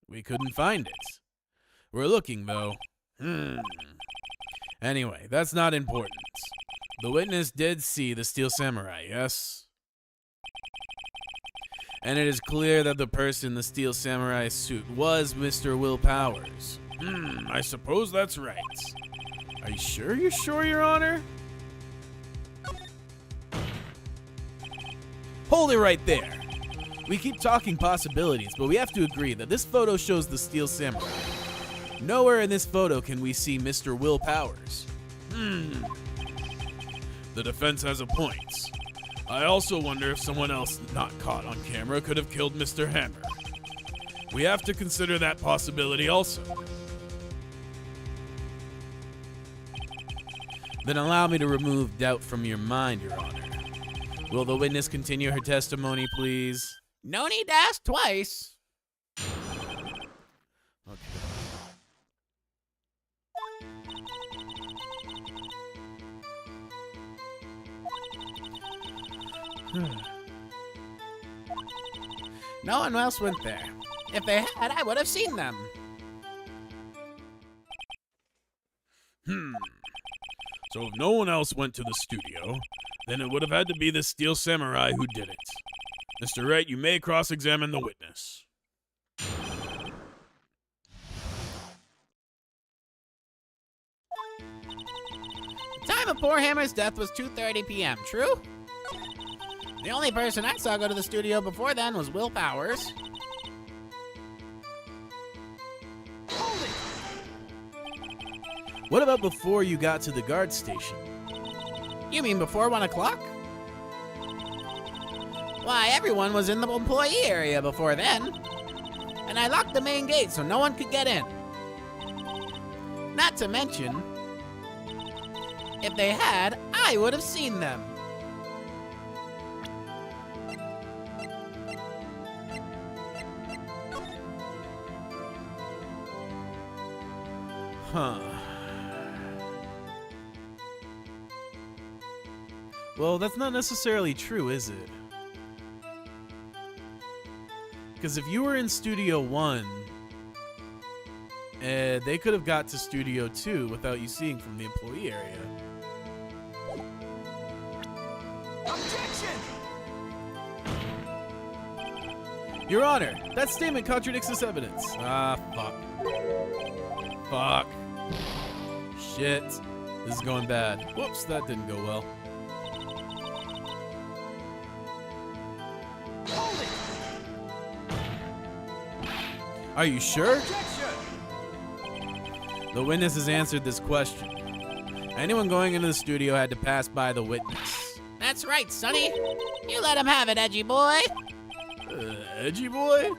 we couldn't find it. We're looking, though. Anyway, that's not important. The witness did see the Steel Samurai, yes? And it is clear that the person in the Steel Samurai suit was Mr. Will Powers. I suppose that's right. Are you sure you're sure, Your Honor? Hold it right there. We keep talking possibilities, but we have to agree that this photo shows the Steel Samurai. Nowhere in this photo can we see Mr. Will Powers. The defense has a point. I also wonder if someone else not caught on camera could have killed Mr. Hammer. We have to consider that possibility also. Then allow me to remove doubt from your mind, Your Honor. Will the witness continue her testimony, please? No need to ask twice. Okay. No one else went there. If they had, I would have seen them. So if no one else went to the studio, then it would have had to be the Steel Samurai who did it. Mr. Wright, you may cross-examine the witness. The time of poor Hammer's death was 2:30 p.m., true? The only person I saw go to the studio before then was Will Powers. What about before you got to the guard station? You mean before 1 o'clock? Why, everyone was in the employee area before then. And I locked the main gate so no one could get in. Not to mention, if they had, I would have seen them. Huh. Well, that's not necessarily true, is it? Because if you were in Studio 1, they could have got to Studio 2 without you seeing from the employee area. Objection! Your Honor, that statement contradicts this evidence. Fuck. Fuck. Shit. This is going bad. Whoops, that didn't go well. Are you sure? Objection! The witness has answered this question. Anyone going into the studio had to pass by the witness. That's right, Sonny. You let him have it, edgy boy. Edgy boy?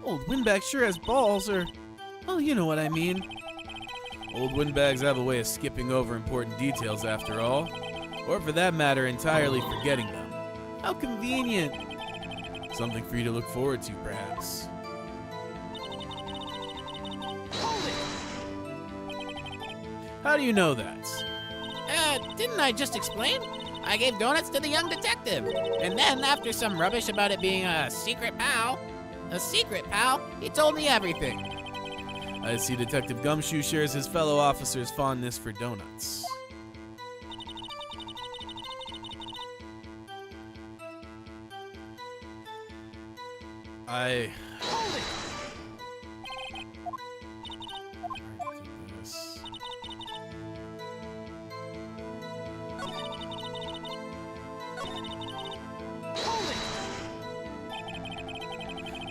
Old Windback sure has balls, or Oh, you know what I mean. Old windbags have a way of skipping over important details after all. Or for that matter, entirely forgetting them. How convenient. Something for you to look forward to, perhaps. How do you know that? Didn't I just explain? I gave donuts to the young detective. And then, after some rubbish about it being a secret pal, he told me everything. I see Detective Gumshoe shares his fellow officers' fondness for donuts. I this.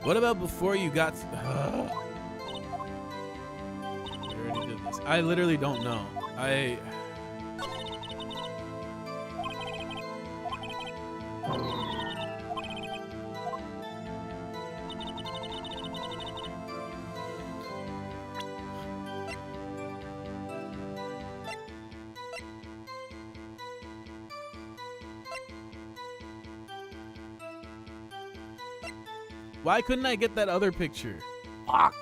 What about before you got? We already did this. I literally don't know. Why couldn't I get that other picture? Fuck.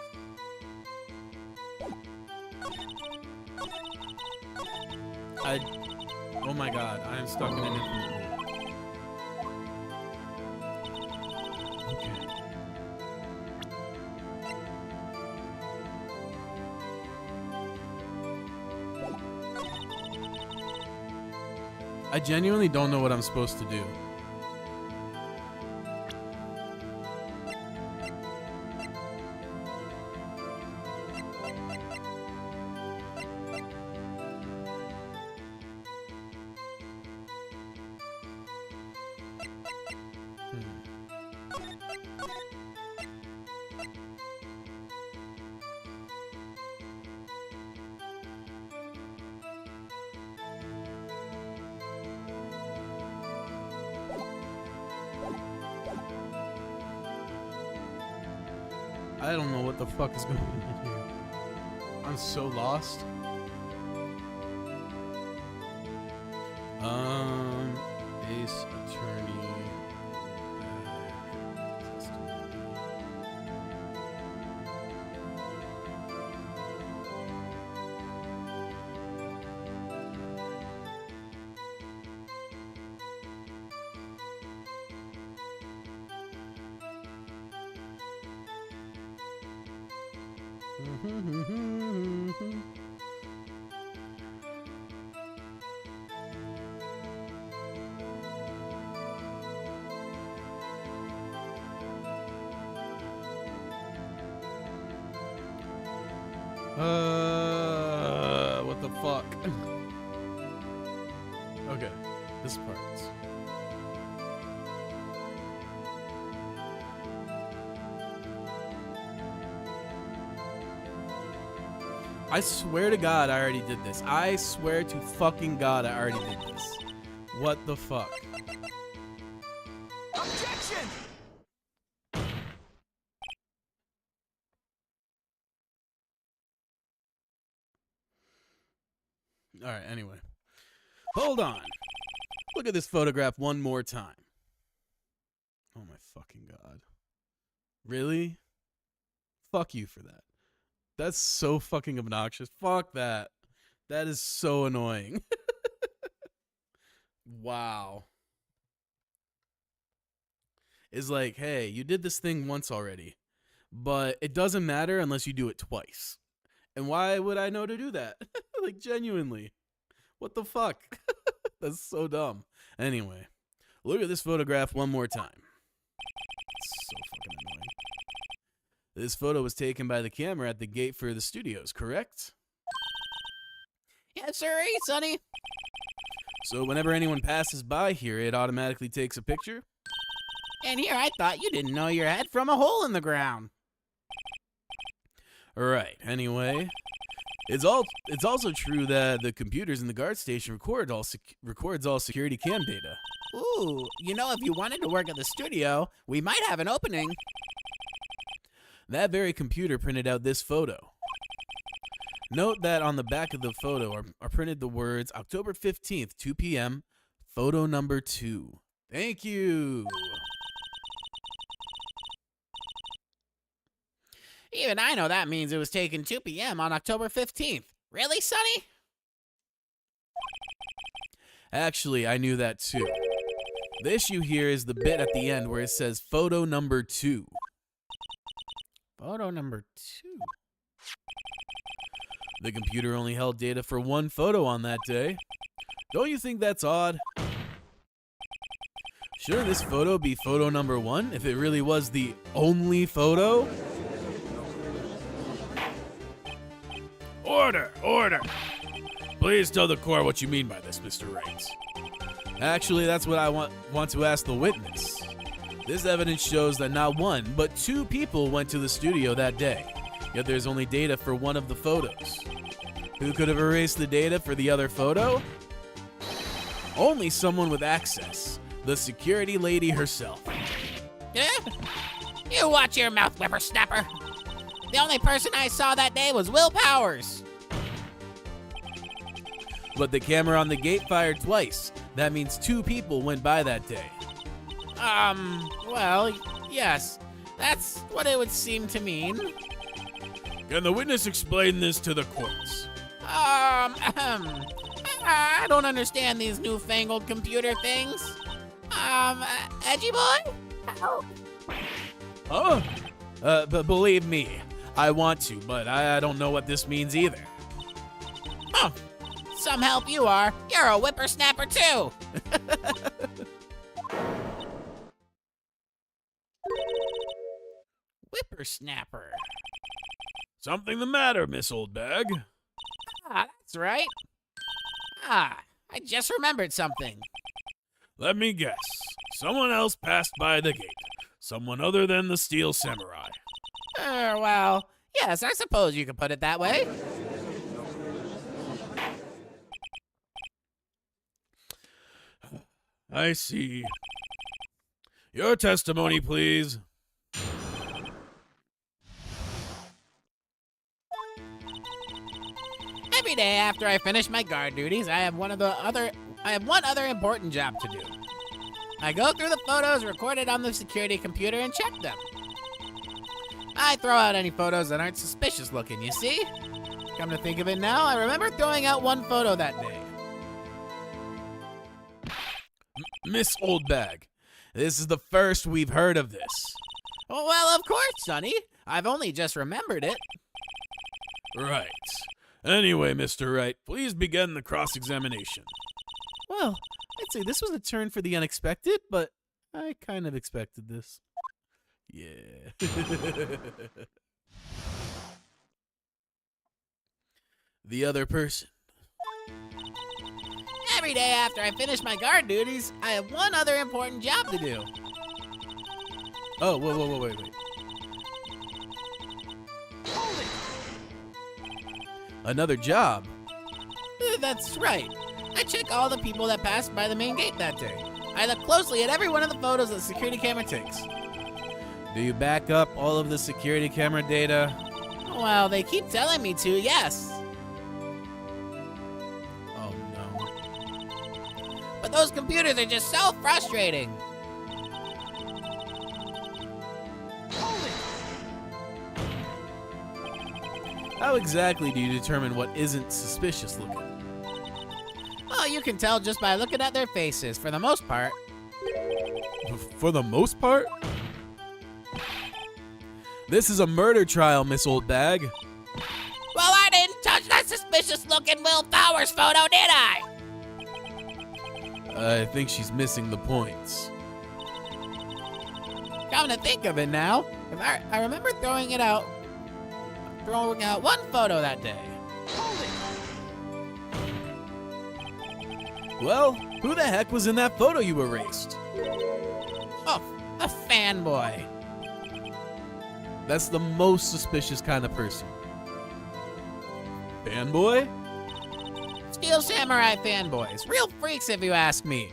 Oh my god, I am stuck in an infinite loop. Okay. I genuinely don't know what I'm supposed to do. I don't know what the fuck is going on here. I'm so lost. Ace Attorney. What the fuck? Okay, this part. I swear to God I already did this. I swear to fucking God I already did this. What the fuck? Objection! Alright, anyway. Hold on. Look at this photograph one more time. Oh my fucking God. Really? Fuck you for that. That's so fucking obnoxious. Fuck that. That is so annoying. Wow. It's like, hey, you did this thing once already, but it doesn't matter unless you do it twice. And why would I know to do that? Like, genuinely. What the fuck? That's so dumb. Anyway, look at this photograph one more time. It's so fucking annoying. This photo was taken by the camera at the gate for the studios, correct? Yes, sir, Sonny. So whenever anyone passes by here, it automatically takes a picture? And here I thought you didn't know your head from a hole in the ground. Alright, anyway. It's also true that the computers in the guard station records all security cam data. Ooh, you know, if you wanted to work at the studio, we might have an opening. That very computer printed out this photo. Note that on the back of the photo are printed the words October 15th, 2 p.m., photo number 2. Thank you. Even I know that means it was taken 2 p.m. on October 15th. Really, Sonny? Actually, I knew that too. The issue here is the bit at the end where it says photo number 2. Photo number 2. The computer only held data for one photo on that day. Don't you think that's odd? Shouldn't this photo be photo number 1 if it really was the only photo? Order! Order! Please tell the court what you mean by this, Mr. Wright. Actually, that's what I want to ask the witness. This evidence shows that not one, but 2 people went to the studio that day. Yet there's only data for one of the photos. Who could have erased the data for the other photo? Only someone with access. The security lady herself. You watch your mouth, whippersnapper. The only person I saw that day was Will Powers. But the camera on the gate fired twice. That means 2 people went by that day. Well, yes. That's what it would seem to mean. Can the witness explain this to the courts? I don't understand these newfangled computer things. Edgy boy? Huh? But believe me, I want to, but I don't know what this means either. Huh. Some help you are. You're a whippersnapper too. Whippersnapper. Something the matter, Miss Oldbag? That's right. I just remembered something. Let me guess. Someone else passed by the gate. Someone other than the Steel Samurai. Well, yes, I suppose you could put it that way. I see. Your testimony, please. Every day after I finish my guard duties, I have one other important job to do. I go through the photos recorded on the security computer and check them. I throw out any photos that aren't suspicious looking, you see? Come to think of it now, I remember throwing out one photo that day. Miss Oldbag, this is the first we've heard of this. Well, of course, Sonny. I've only just remembered it. Right. Anyway, Mr. Wright, please begin the cross-examination. Well, I'd say this was a turn for the unexpected, but I kind of expected this. Yeah. The other person. Every day after I finish my guard duties, I have one other important job to do. Oh, wait. Another job? That's right. I check all the people that passed by the main gate that day. I look closely at every one of the photos that the security camera takes. Do you back up all of the security camera data? Well, they keep telling me to, yes. Oh, no. But those computers are just so frustrating. How exactly do you determine what isn't suspicious looking? Well, you can tell just by looking at their faces, for the most part. For the most part? This is a murder trial, Miss Oldbag. Well, I didn't touch that suspicious-looking Will Powers photo, did I? I think she's missing the points. Come to think of it now, I remember throwing out one photo that day. Well, who the heck was in that photo you erased? Oh, a fanboy. That's the most suspicious kind of person. Fanboy? Steel Samurai fanboys. Real freaks, if you ask me.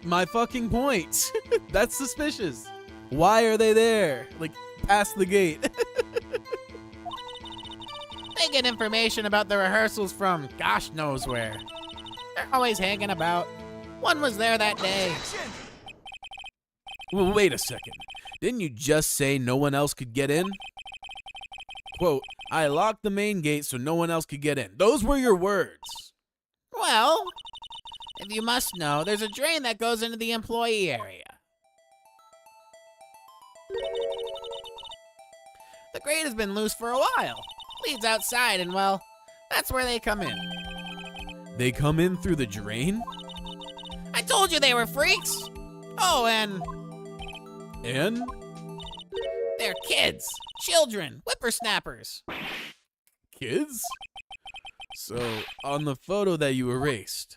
My fucking point. That's suspicious. Why are they there? Like, past the gate. They They get information about the rehearsals from gosh knows where. They're always hanging about. One was there that day. Well, wait a second. Didn't you just say no one else could get in? Quote, I locked the main gate so no one else could get in. Those were your words. Well, if you must know, there's a drain that goes into the employee area. The grate has been loose for a while. Leads outside, and well, that's where they come in. They come in through the drain? I told you they were freaks. Oh, and And? they're kids, children, whippersnappers. Kids? So, on the photo that you erased,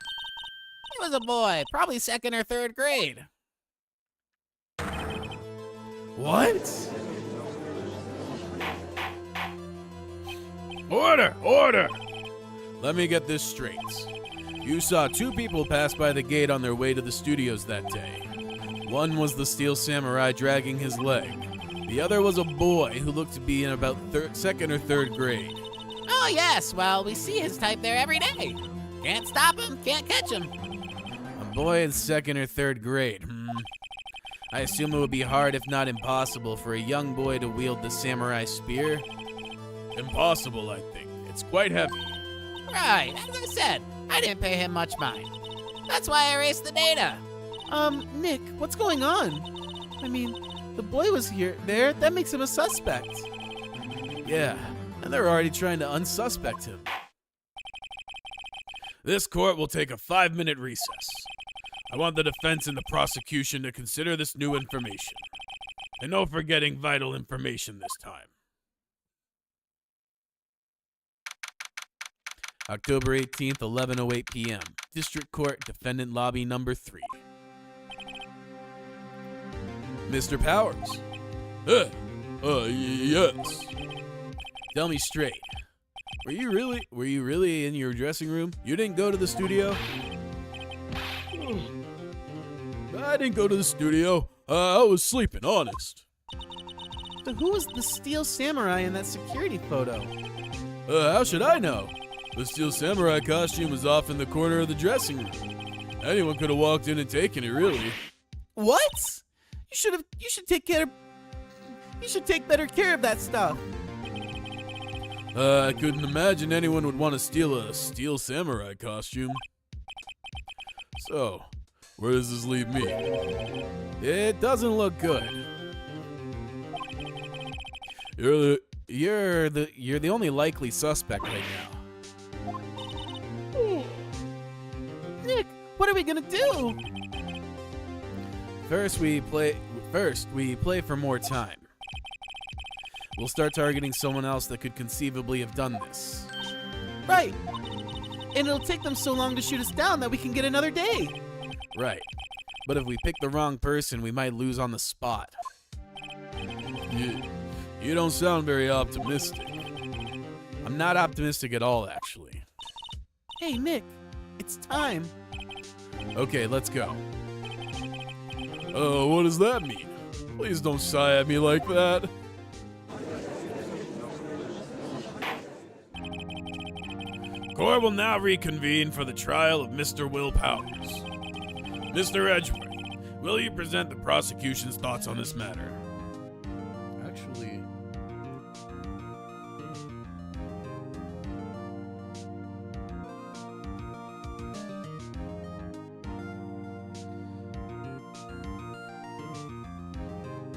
He was a boy, probably 2nd or 3rd grade. what? Order! Order! Let me get this straight. You saw 2 people pass by the gate on their way to the studios that day. One was the Steel Samurai dragging his leg. The other was a boy who looked to be in about 2nd or 3rd grade. Oh, yes, well, we see his type there every day. Can't stop him, can't catch him. A boy in 2nd or 3rd grade, I assume it would be hard, if not impossible, for a young boy to wield the samurai spear? Impossible, I think. It's quite heavy. Right, as I said, I didn't pay him much mind. That's why I erased the data. Nick, what's going on? I mean, the boy was there. That makes him a suspect. Yeah, and they're already trying to unsuspect him. This court will take a 5-minute recess. I want the defense and the prosecution to consider this new information. And no forgetting vital information this time. October 18th, 11:08 p.m. District Court, Defendant Lobby Number 3. Mr. Powers. Yes. Tell me straight. Were you really in your dressing room? You didn't go to the studio? I didn't go to the studio. I was sleeping, honest. So who was the Steel Samurai in that security photo? How should I know? The Steel Samurai costume was off in the corner of the dressing room. Anyone could have walked in and taken it, really. What? You should take better care of that stuff. I couldn't imagine anyone would want to steal a Steel Samurai costume. So, where does this leave me? It doesn't look good. You're the only likely suspect right now. Nick, what are we gonna do? First, we play for more time. We'll start targeting someone else that could conceivably have done this. Right. And it'll take them so long to shoot us down that we can get another day. Right. But if we pick the wrong person, we might lose on the spot. You don't sound very optimistic. I'm not optimistic at all, actually. Hey, Nick, it's time. Okay, let's go. Oh, what does that mean? Please don't sigh at me like that. Court will now reconvene for the trial of Mr. Will Powers. Mr. Edgeworth, will you present the prosecution's thoughts on this matter? Actually...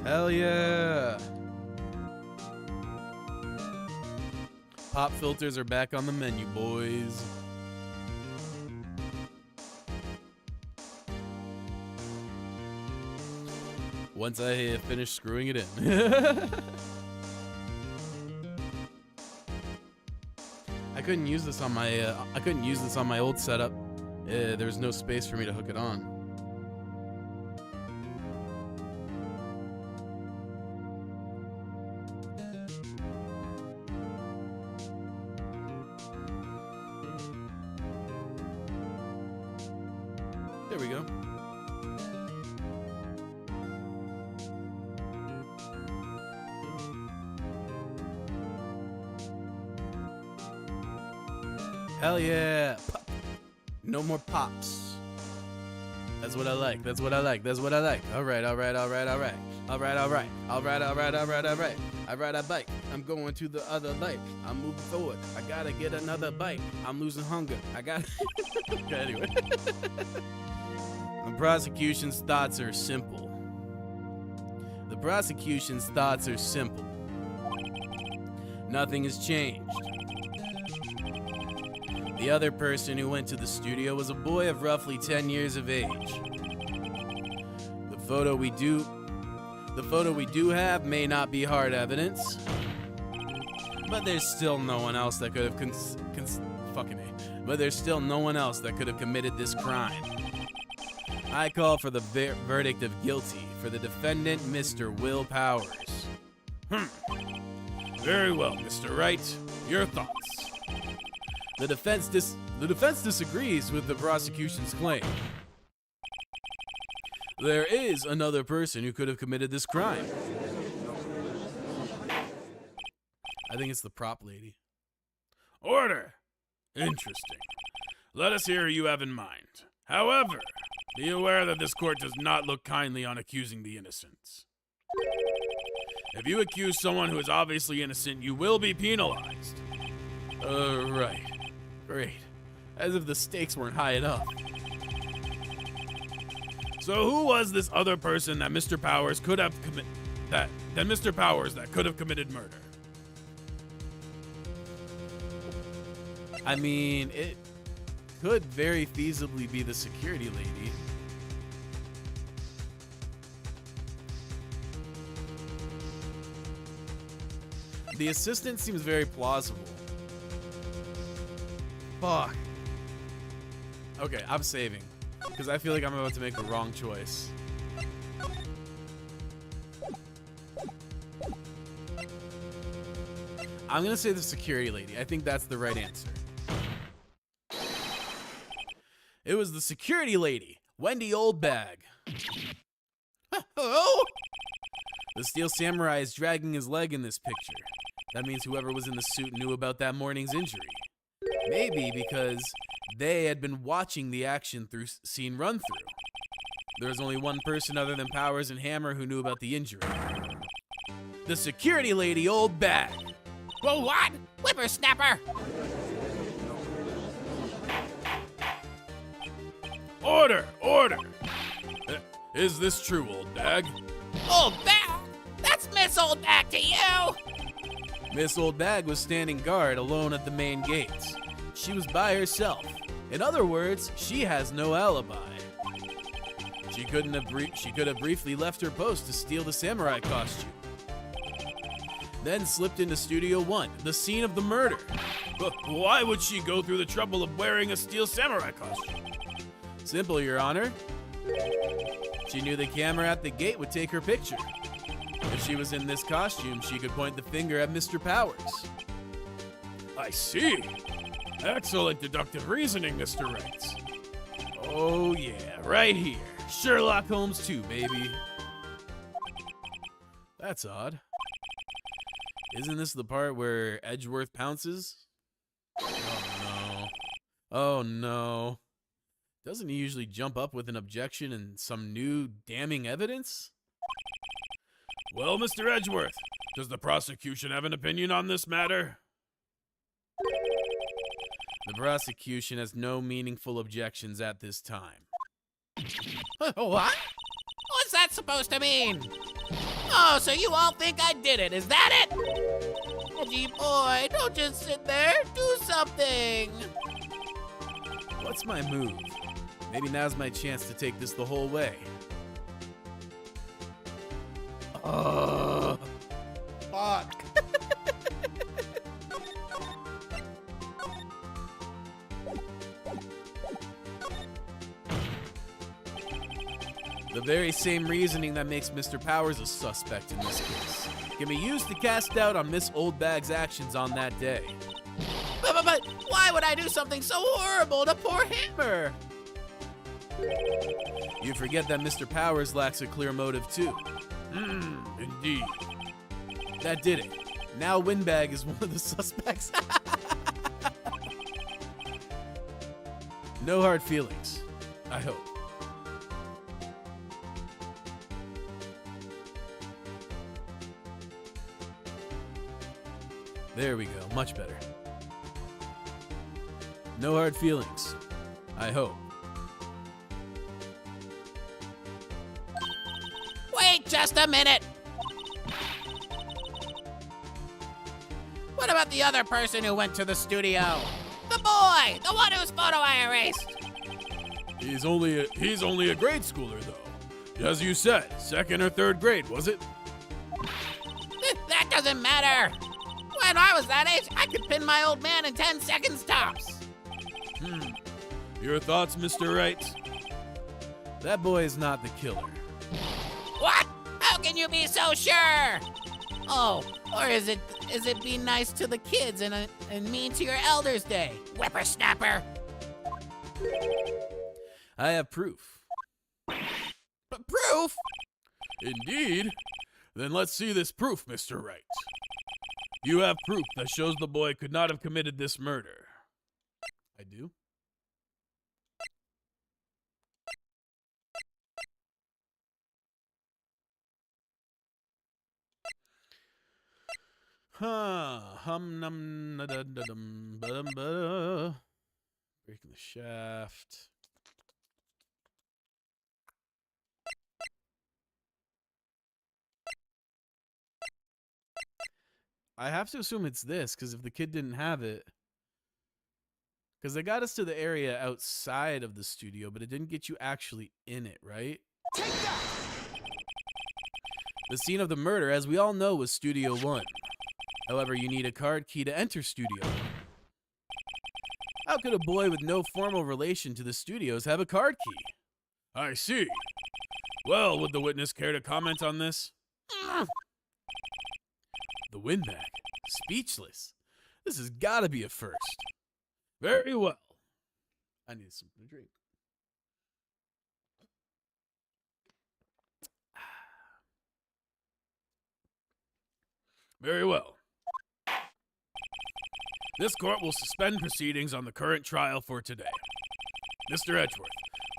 Hell yeah! Pop filters are back on the menu, boys. Once I finish screwing it in. I couldn't use this on my old setup. There was no space for me to hook it on. There we go. Hell yeah. No more pops. That's what I like. That's what I like. That's what I like. All right. I ride a bike. I'm going to the other light. I'm moving forward. I gotta get another bite. I'm losing hunger. I got. Okay, anyway. The prosecution's thoughts are simple. The prosecution's thoughts are simple. Nothing has changed. The other person who went to the studio was a boy of roughly 10 years of age. The photo we do have may not be hard evidence, but there's still no one else that could have there's still no one else that could have committed this crime. I call for the verdict of guilty for the defendant, Mr. Will Powers. Very well, Mr. Wright. Your thoughts? The defense disagrees with the prosecution's claim. There is another person who could have committed this crime. I think it's the prop lady. Order! Interesting. Let us hear who you have in mind. However, be aware that this court does not look kindly on accusing the innocent. If you accuse someone who is obviously innocent, you will be penalized. Right. Great. As if the stakes weren't high enough. So who was this other person that Mr. Powers could have that could have committed murder? I mean, it could very feasibly be the security lady. The assistant seems very plausible. Fuck. Okay, I'm saving. Because I feel like I'm about to make the wrong choice. I'm gonna say the security lady. I think that's the right answer. It was the security lady, Wendy Oldbag. Hello? The Steel Samurai is dragging his leg in this picture. That means whoever was in the suit knew about that morning's injury. Maybe because they had been watching the action through scene run-through. There was only one person other than Powers and Hammer who knew about the injury. The security lady, Oldbag. Well, what? Whippersnapper! Order! Order! Is this true, Oldbag? Oldbag? That's Miss Oldbag to you! Miss Oldbag was standing guard alone at the main gates. She was by herself. In other words, she has no alibi. She could have briefly left her post to steal the samurai costume. Then slipped into Studio 1, the scene of the murder. But why would she go through the trouble of wearing a steel samurai costume? Simple, Your Honor. She knew the camera at the gate would take her picture. If she was in this costume, she could point the finger at Mr. Powers. I see. Excellent deductive reasoning, Mr. Wright. Oh yeah, right here. Sherlock Holmes 2, baby. That's odd. Isn't this the part where Edgeworth pounces? Oh no. Oh no. Doesn't he usually jump up with an objection and some new damning evidence? Well, Mr. Edgeworth, does the prosecution have an opinion on this matter? The prosecution has no meaningful objections at this time. What? What's that supposed to mean? Oh, so you all think I did it, is that it? Edgy boy, don't just sit there, do something! What's my move? Maybe now's my chance to take this the whole way. Fuck. The very same reasoning that makes Mr. Powers a suspect in this case can be used to cast doubt on Miss Oldbag's actions on that day. But why would I do something so horrible to poor Hammer? You forget that Mr. Powers lacks a clear motive too. Indeed. That did it. Now Windbag is one of the suspects. No hard feelings. I hope. There we go. Much better. No hard feelings. I hope. Wait just a minute. What about the other person who went to the studio? The boy! The one whose photo I erased! He's only a grade schooler, though. As you said, 2nd or 3rd grade, was it? That doesn't matter! When I was that age, I could pin my old man in 10 seconds tops. Your thoughts, Mr. Wright? That boy is not the killer. What? How can you be so sure? Oh, or is it be nice to the kids and mean to your elders' day, whippersnapper? I have proof. Proof? Indeed. Then let's see this proof, Mr. Wright. You have proof that shows the boy could not have committed this murder. I do? Hum num da da da dum ba dum ba. Breaking the shaft. I have to assume it's this, because if the kid didn't have it, because they got us to the area outside of the studio, but it didn't get you actually in it, right? Take that! The scene of the murder, as we all know, was Studio 1. However, you need a card key to enter Studio 1. How could a boy with no formal relation to the studios have a card key? I see. Well, would the witness care to comment on this? The windbag. Speechless. This has got to be a first. Very well. I need something to drink. Very well. This court will suspend proceedings on the current trial for today. Mr. Edgeworth,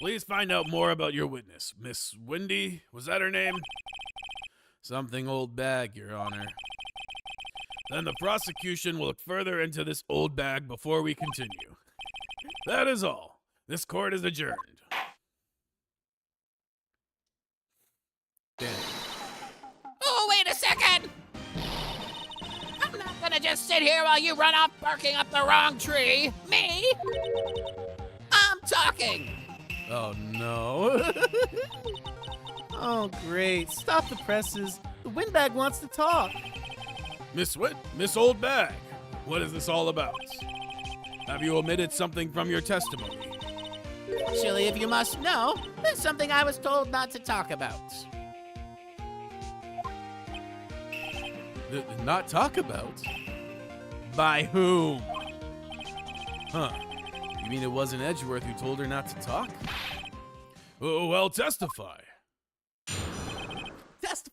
please find out more about your witness. Miss Wendy, was that her name? Something old bag, Your Honor. Then the prosecution will look further into this old bag before we continue. That is all. This court is adjourned. Damn. Oh, wait a second! I'm not gonna just sit here while you run off barking up the wrong tree. Me? I'm talking! Oh, no. Oh, great. Stop the presses. The windbag wants to talk. Miss Old Bag, what is this all about? Have you omitted something from your testimony? Actually, if you must know, there's something I was told not to talk about. Not talk about? By whom? Huh. You mean it wasn't Edgeworth who told her not to talk? Oh, well, testify. Testify?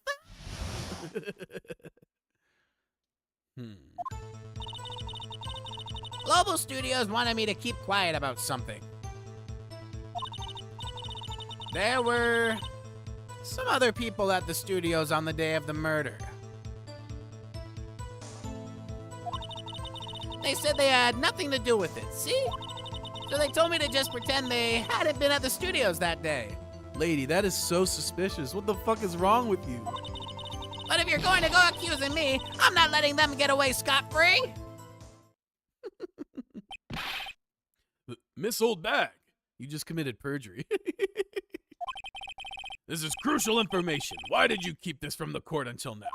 Global Studios wanted me to keep quiet about something. There were some other people at the studios on the day of the murder. They said they had nothing to do with it, see? So they told me to just pretend they hadn't been at the studios that day. Lady, that is so suspicious. What the fuck is wrong with you? But if you're going to go accusing me, I'm not letting them get away scot-free. Miss Old Bag, you just committed perjury. This is crucial information. Why did you keep this from the court until now?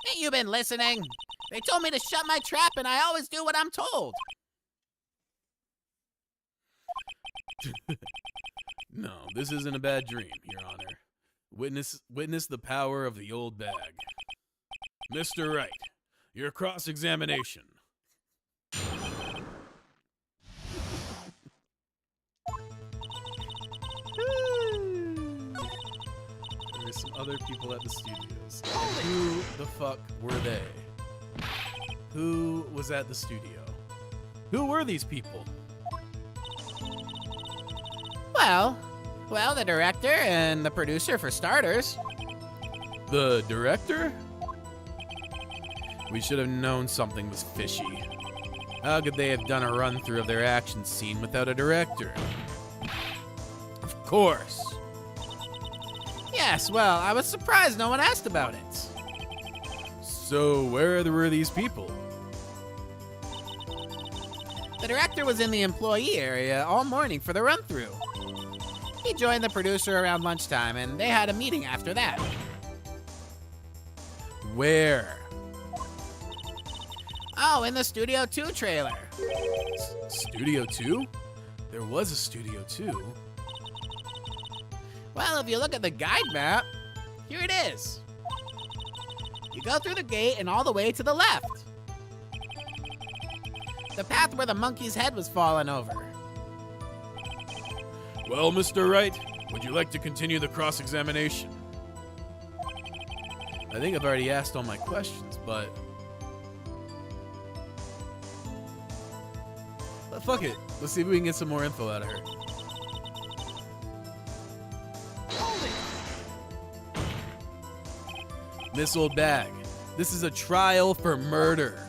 Ain't you been listening? They told me to shut my trap, and I always do what I'm told. No, this isn't a bad dream, Your Honor. Witness the power of the old bag. Mr. Wright, your cross-examination. There's some other people at the studios. Who the fuck were they? Who was at the studio? Who were these people? Well, the director and the producer for starters. The director? We should have known something was fishy. How could they have done a run-through of their action scene without a director? Of course. Yes, well, I was surprised no one asked about it. So where were these people? The director was in the employee area all morning for the run-through. He joined the producer around lunchtime, and they had a meeting after that. Where? Oh, in the Studio 2 trailer. Studio 2? There was a Studio 2. Well, if you look at the guide map, here it is. You go through the gate and all the way to the left. The path where the monkey's head was fallen over. Well, Mr. Wright, would you like to continue the cross-examination? I think I've already asked all my questions, but fuck it. Let's see if we can get some more info out of her. Miss Old Bag, this is a trial for murder.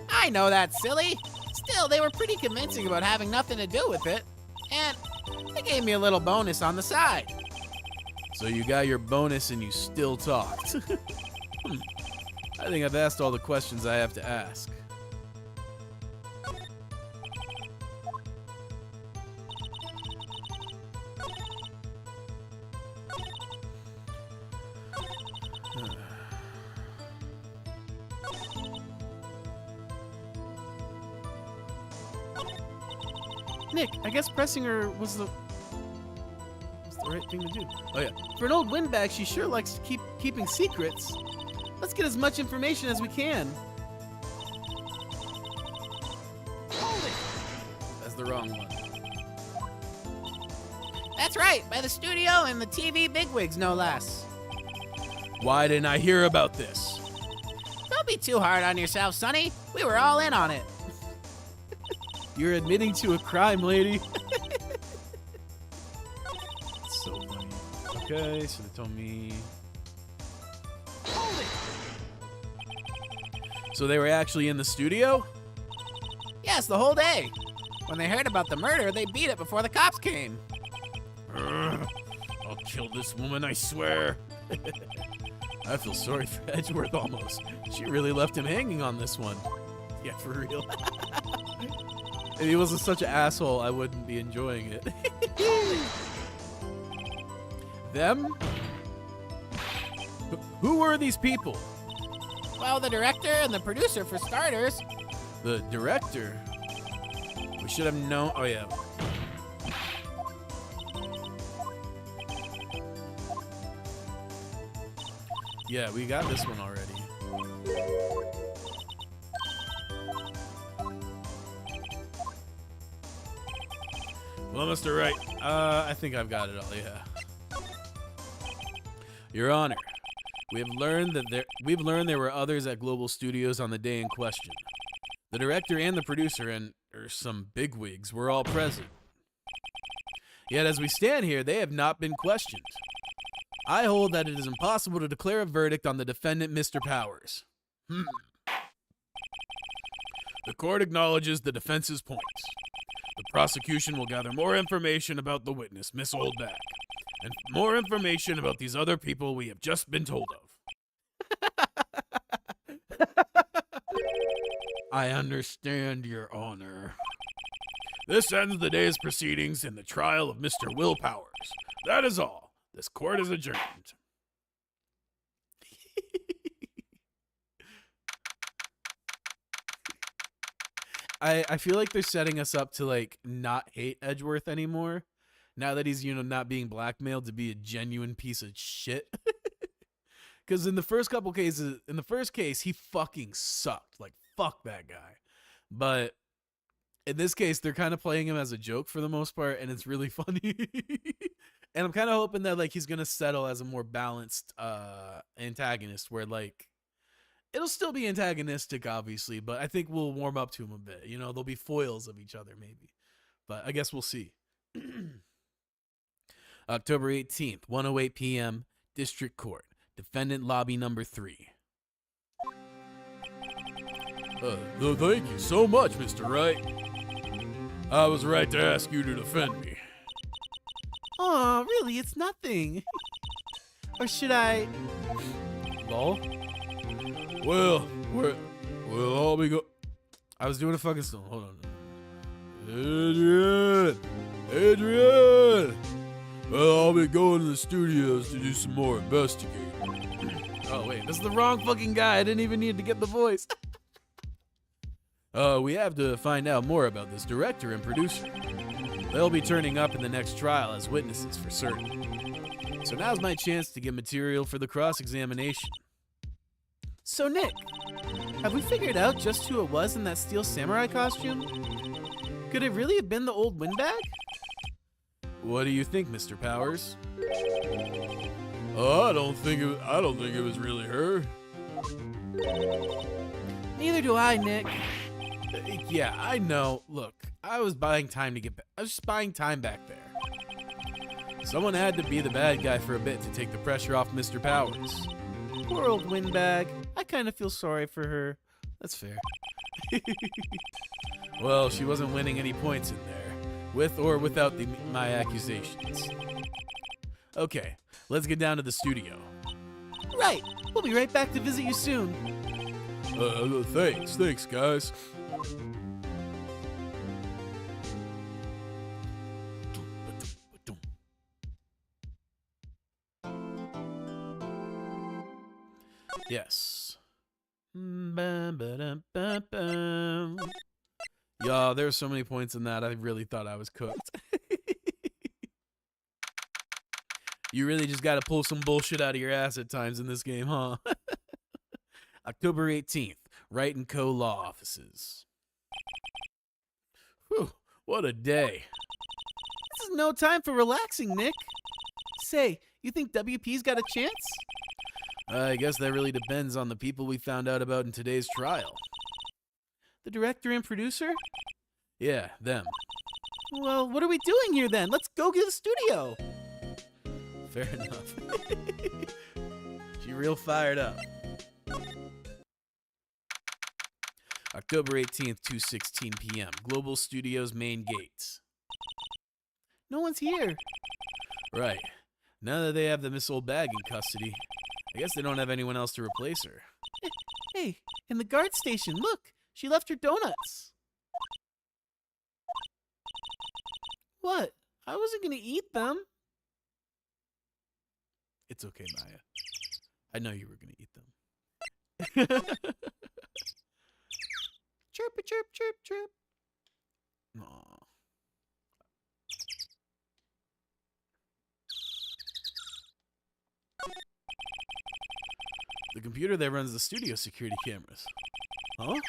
I know that's silly. Still, they were pretty convincing about having nothing to do with it. And they gave me a little bonus on the side. So you got your bonus and you still talked. I think I've asked all the questions I have to ask. Nick, I guess pressing her was the right thing to do. Oh yeah. For an old windbag, she sure likes to keeping secrets. Let's get as much information as we can. That's the wrong one. That's right, by the studio and the TV bigwigs, no less. Why didn't I hear about this? Don't be too hard on yourself, Sonny. We were all in on it. You're admitting to a crime, lady. It's so funny. Okay, so they told me. So they were actually in the studio? Yes, the whole day. When they heard about the murder, they beat it before the cops came. I'll kill this woman, I swear. I feel sorry for Edgeworth almost. She really left him hanging on this one. Yeah, for real. If he wasn't such an asshole, I wouldn't be enjoying it. Them? Who were these people? Well, the director and the producer, for starters. The director? We should have known. Oh, yeah. Yeah, we got this one already. Well, Mr. Wright, I think I've got it all, yeah. Your Honor, we've learned there were others at Global Studios on the day in question. The director and the producer and some bigwigs were all present. Yet as we stand here, they have not been questioned. I hold that it is impossible to declare a verdict on the defendant, Mr. Powers. The court acknowledges the defense's points. The prosecution will gather more information about the witness, Miss Oldback, and more information about these other people we have just been told of. I understand, Your Honor. This ends the day's proceedings in the trial of Mr. Will Powers. That is all. This court is adjourned. I feel like they're setting us up to like not hate Edgeworth anymore. Now that he's, not being blackmailed to be a genuine piece of shit. Because in the first case, he fucking sucked. Like, fuck that guy. But in this case, they're kind of playing him as a joke for the most part, and it's really funny. And I'm kind of hoping that like he's gonna settle as a more balanced antagonist, where like it'll still be antagonistic, obviously, but I think we'll warm up to him a bit. They'll be foils of each other, maybe. But I guess we'll see. October 18th, 1:08 p.m., District Court. Defendant lobby number 3. Thank you so much, Mr. Wright. I was right to ask you to defend me. Aw, really, it's nothing. Or should I? Lol? Well, we'll all be I was doing a fucking song. Hold on. Adrian! Well, I'll be going to the studios to do some more investigating. Oh, wait. This is the wrong fucking guy. I didn't even need to get the voice. We have to find out more about this director and producer. They'll be turning up in the next trial as witnesses for certain. So now's my chance to get material for the cross-examination. So Nick, have we figured out just who it was in that steel samurai costume? Could it really have been the old windbag? What do you think, Mr. Powers? I don't think it was really her. Neither do I, Nick. Yeah, I know. Look, I was buying time to get back. I was just buying time back there. Someone had to be the bad guy for a bit to take the pressure off Mr. Powers. Poor old windbag. I kind of feel sorry for her. That's fair. Well, she wasn't winning any points in there, with or without my accusations. Okay, let's get down to the studio. Right. We'll be right back to visit you soon. Thanks, guys. Yes. Yeah, there's so many points in that. I really thought I was cooked. You really just got to pull some bullshit out of your ass at times in this game, huh? October 18th, Wright & Co. Law Offices. Whew, what a day. This is no time for relaxing, Nick. Say, you think WP's got a chance? I guess that really depends on the people we found out about in today's trial. The director and producer? Yeah, them. Well, what are we doing here then? Let's go get the studio. Fair enough. She real fired up. October 18th, 2:16 p.m. Global Studios main gates. No one's here. Right. Now that they have the Miss Old Bag in custody, I guess they don't have anyone else to replace her. Hey, in the guard station, look. She left her donuts. What? I wasn't going to eat them. It's okay, Maya. I know you were going to eat them. Chirpy chirp chirp chirp. Aw. The computer that runs the studio security cameras. Huh?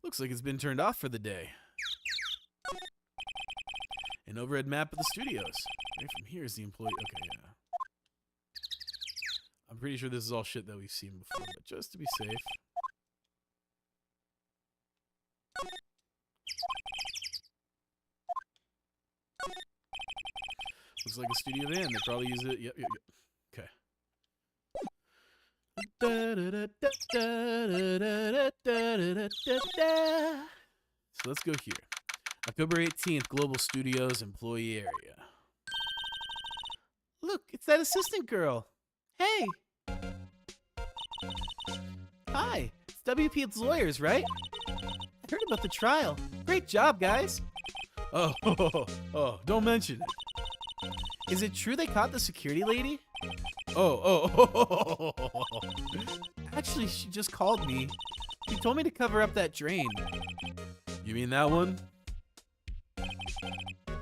Looks like it's been turned off for the day. An overhead map of the studios. Right from here is the employee. Okay, yeah. I'm pretty sure this is all shit that we've seen before, but just to be safe. Looks like a studio van. They probably use it. Yep. Okay. So let's go here. October 18th, Global Studios employee area. Look, it's that assistant girl. Hey. Hi, it's WP's lawyers, right? I heard about the trial. Great job, guys. Oh, don't mention it. Is it true they caught the security lady? Oh. Actually, she just called me. She told me to cover up that drain. You mean that one?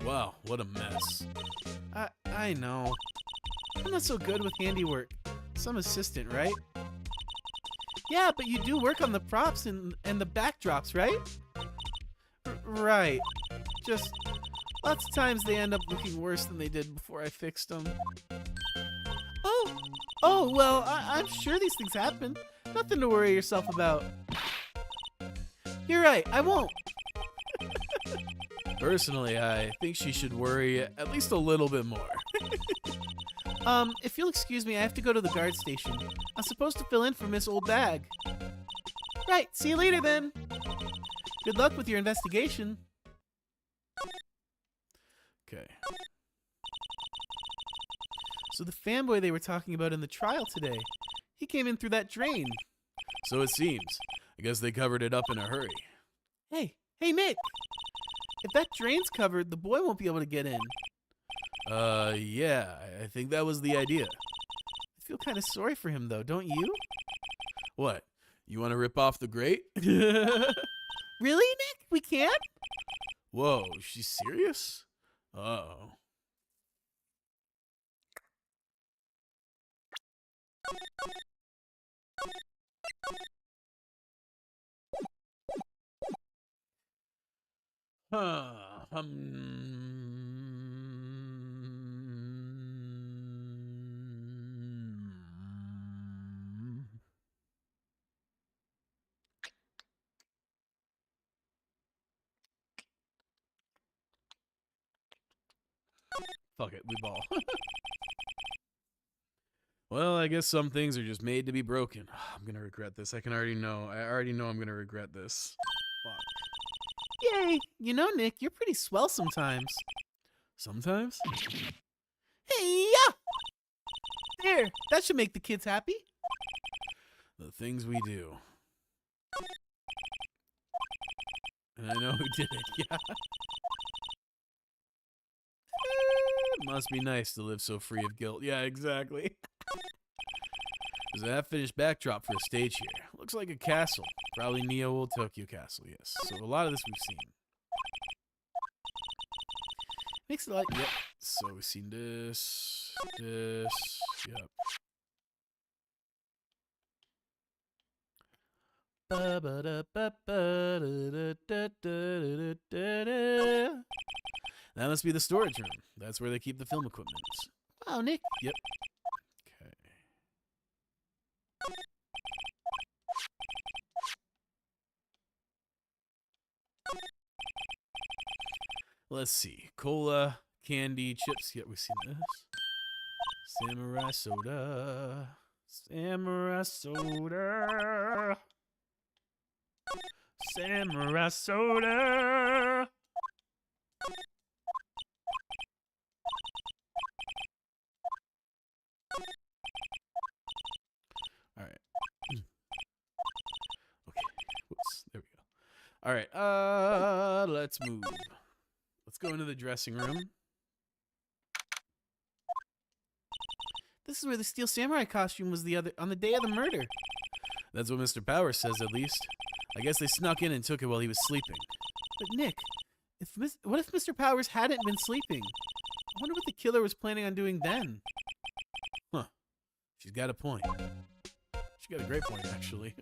Wow, what a mess. I know. I'm not so good with handiwork. Some assistant, right? Yeah, but you do work on the props and the backdrops, right? Right. Just lots of times they end up looking worse than they did before I fixed them. Oh, well, I'm sure these things happen. Nothing to worry yourself about. You're right, I won't. Personally, I think she should worry at least a little bit more. If you'll excuse me, I have to go to the guard station. I'm supposed to fill in for Miss Old Bag. Right, see you later then. Good luck with your investigation. Okay. So the fanboy they were talking about in the trial today, he came in through that drain. So it seems. I guess they covered it up in a hurry. Hey, Nick! If that drain's covered, the boy won't be able to get in. Yeah, I think that was the idea. I feel kind of sorry for him, though, don't you? What? You want to rip off the grate? Really, Nick? We can't? Whoa, she's serious? Uh-oh. Huh. Fuck it, we ball. Well, I guess some things are just made to be broken. I'm gonna regret this. I already know I'm gonna regret this. Fuck. Yay! You know, Nick, you're pretty swell sometimes. Sometimes? Hey, yeah! There, that should make the kids happy. The things we do. And I know who did it, yeah. Must be nice to live so free of guilt. Yeah, exactly. There's a half-finished backdrop for a stage here. Looks like a castle. Probably Neo Old Tokyo Castle, yes. So a lot of this we've seen. Makes it like... Yep. So we've seen this. Yep. That must be the storage room. That's where they keep the film equipment. Wow, Nick. Yep. Okay. Let's see. Cola, candy, chips. Yep, we've seen this. Samurai soda. Samurai soda. Samurai soda. All right. Okay. Whoops. There we go. All right. Let's move. Let's go into the dressing room. This is where the Steel Samurai costume was on the day of the murder. That's what Mr. Powers says, at least. I guess they snuck in and took it while he was sleeping. But Nick, what if Mr. Powers hadn't been sleeping? I wonder what the killer was planning on doing then. Huh. She's got a point. She got a great point, actually.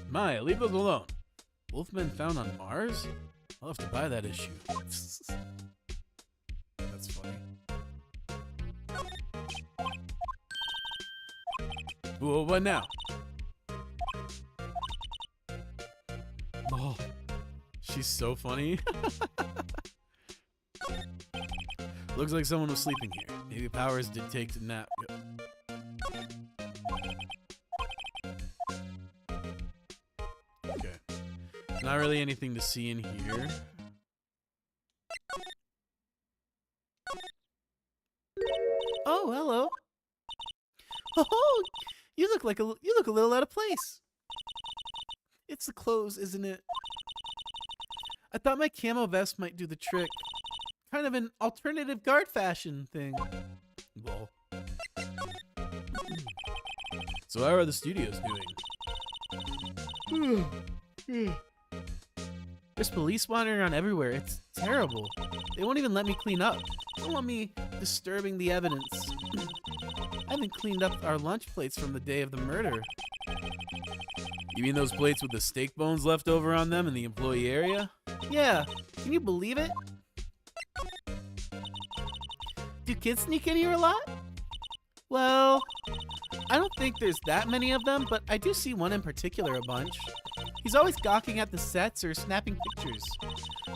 Maya, leave those alone. Wolfmen found on Mars? I'll have to buy that issue. That's funny. Whoa, what now? Oh, she's so funny. Looks like someone was sleeping here. Maybe Powers did take a nap. Yep. Not really anything to see in here. Oh, hello. Oh, you look a little out of place. It's the clothes, isn't it? I thought my camo vest might do the trick. Kind of an alternative guard fashion thing. Well. So how are the studios doing? There's police wandering around everywhere. It's terrible. They won't even let me clean up. They don't want me disturbing the evidence. I haven't cleaned up our lunch plates from the day of the murder. You mean those plates with the steak bones left over on them in the employee area? Yeah, can you believe it? Do kids sneak in here a lot? Well, I don't think there's that many of them, but I do see one in particular a bunch. He's always gawking at the sets or snapping pictures.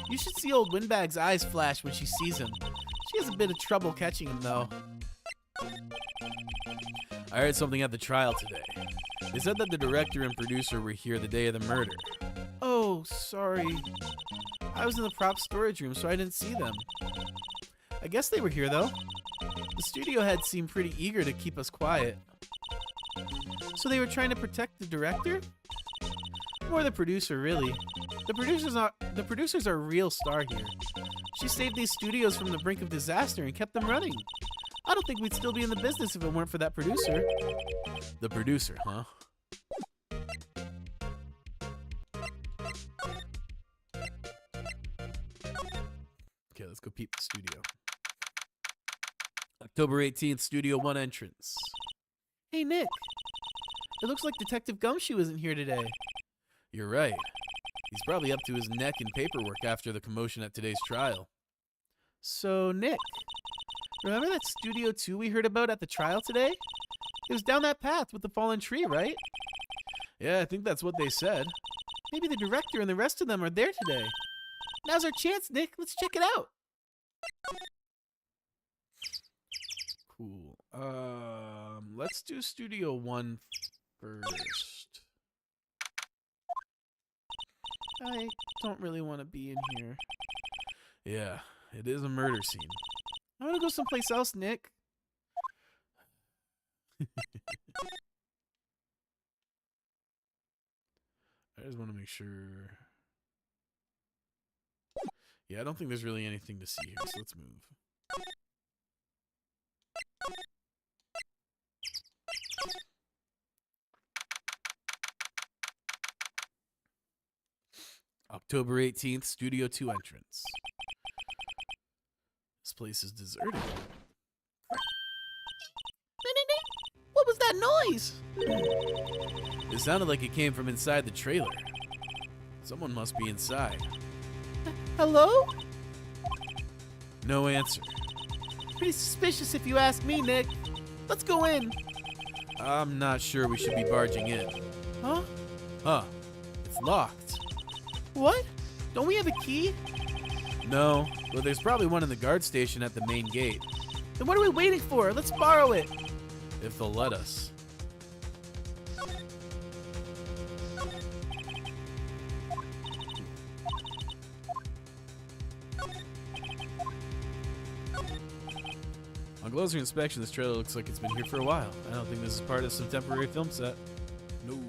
You should see old Windbag's eyes flash when she sees him. She has a bit of trouble catching him, though. I heard something at the trial today. They said that the director and producer were here the day of the murder. Oh, sorry. I was in the prop storage room, so I didn't see them. I guess they were here, though. The studio head seemed pretty eager to keep us quiet. So they were trying to protect the director? Or the producer, really. The producers are a real star here. She saved these studios from the brink of disaster and kept them running. I don't think we'd still be in the business if it weren't for that producer. The producer, huh? Okay, let's go peep the studio. October 18th, Studio 1 entrance. Hey, Nick. It looks like Detective Gumshoe isn't here today. You're right. He's probably up to his neck in paperwork after the commotion at today's trial. So, Nick, remember that Studio 2 we heard about at the trial today? It was down that path with the fallen tree, right? Yeah, I think that's what they said. Maybe the director and the rest of them are there today. Now's our chance, Nick. Let's check it out. Cool. Let's do Studio 1 first. I don't really want to be in here. Yeah, it is a murder scene. I want to go someplace else, Nick. I just want to make sure. Yeah, I don't think there's really anything to see here, so let's move. October 18th, Studio 2 entrance. This place is deserted. What was that noise? It sounded like it came from inside the trailer. Someone must be inside. Hello? No answer. Pretty suspicious if you ask me, Nick. Let's go in. I'm not sure we should be barging in. Huh? Huh. It's locked. What? Don't we have a key? No, but there's probably one in the guard station at the main gate. Then what are we waiting for? Let's borrow it. If they'll let us. On closer inspection, this trailer looks like it's been here for a while. I don't think this is part of some temporary film set. No.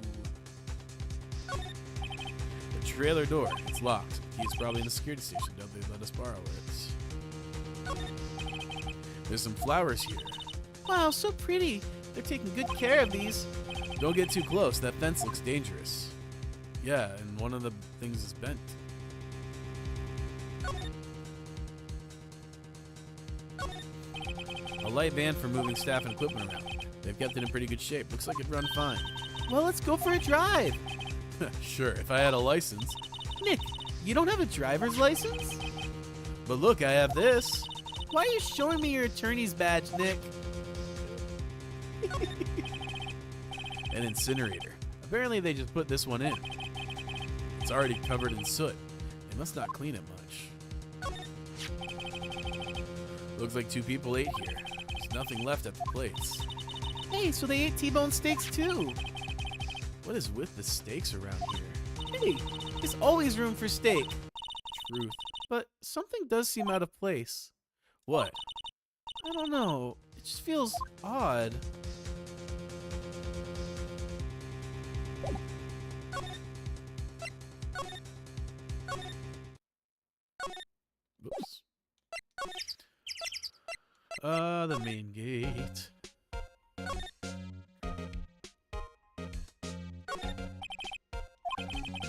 The trailer door, it's locked. Key's probably in the security station. Don't they let us borrow it? There's some flowers here. Wow, so pretty. They're taking good care of these. Don't get too close. That fence looks dangerous. Yeah, and one of the things is bent. A light van for moving staff and equipment around. They've kept it in pretty good shape. Looks like it'd run fine. Well, let's go for a drive. Sure, if I had a license. Nick, you don't have a driver's license? But look, I have this. Why are you showing me your attorney's badge, Nick? An incinerator. Apparently they just put this one in. It's already covered in soot. They must not clean it much. Looks like 2 people ate here. There's nothing left at the plates. Hey, so they ate T-bone steaks too. What is with the steaks around here? Hey, there's always room for steak. Truth. But something does seem out of place. What? I don't know. It just feels odd. Oops. The main gate.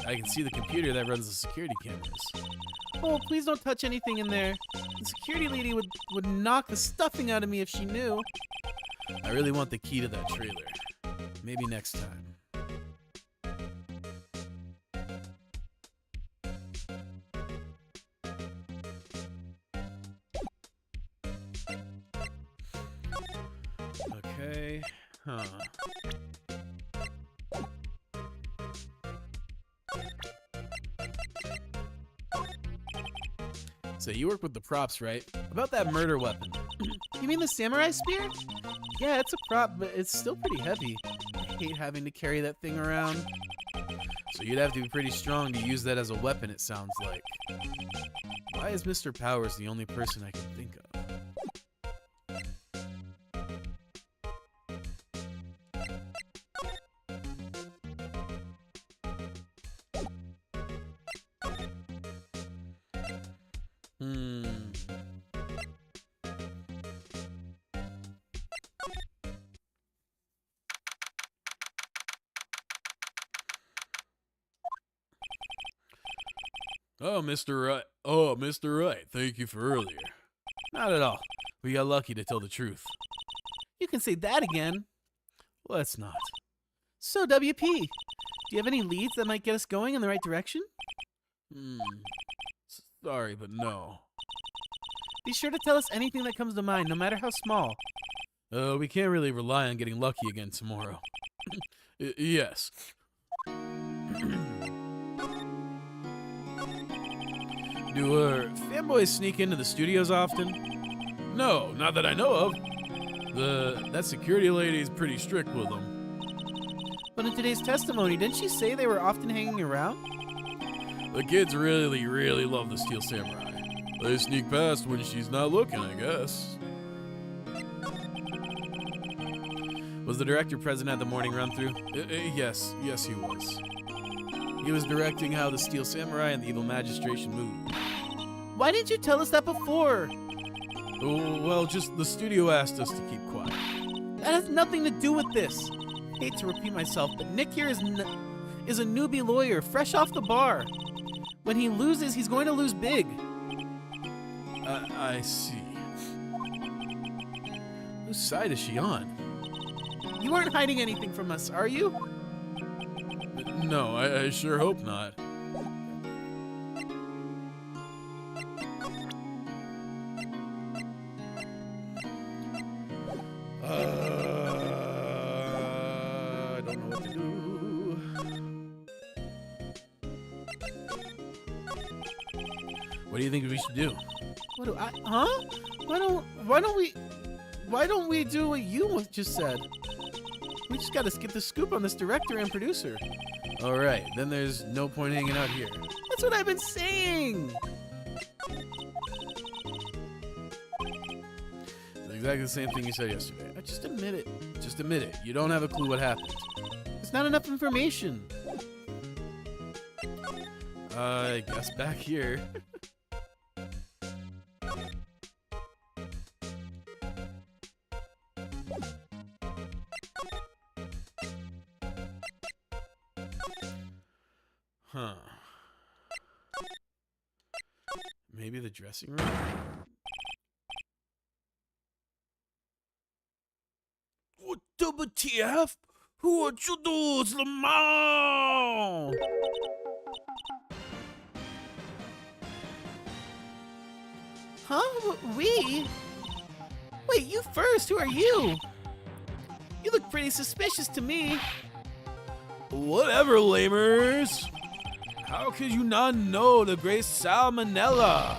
I can see the computer that runs the security cameras. Oh, please don't touch anything in there. The security lady would knock the stuffing out of me if she knew. I really want the key to that trailer. Maybe next time. Okay. Huh. So you work with the props, right? About that murder weapon. You mean the samurai spear? Yeah, it's a prop, but it's still pretty heavy. I hate having to carry that thing around. So you'd have to be pretty strong to use that as a weapon, it sounds like. Why is Mr. Powers the only person I can think of? Oh, Mr. Wright. Oh, Mr. Wright. Thank you for earlier. Not at all. We got lucky, to tell the truth. You can say that again. Let's not. So, WP, do you have any leads that might get us going in the right direction? Sorry, but no. Be sure to tell us anything that comes to mind, no matter how small. We can't really rely on getting lucky again tomorrow. Yes. Do fanboys sneak into the studios often? No, not that I know of. That security lady is pretty strict with them. But in today's testimony, didn't she say they were often hanging around? The kids really, really love the Steel Samurai. They sneak past when she's not looking, I guess. Was the director present at the morning run-through? Yes, he was. He was directing how the Steel Samurai and the Evil Magistration moved. Why didn't you tell us that before? Oh, well, just the studio asked us to keep quiet. That has nothing to do with this. I hate to repeat myself, but Nick here is a newbie lawyer, fresh off the bar. When he loses, he's going to lose big. I see. Whose side is she on? You aren't hiding anything from us, are you? No, I sure hope not. I don't know what to do. What do you think we should do? What do I? Huh? Why don't we do what you just said? We just gotta get the scoop on this director and producer. All right, then there's no point hanging out here. That's what I've been saying. It's exactly the same thing you said yesterday. Just admit it. Just admit it. You don't have a clue what happened. It's not enough information. I guess back here. Huh. Maybe the dressing room? What WTF? Who are you dudes, Lamar? Huh? We? Wait, you first. Who are you? You look pretty suspicious to me. Whatever, lamers. How could you not know the great Salmonella?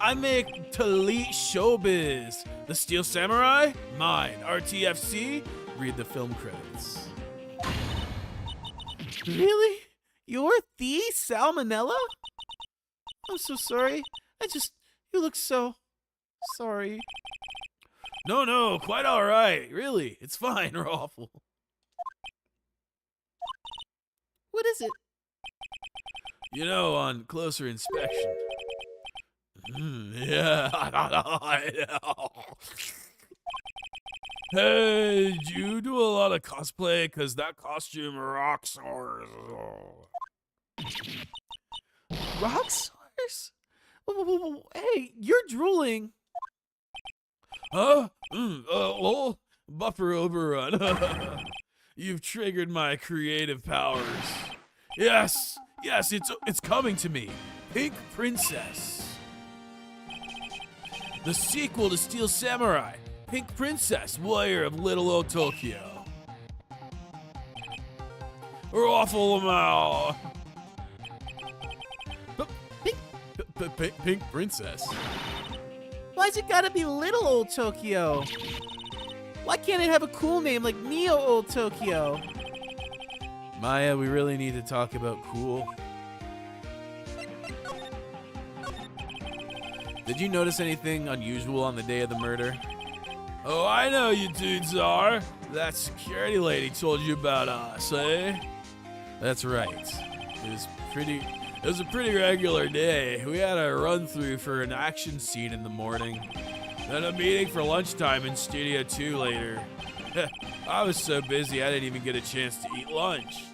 I make Talit Showbiz. The Steel Samurai? Mine. RTFC? Read the film credits. Really? You're the Salmonella? I'm so sorry. You look so sorry. No, quite all right. Really, it's fine, Raffle. What is it? You know, on closer inspection. Yeah. Hey, do you do a lot of cosplay? Cause that costume rocks. Rock stars? Hey, you're drooling. Huh? Well, buffer overrun. You've triggered my creative powers. Yes, it's coming to me. Pink Princess. The sequel to Steel Samurai. Pink Princess, warrior of Little Old Tokyo. Raffle 'em out. Pink Princess. Why's it gotta be Little Old Tokyo? Why can't it have a cool name like Neo Old Tokyo? Maya, we really need to talk about cool. Did you notice anything unusual on the day of the murder? Oh, I know you dudes are. That security lady told you about us, eh? That's right. It was a pretty regular day. We had a run through for an action scene in the morning. Then a meeting for lunchtime in Studio 2 later. I was so busy I didn't even get a chance to eat lunch.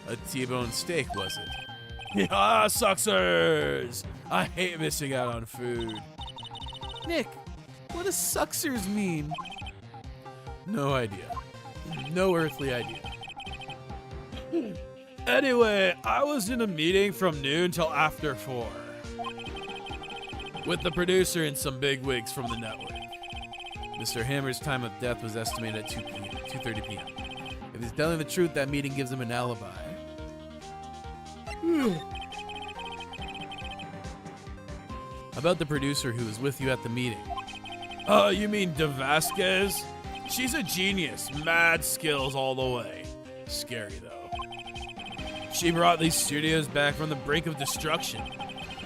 A T-bone steak, was it? Ah, sucksers! I hate missing out on food. Nick, what does sucksers mean? No idea. No earthly idea. Anyway, I was in a meeting from noon till after 4. With the producer and some bigwigs from the network. Mr. Hammer's time of death was estimated at 2:30 p.m. If he's telling the truth, that meeting gives him an alibi. About the producer who was with you at the meeting. You mean DeVasquez? She's a genius, mad skills all the way. Scary though. She brought these studios back from the brink of destruction.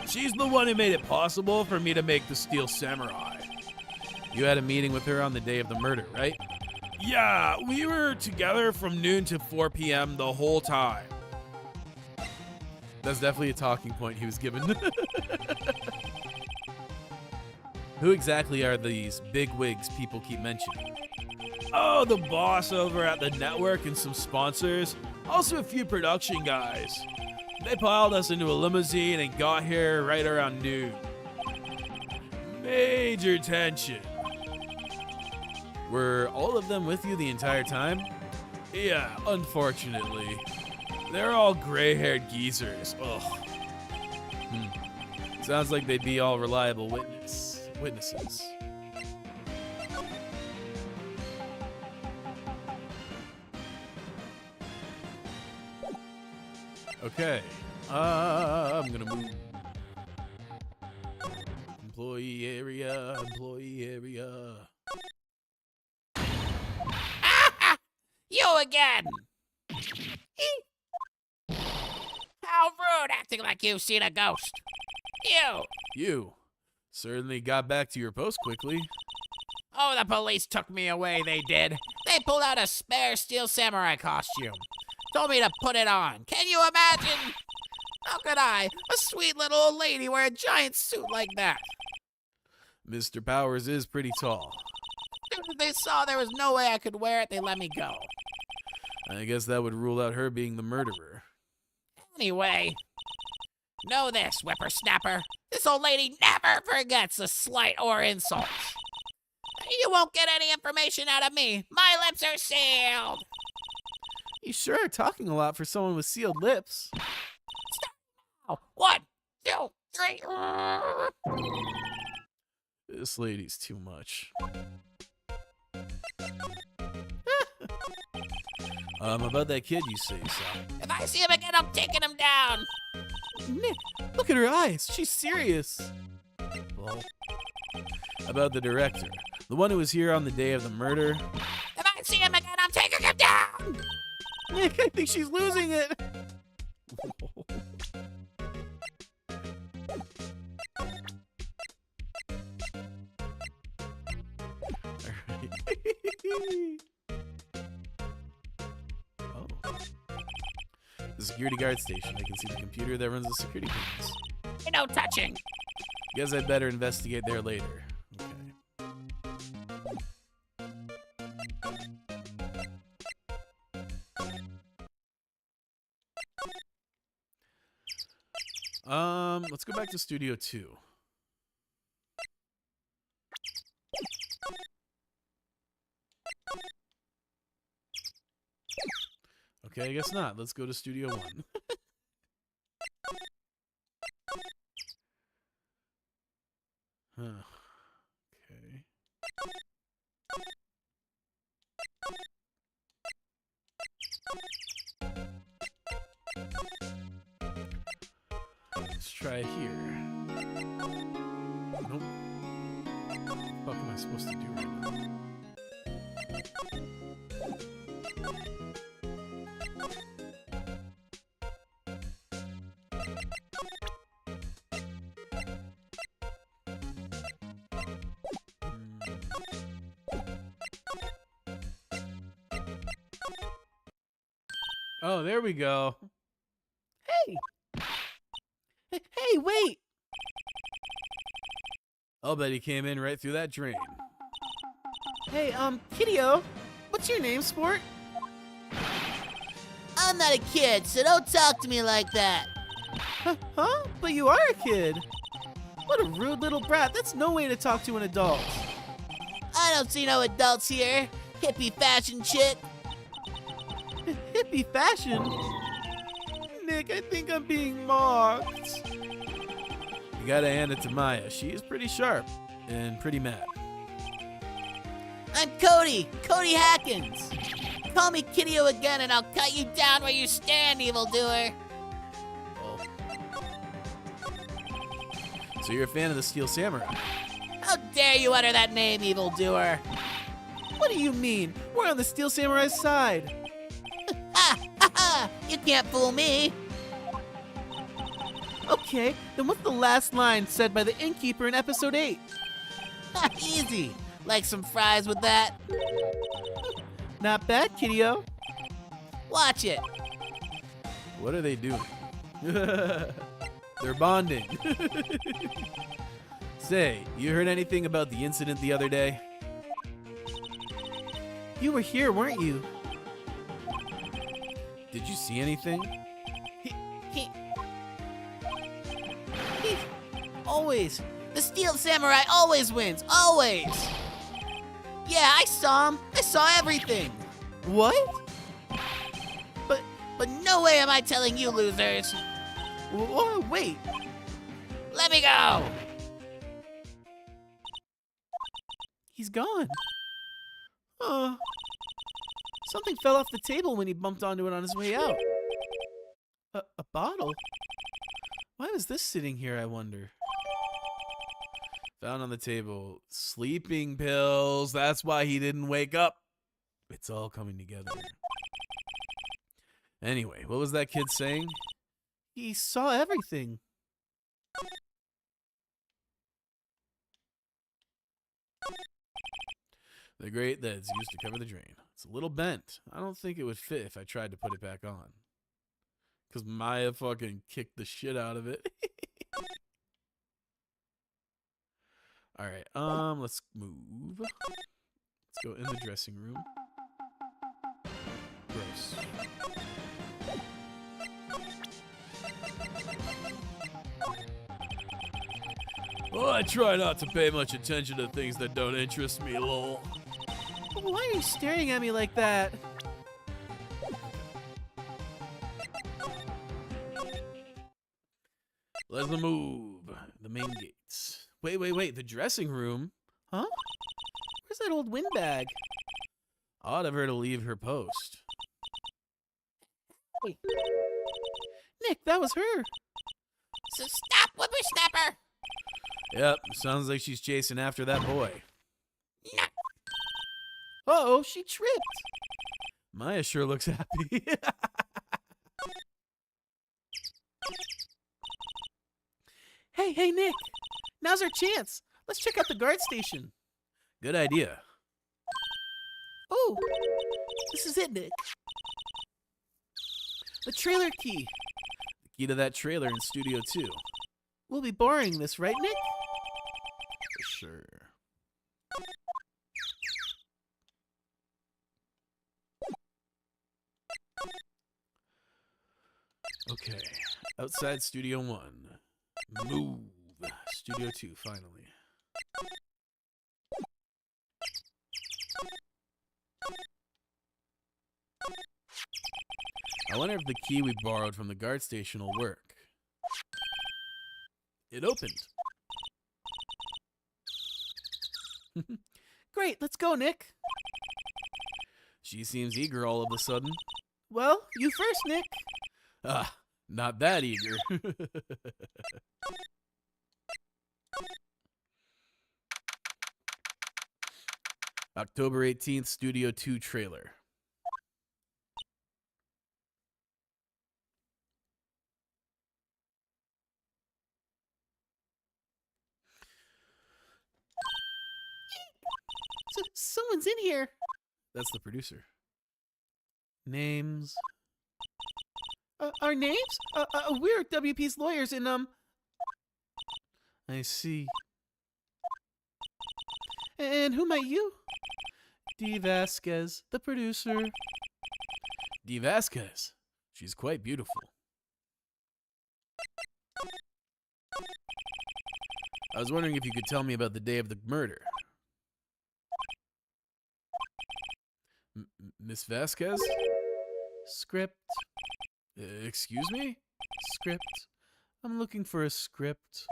She's the one who made it possible for me to make the Steel Samurai. You had a meeting with her on the day of the murder, right? Yeah, we were together from noon to 4 p.m. the whole time. That's definitely a talking point he was given. Who exactly are these big wigs people keep mentioning? Oh, the boss over at the network and some sponsors. Also a few production guys. They piled us into a limousine and got here right around noon. Major tension. Were all of them with you the entire time? Yeah, unfortunately. They're all gray-haired geezers. Ugh. Sounds like they'd be all reliable witnesses. Okay. I'm gonna move. Employee area. You again! How rude, acting like you've seen a ghost. You certainly got back to your post quickly. Oh, the police took me away, they did. They pulled out a spare Steel Samurai costume. Told me to put it on. Can you imagine? How could I, a sweet little old lady, wear a giant suit like that? Mr. Powers is pretty tall. As soon as they saw there was no way I could wear it, they let me go. I guess that would rule out her being the murderer. Anyway, know this, whippersnapper. This old lady never forgets a slight or insult. You won't get any information out of me. My lips are sealed. You sure are talking a lot for someone with sealed lips. Stop. 1, 2, 3. This lady's too much. About that kid you say you saw. If I see him again, I'm taking him down. Nick, look at her eyes. She's serious. Well, about the director, the one who was here on the day of the murder. If I see him again, I'm taking him down. Nick, I think she's losing it. Oh. The security guard station. I can see the computer that runs the security cameras. No touching. Guess I'd better investigate there later. Okay. Let's go back to Studio 2. Okay, I guess not. Let's go to Studio 1. Huh. Okay. Nope. What the fuck am I supposed to do right now? Oh, there we go. Hey! Hey, wait! I'll bet he came in right through that drain. Hey, Kiddo, what's your name, sport? I'm not a kid, so don't talk to me like that. Huh? But you are a kid. What a rude little brat. That's no way to talk to an adult. I don't see no adults here. Hippie fashion chick. Hippie fashion? Nick, I think I'm being mocked. You gotta hand it to Maya. She is pretty sharp and pretty mad. I'm Cody Hackins. Call me Kiddo again and I'll cut you down where you stand, evildoer. So you're a fan of the Steel Samurai? How dare you utter that name, evildoer? What do you mean? We're on the Steel Samurai's side. Ha ha ha! You can't fool me. Okay, then what's the last line said by the innkeeper in episode 8? Ha, easy. Like some fries with that? Not bad, Kiddo. Watch it. What are they doing? They're bonding. Say, you heard anything about the incident the other day? You were here, weren't you? Did you see anything? He Always. The Steel Samurai always wins. Always. Yeah, I saw him. I saw everything. What? But no way am I telling you losers. Wait. Let me go. He's gone. Something fell off the table when he bumped onto it on his way out. A bottle? Why was this sitting here, I wonder? Found on the table. Sleeping pills. That's why he didn't wake up. It's all coming together. Anyway, what was that kid saying? He saw everything. The grate that's used to cover the drain. It's a little bent. I don't think it would fit if I tried to put it back on. Because Maya fucking kicked the shit out of it. Alright, let's move. Let's go in the dressing room. Gross. Well, I try not to pay much attention to things that don't interest me, lol. Why are you staring at me like that? Let's move. The main gates. Wait. The dressing room? Huh? Where's that old windbag? Odd of her to leave her post. Nick, that was her. So stop, whippersnapper. Yep, sounds like she's chasing after that boy. No. Uh-oh, she tripped. Maya sure looks happy. Hey, Nick. Now's our chance. Let's check out the guard station. Good idea. Oh, this is it, Nick. The trailer key. The key to that trailer in Studio 2. We'll be borrowing this, right, Nick? For sure. Okay. Outside Studio 1. Move. Studio 2, finally. I wonder if the key we borrowed from the guard station will work. It opened. Great, let's go, Nick. She seems eager all of a sudden. Well, you first, Nick. Ah, not that eager. October 18th, Studio 2 trailer. Someone's in here. That's the producer. Names. Our names? We're WP's lawyers and, I see. And who might you? Dee Vasquez, the producer. Dee Vasquez. She's quite beautiful. I was wondering if you could tell me about the day of the murder. Miss Vasquez? Script. Excuse me? Script. I'm looking for a script.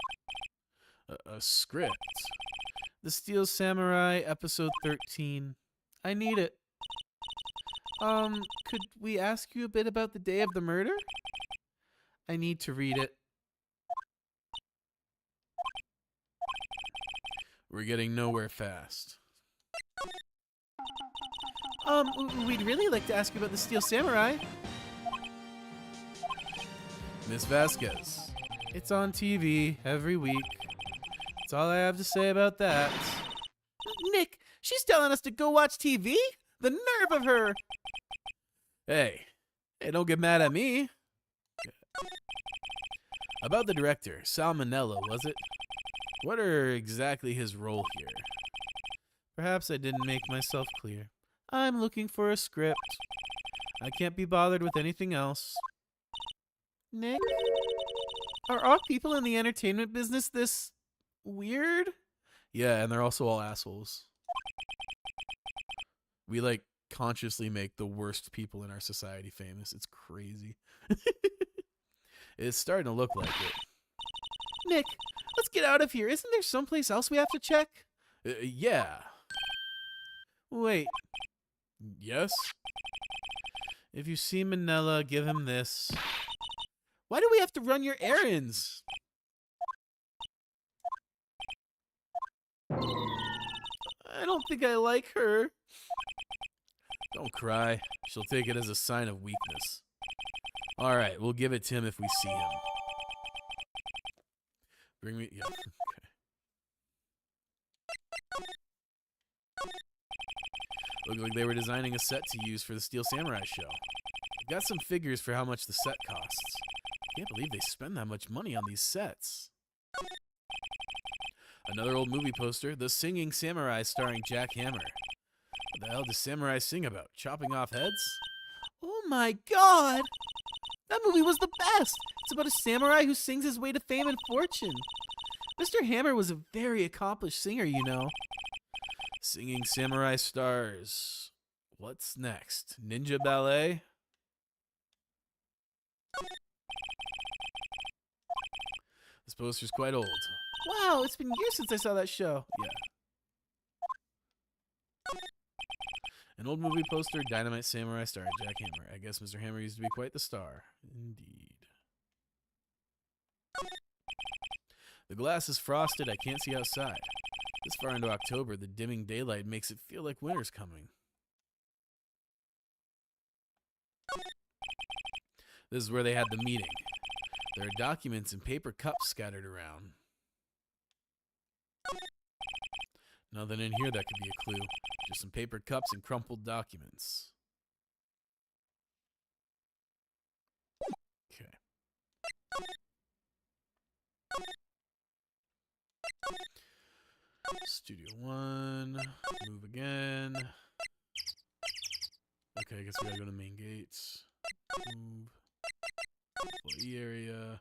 A script? The Steel Samurai, episode 13. I need it. Could we ask you a bit about the day of the murder? I need to read it. We're getting nowhere fast. We'd really like to ask you about the Steel Samurai. Miss Vasquez. It's on TV every week. That's all I have to say about that. Nick, she's telling us to go watch TV? The nerve of her! Hey, don't get mad at me. About the director, Sal Manella, was it? What are exactly his role here? Perhaps I didn't make myself clear. I'm looking for a script. I can't be bothered with anything else. Nick? Are all people in the entertainment business this weird? Yeah, and they're also all assholes. We, like, consciously make the worst people in our society famous. It's crazy. It's starting to look like it. Nick, let's get out of here. Isn't there someplace else we have to check? Yeah. Wait. Yes? If you see Manella, give him this. Why do we have to run your errands? I don't think I like her. Don't cry. She'll take it as a sign of weakness. All right, we'll give it to him if we see him. Bring me... Yeah, okay. Looked like they were designing a set to use for the Steel Samurai show. I've got some figures for how much the set costs. I can't believe they spend that much money on these sets. Another old movie poster, The Singing Samurai starring Jack Hammer. What the hell does samurai sing about? Chopping off heads? Oh my god! That movie was the best! It's about a samurai who sings his way to fame and fortune. Mr. Hammer was a very accomplished singer, you know. Singing Samurai stars. What's next? Ninja Ballet? This poster's quite old. Wow, it's been years since I saw that show. Yeah. An old movie poster, Dynamite Samurai starring Jack Hammer. I guess Mr. Hammer used to be quite the star. Indeed. The glass is frosted. I can't see outside. This far into October, the dimming daylight makes it feel like winter's coming. This is where they had the meeting. There are documents and paper cups scattered around. Nothing in here that could be a clue. Just some paper cups and crumpled documents. Okay. Studio 1. Move again. Okay, I guess we gotta go to main gates. Move. Employee area.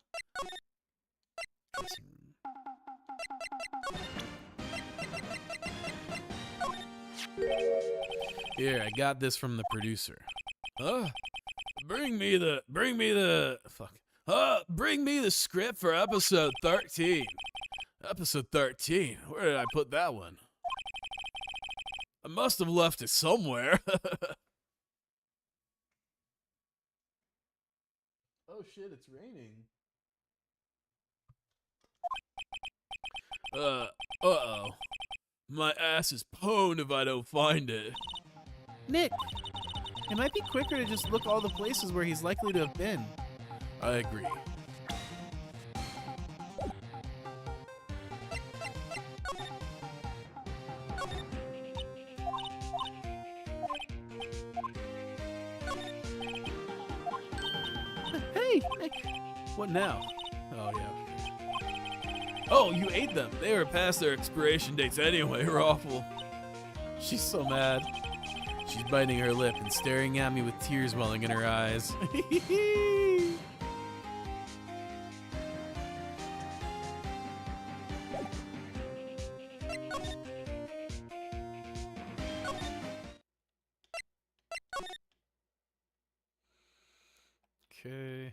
Dressing room. Here, I got this from the producer. Bring me the script for episode 13. Episode 13? Where did I put that one? I must have left it somewhere. Oh shit, it's raining. Uh-oh. My ass is pwned if I don't find it. Nick, it might be quicker to just look all the places where he's likely to have been. I agree. Hey, Nick. What now? Oh, yeah. Oh, you ate them. They were past their expiration dates anyway, Raffle. She's so mad. She's biting her lip and staring at me with tears welling in her eyes. Okay.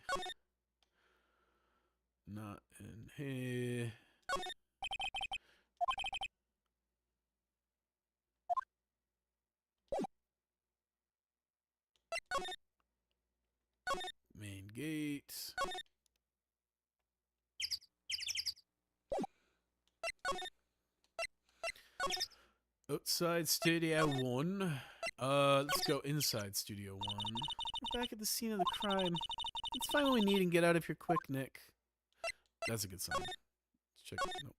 Not in here. Main gate. Outside Studio 1. Let's go inside Studio 1. We're back at the scene of the crime. Let's find what we need and get out of here quick, Nick. That's a good sign. Let's check. Nope.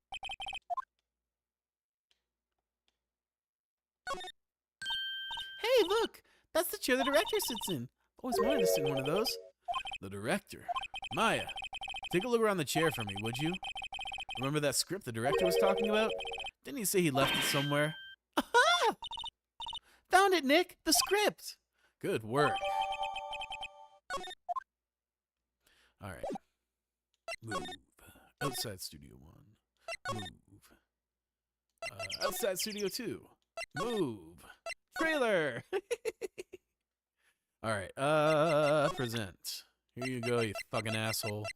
Hey, look! That's the chair the director sits in. Always wanted to sit in one of those. The director. Maya, take a look around the chair for me, would you? Remember that script the director was talking about? Didn't he say he left it somewhere? Aha! Found it, Nick! The script! Good work. All right. Move. Outside Studio 1. Move. Outside Studio 2. Move. Trailer. All right. Present. Here you go, you fucking asshole.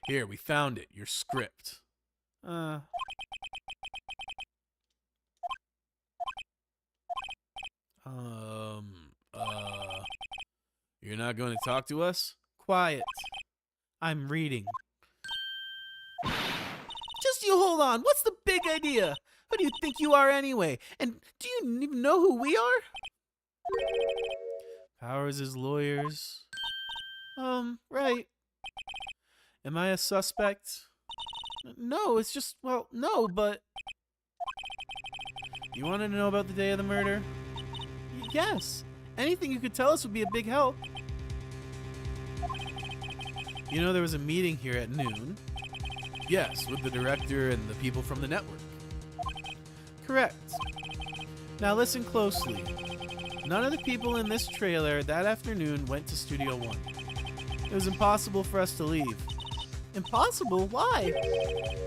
Here, we found it. Your script. You're not going to talk to us? Quiet. I'm reading. Just you hold on. What's the big idea? Who do you think you are anyway? And do you even know who we are? Powers is lawyers. Right. Am I a suspect? No, it's just, well, no, but... You wanted to know about the day of the murder? Yes. Anything you could tell us would be a big help. You know there was a meeting here at noon? Yes, with the director and the people from the network. Correct. Now listen closely. None of the people in this trailer that afternoon went to Studio 1. It was impossible for us to leave. Impossible? Why?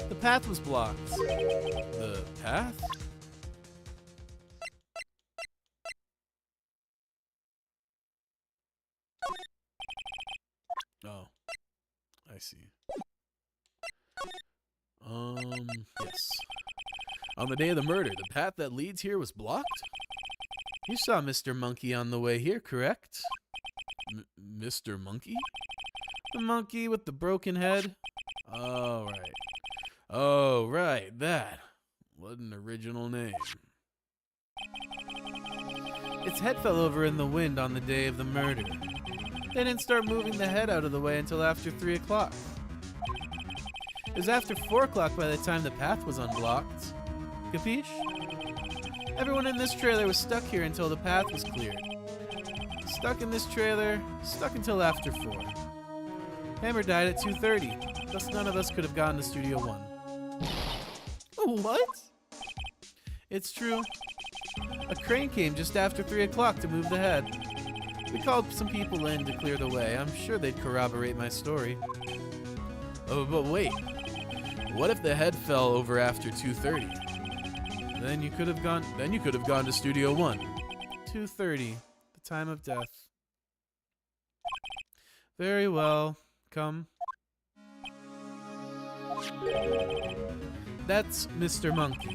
The path was blocked. The path? Oh, I see. Yes. On the day of the murder, the path that leads here was blocked? You saw Mr. Monkey on the way here, correct? Mr. Monkey? The monkey with the broken head? Oh, right. Oh, right, that. What an original name. Its head fell over in the wind on the day of the murder. They didn't start moving the head out of the way until after 3 o'clock. It was after 4 o'clock by the time the path was unblocked. Capiche? Everyone in this trailer was stuck here until the path was cleared. Stuck in this trailer, stuck until after 4. Hammer died at 2:30, thus none of us could have gone to Studio 1. What? It's true. A crane came just after 3 o'clock to move the head. We called some people in to clear the way. I'm sure they'd corroborate my story. Oh, but wait. What if the head fell over after 2:30? Then you could have gone to Studio 1. 2:30, the time of death. Very well. Come. That's Mr. Monkey.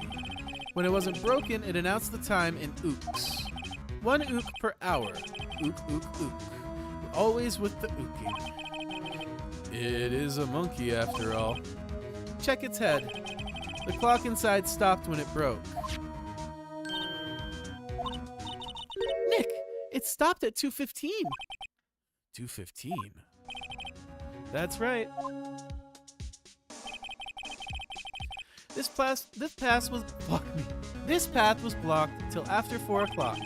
When it wasn't broken, it announced the time in ooks. 1 ook per hour. Ook, ook, ook. Always with the ooking. It is a monkey after all. Check its head. The clock inside stopped when it broke. Nick, it stopped at 2:15. 2:15. That's right. This path was blocked till after 4 o'clock.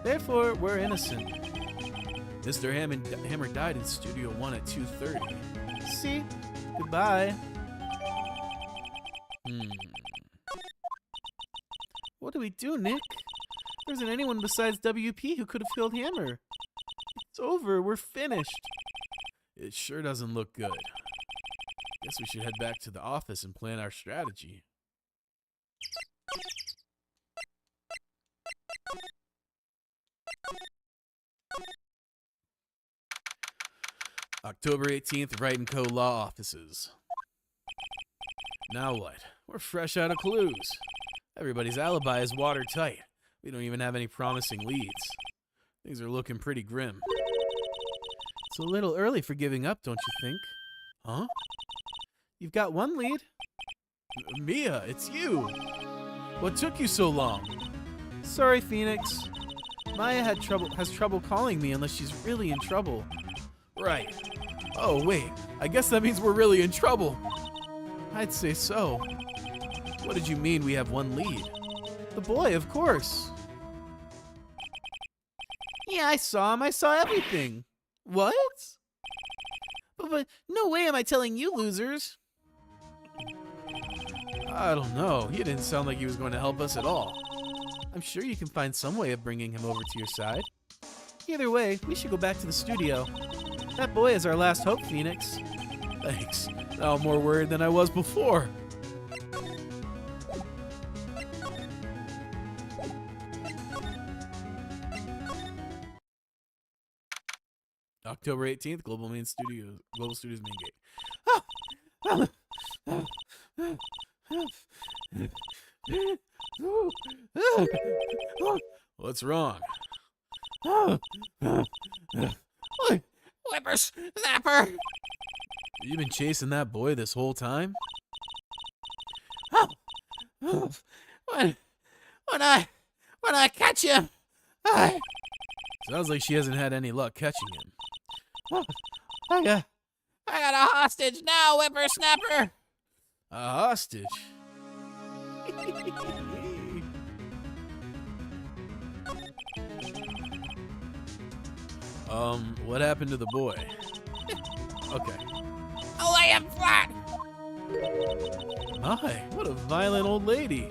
Therefore, we're innocent. Mr. Hammer died in Studio 1 at 2:30. See? Goodbye. What do we do, Nick? There isn't anyone besides WP who could have killed Hammer. It's over. We're finished. It sure doesn't look good. Guess we should head back to the office and plan our strategy. October 18th, Wright & Co. Law Offices. Now what? We're fresh out of clues. Everybody's alibi is watertight. We don't even have any promising leads. Things are looking pretty grim. It's a little early for giving up, don't you think? Huh? You've got one lead. Mia, it's you! What took you so long? Sorry, Phoenix. Maya has trouble calling me unless she's really in trouble. Right. Oh, wait. I guess that means we're really in trouble. I'd say so. What did you mean we have one lead? The boy, of course. Yeah, I saw him. I saw everything. What? But no way am I telling you losers. I don't know. He didn't sound like he was going to help us at all. I'm sure you can find some way of bringing him over to your side. Either way, we should go back to the studio. That boy is our last hope, Phoenix. Thanks. Now I'm more worried than I was before. October 18th, Global Studios main gate. What's wrong? Whippersnapper! You been chasing that boy this whole time? When I catch him, I Sounds like she hasn't had any luck catching him. got a hostage now, Whippersnapper! A hostage? What happened to the boy? Okay. I'll lay him flat! My, what a violent old lady.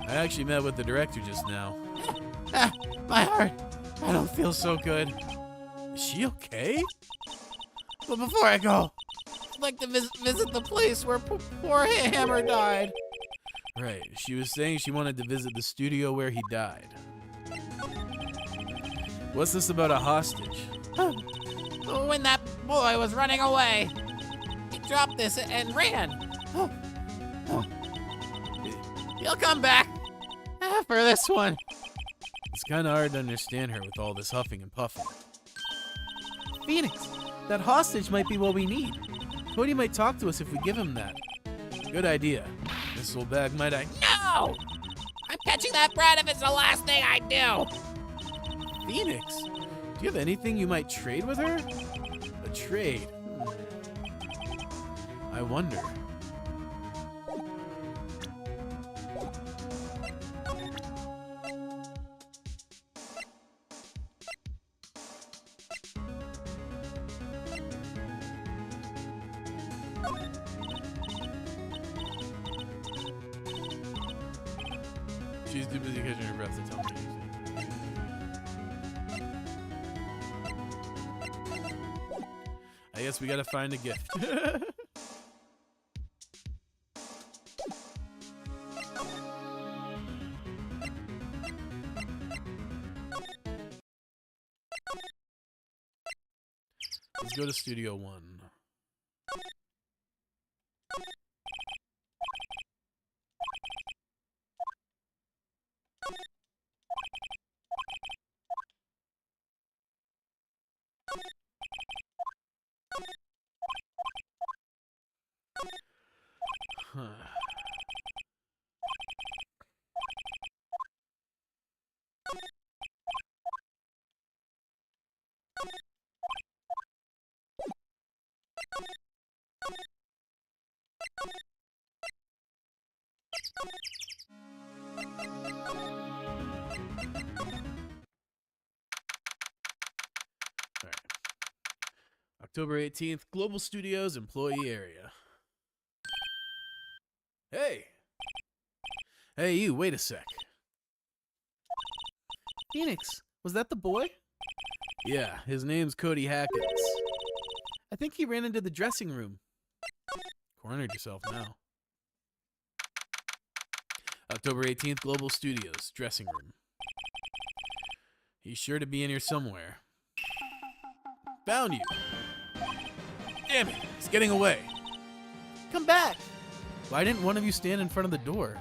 I actually met with the director just now. My heart, I don't feel so good. Is she okay? But before I go, I'd like to visit the place where poor Hammer died. Right. She was saying she wanted to visit the studio where he died. What's this about a hostage? When that boy was running away, he dropped this and ran. He'll come back for this one. It's kind of hard to understand her with all this huffing and puffing. Phoenix, that hostage might be what we need. Cody might talk to us if we give him that. Good idea. This old bag might I... No! I'm catching that brat if it's the last thing I do. Phoenix, do you have anything you might trade with her? A trade? I wonder. She's too busy catching her breath to tell me anything. I guess we gotta find a gift. Let's go to Studio 1. October 18th, Global Studios employee area. Hey! Hey, you, wait a sec. Phoenix, was that the boy? Yeah, his name's Cody Hackins. I think he ran into the dressing room. Cornered yourself now. October 18th, Global Studios, dressing room. He's sure to be in here somewhere. Found you! Damn it, he's getting away. Come back! Why didn't one of you stand in front of the door?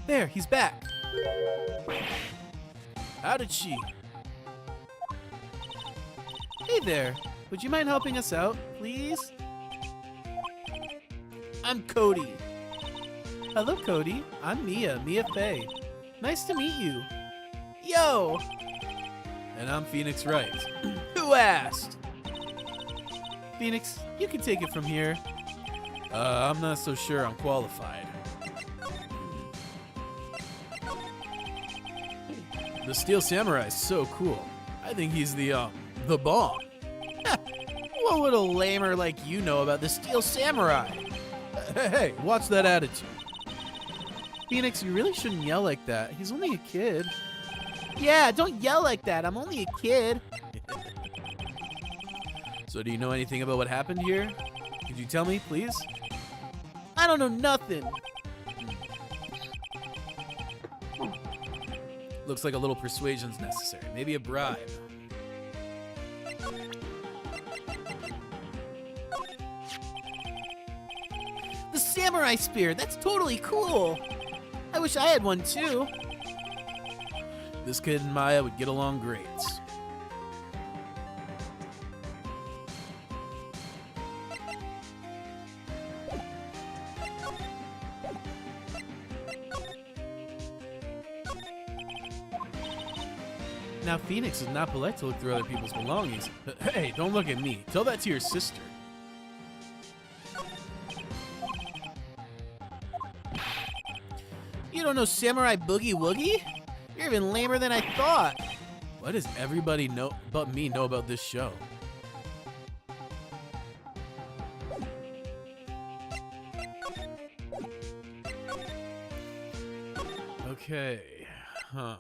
There, he's back. How did she? Hey there, would you mind helping us out, please? I'm Cody. Hello, Cody. I'm Mia Fey. Nice to meet you. Yo! And I'm Phoenix Wright. Who asked? Phoenix, you can take it from here. I'm not so sure I'm qualified. The Steel Samurai's so cool. I think he's the bomb. What would a lamer like you know about the Steel Samurai? Hey, watch that attitude. Phoenix, you really shouldn't yell like that. He's only a kid. Yeah, don't yell like that. I'm only a kid. So do you know anything about what happened here? Could you tell me, please? I don't know nothing. Looks like a little persuasion's necessary. Maybe a bribe. The samurai spear. That's totally cool. I wish I had one too. This kid and Maya would get along great. Now, Phoenix is not polite to look through other people's belongings. Hey, don't look at me. Tell that to your sister. You don't know Samurai Boogie Woogie? You're even lamer than I thought. Why does everybody know but me know about this show? Okay. Huh.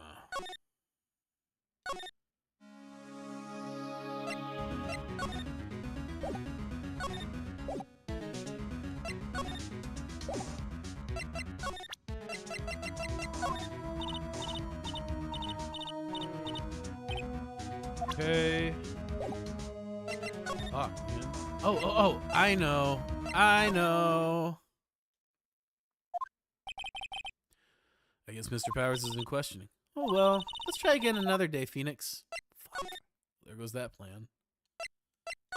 Okay. Fuck, man. Oh, I know. I guess Mr. Powers is in questioning. Oh well, let's try again another day, Phoenix. Fuck. There goes that plan.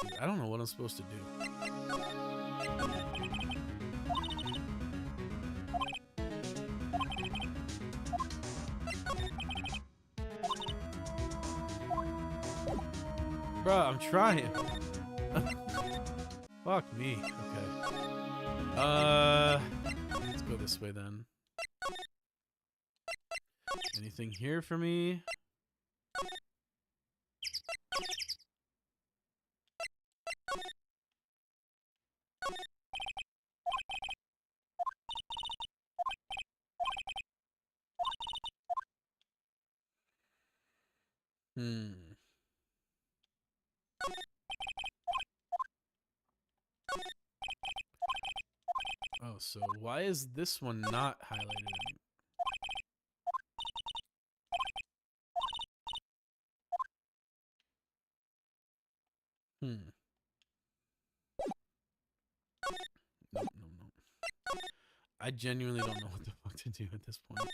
Dude, I don't know what I'm supposed to do. Bruh, I'm trying. Fuck me. Okay. Let's go this way then. Anything here for me? Oh, so why is this one not highlighted? No. I genuinely don't know what the fuck to do at this point.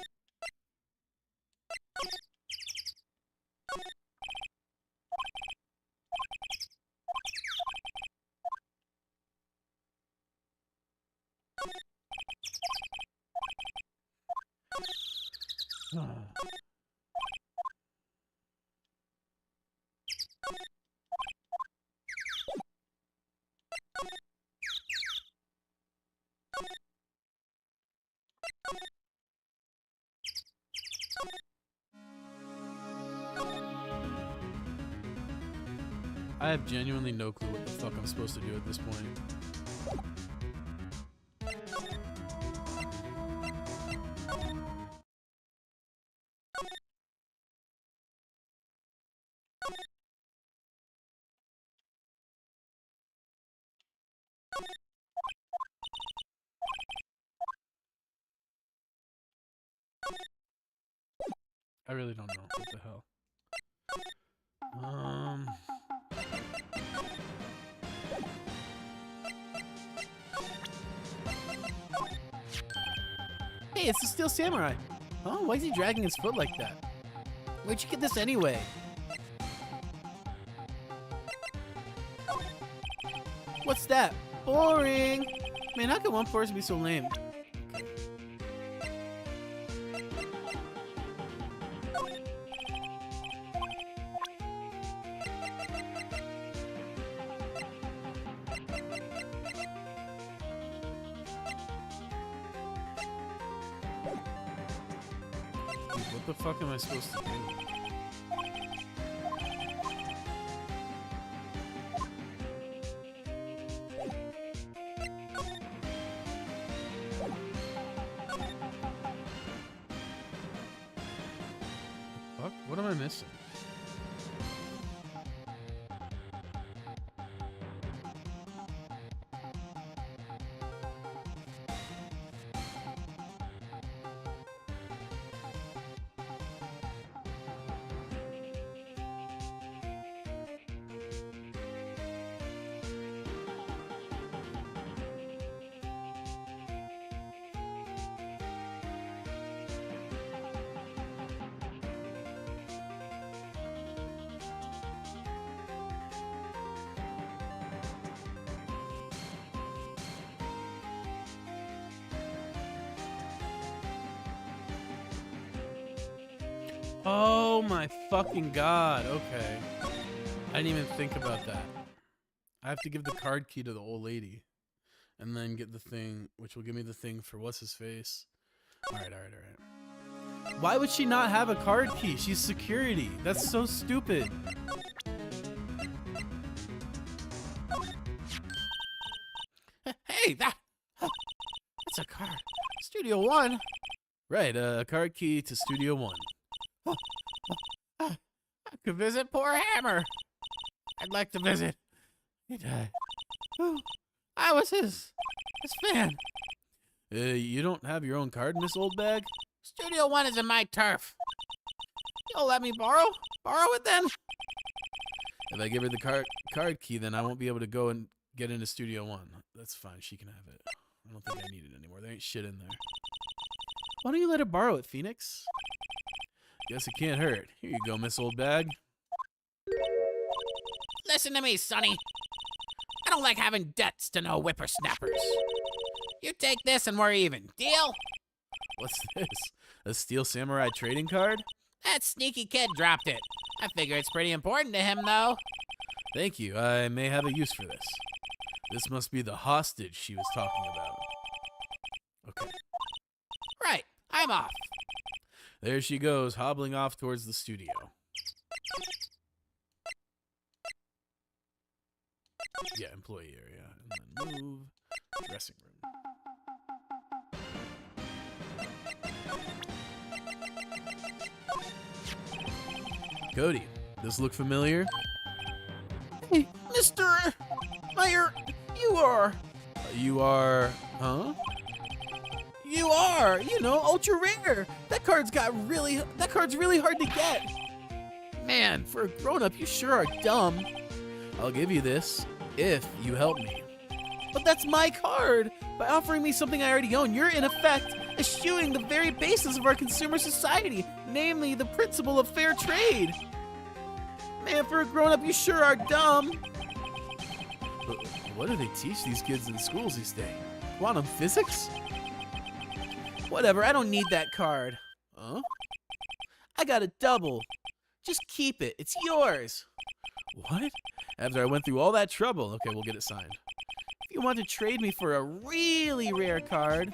I have genuinely no clue what the fuck I'm supposed to do at this point. I really don't know what the hell. Hey, it's the Steel Samurai. Oh, why is he dragging his foot like that? Where'd you get this anyway? What's that? Boring. Man, how can one person be so lame? What the fuck am I supposed to do? Fuck? What am I missing? Oh my fucking god, okay. I didn't even think about that. I have to give the card key to the old lady. And then get the thing, which will give me the thing for what's his face. Alright. Why would she not have a card key? She's security. That's so stupid. Hey, that's a card. Studio One. Right, a card key to Studio One. I could visit poor Hammer. I'd like to visit. He died. I was his fan. You don't have your own card, Miss Oldbag? Studio One isn't my turf. You'll let me borrow it then? If I give her the card key, then I won't be able to go and get into Studio One. That's fine, she can have it. I don't think I need it anymore. There ain't shit in there. Why don't you let her borrow it, Phoenix? Guess it can't hurt. Here you go, Miss Oldbag. Listen to me, Sonny. I don't like having debts to no whippersnappers. You take this and we're even. Deal? What's this? A Steel Samurai trading card? That sneaky kid dropped it. I figure it's pretty important to him, though. Thank you. I may have a use for this. This must be the hostage she was talking about. Okay. Right. I'm off. There she goes, hobbling off towards the studio. Yeah, employee area. And then move. Dressing room. Cody, this look familiar? Hey, Mr. Meyer, you are, huh? you are, ultra rare. That card's really hard to get. Man, for a grown-up, you sure are dumb. I'll give you this, if you help me. But that's my card. By offering me something I already own, you're in effect eschewing the very basis of our consumer society, namely the principle of fair trade. Man, for a grown-up, you sure are dumb. But what do they teach these kids in schools these days? Quantum physics? Whatever, I don't need that card. Huh? I got a double. Just keep it. It's yours. What? After I went through all that trouble. Okay, we'll get it signed. If you want to trade me for a really rare card.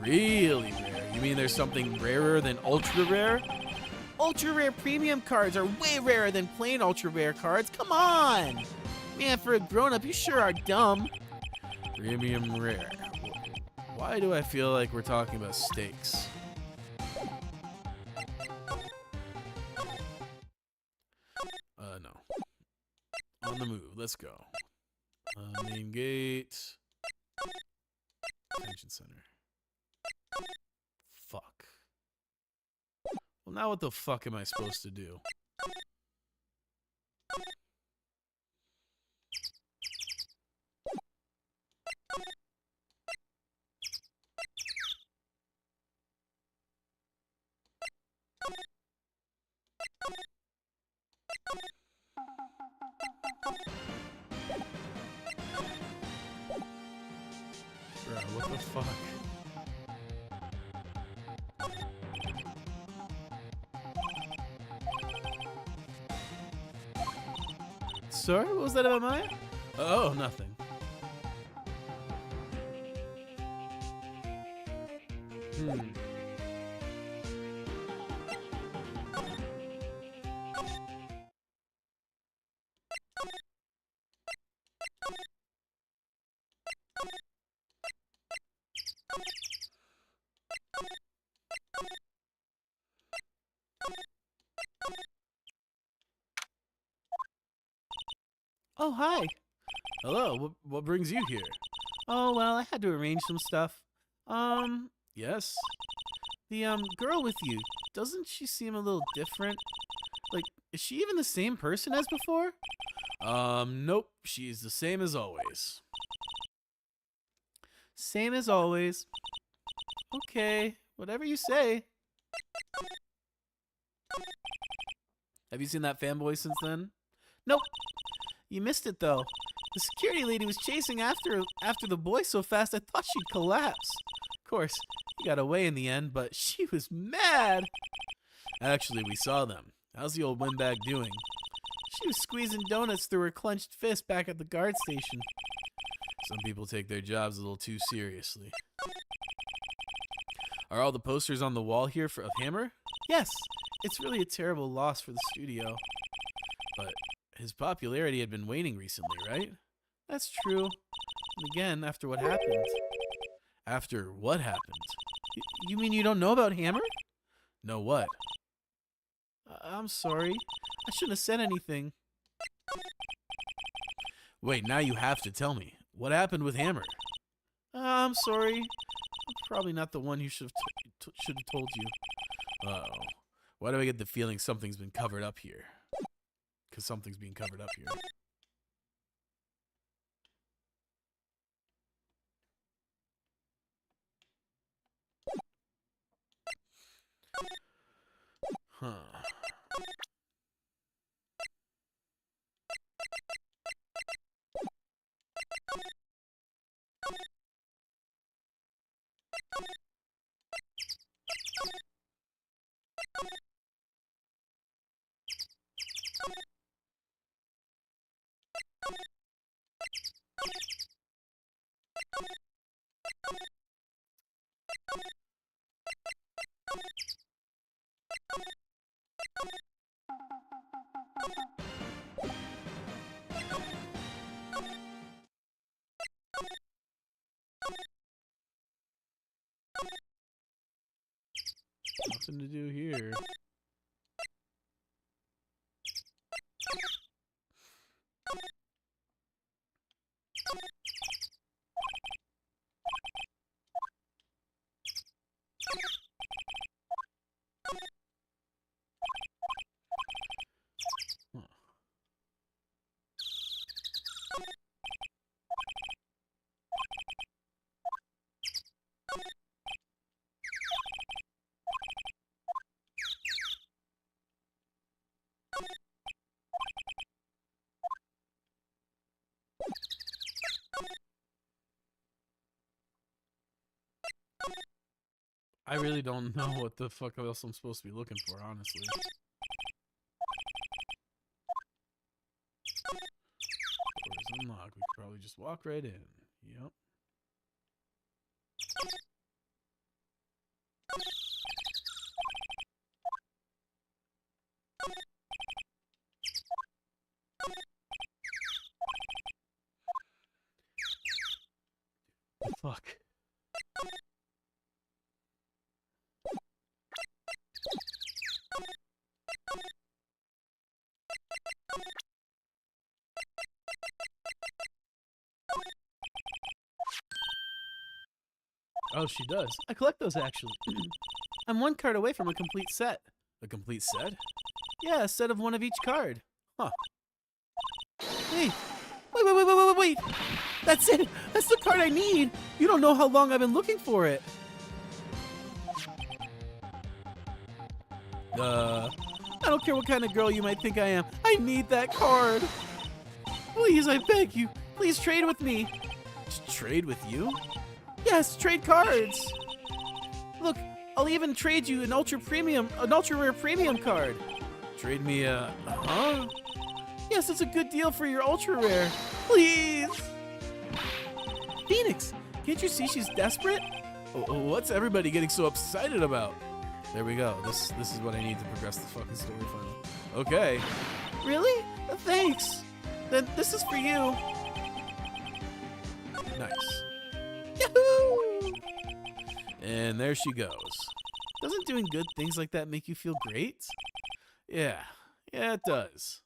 Really rare? You mean there's something rarer than ultra rare? Ultra rare premium cards are way rarer than plain ultra rare cards. Come on! Man, for a grown-up, you sure are dumb. Premium rare. Why do I feel like we're talking about steaks? No. On the move. Let's go. Main gate. Detention center. Fuck. Well, now what the fuck am I supposed to do? Bro, what the fuck? Sorry, what was that about Maya? Oh, nothing. Oh, hi. Hello, what brings you here? Oh, well, I had to arrange some stuff. Yes? The, girl with you, doesn't she seem a little different? Like, is she even the same person as before? Nope. She's the same as always. Same as always. Okay, whatever you say. Have you seen that fanboy since then? Nope. You missed it, though. The security lady was chasing after the boy so fast I thought she'd collapse. Of course, he got away in the end, but she was mad. Actually, we saw them. How's the old windbag doing? She was squeezing donuts through her clenched fist back at the guard station. Some people take their jobs a little too seriously. Are all the posters on the wall here of Hammer? Yes, it's really a terrible loss for the studio. But his popularity had been waning recently, right? That's true. And again, after what happened. After what happened? You mean you don't know about Hammer? Know what? I'm sorry. I shouldn't have said anything. Wait, now you have to tell me. What happened with Hammer? I'm sorry. I'm probably not the one who should have told you. Uh-oh. Why do I get the feeling something's been covered up here? Because something's being covered up here. Huh. Nothing to do here. Huh. I really don't know what the fuck else I'm supposed to be looking for, honestly. Doors unlocked. We could probably just walk right in. Yep. Fuck. Oh, she does. I collect those, actually. I'm one card away from a complete set. A complete set? Yeah, a set of one of each card. Huh. Hey! Wait! That's it! That's the card I need! You don't know how long I've been looking for it! I don't care what kind of girl you might think I am. I need that card! Please, I beg you. Please trade with me. Trade with you? Yes, trade cards. Look, I'll even trade you an ultra rare premium card. Trade me a, huh? Yes, it's a good deal for your ultra rare. Please. Phoenix, can't you see she's desperate? What's everybody getting so excited about? There we go. This is what I need to progress the fucking story final. Okay. Really? Thanks. Then this is for you. Nice. Yahoo! And there she goes. Doesn't doing good things like that make you feel great? Yeah, it does.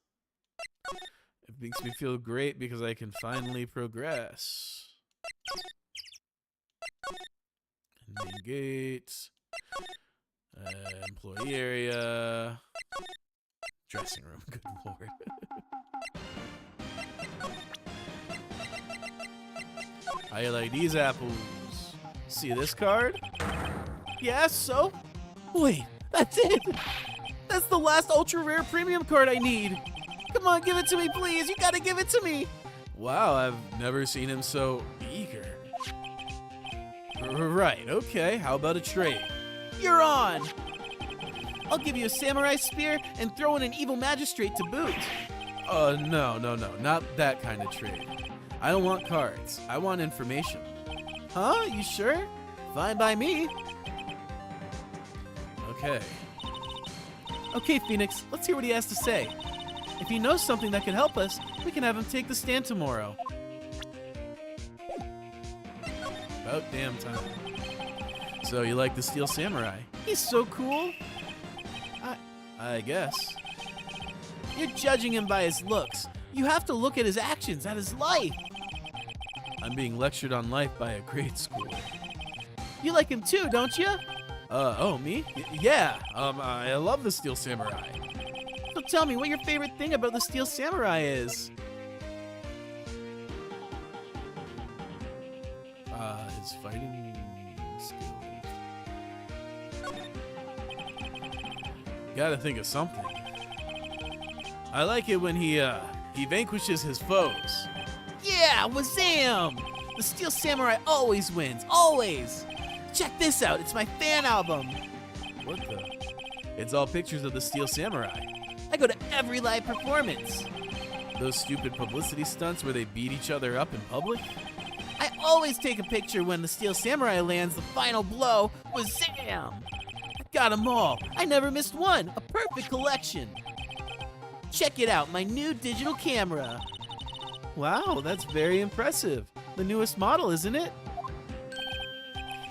It makes me feel great because I can finally progress. Main gate. Employee area. Dressing room, good lord. How you like these apples? See this card? Yeah, so? Wait, that's it! That's the last ultra rare premium card I need! Come on, give it to me, please! You gotta give it to me! Wow, I've never seen him so eager. Right, okay, how about a trade? You're on! I'll give you a samurai spear and throw in an evil magistrate to boot. No, not that kind of trade. I don't want cards. I want information. Huh? You sure? Fine by me. Okay. Okay, Phoenix, let's hear what he has to say. If he knows something that can help us, we can have him take the stand tomorrow. About damn time. So you like the Steel Samurai? He's so cool. I guess. You're judging him by his looks. You have to look at his actions, at his life. I'm being lectured on life by a grade schooler. You like him too, don't you? Oh, me? Yeah. I love the Steel Samurai. So tell me what your favorite thing about the Steel Samurai is. His fighting skills. Gotta think of something. I like it when he vanquishes his foes. Yeah, wazam! The Steel Samurai always wins, always! Check this out, it's my fan album! What the? It's all pictures of the Steel Samurai. I go to every live performance. Those stupid publicity stunts where they beat each other up in public? I always take a picture when the Steel Samurai lands the final blow. Wazam! I got them all. I never missed one. A perfect collection. Check it out, my new digital camera. Wow, that's very impressive. The newest model, isn't it?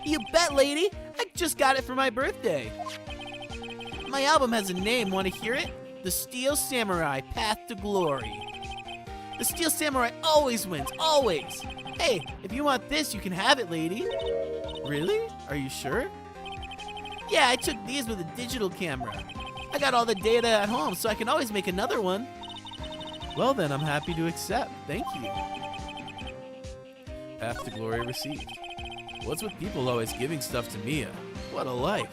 You bet, lady. I just got it for my birthday. My album has a name. Want to hear it? The Steel Samurai Path to Glory. The Steel Samurai always wins, always. Hey, if you want this, you can have it, lady. Really? Are you sure? Yeah, I took these with a digital camera. I got all the data at home, so I can always make another one. Well then, I'm happy to accept. Thank you. Path to Glory received. What's with people always giving stuff to Mia? What a life.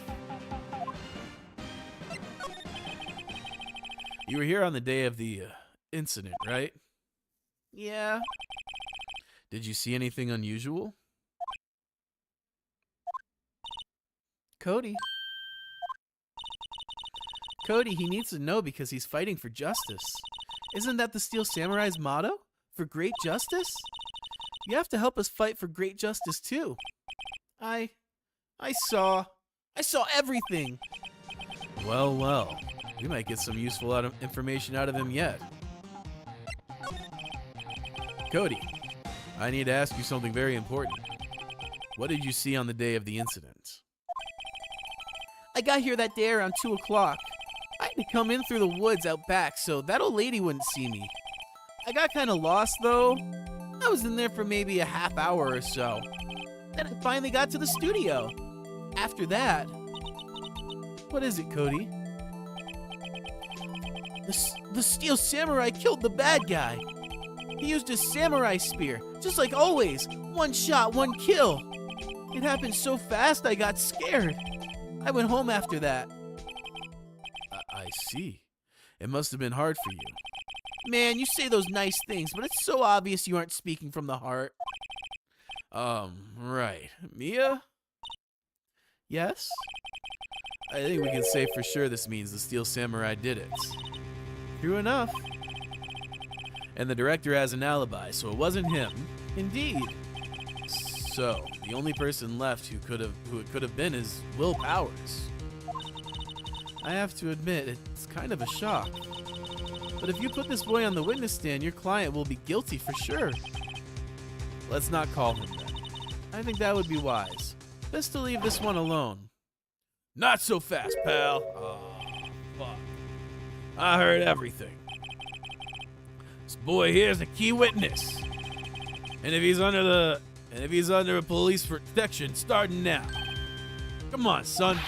You were here on the day of the incident, right? Yeah. Did you see anything unusual? Cody, he needs to know because he's fighting for justice. Isn't that the Steel Samurai's motto? For great justice? You have to help us fight for great justice too. I saw everything. Well, we might get some useful information out of him yet. Cody, I need to ask you something very important. What did you see on the day of the incident? I got here that day around 2 o'clock. I had to come in through the woods out back so that old lady wouldn't see me. I got kind of lost though. I was in there for maybe a half hour or so. Then I finally got to the studio. After that... What is it, Cody? The Steel Samurai killed the bad guy. He used his samurai spear, just like always. One shot, one kill. It happened so fast I got scared. I went home after that. I see. It must have been hard for you. Man, you say those nice things, but it's so obvious you aren't speaking from the heart. Right. Mia? Yes? I think we can say for sure this means the Steel Samurai did it. True enough. And the director has an alibi, so it wasn't him. Indeed. So, the only person left who it could have been is Will Powers. I have to admit, it's kind of a shock. But if you put this boy on the witness stand, your client will be guilty for sure. Let's not call him that. I think that would be wise. Best to leave this one alone. Not so fast, pal. Oh, fuck. I heard everything. This boy here's a key witness. And if he's under police protection starting now. Come on, son.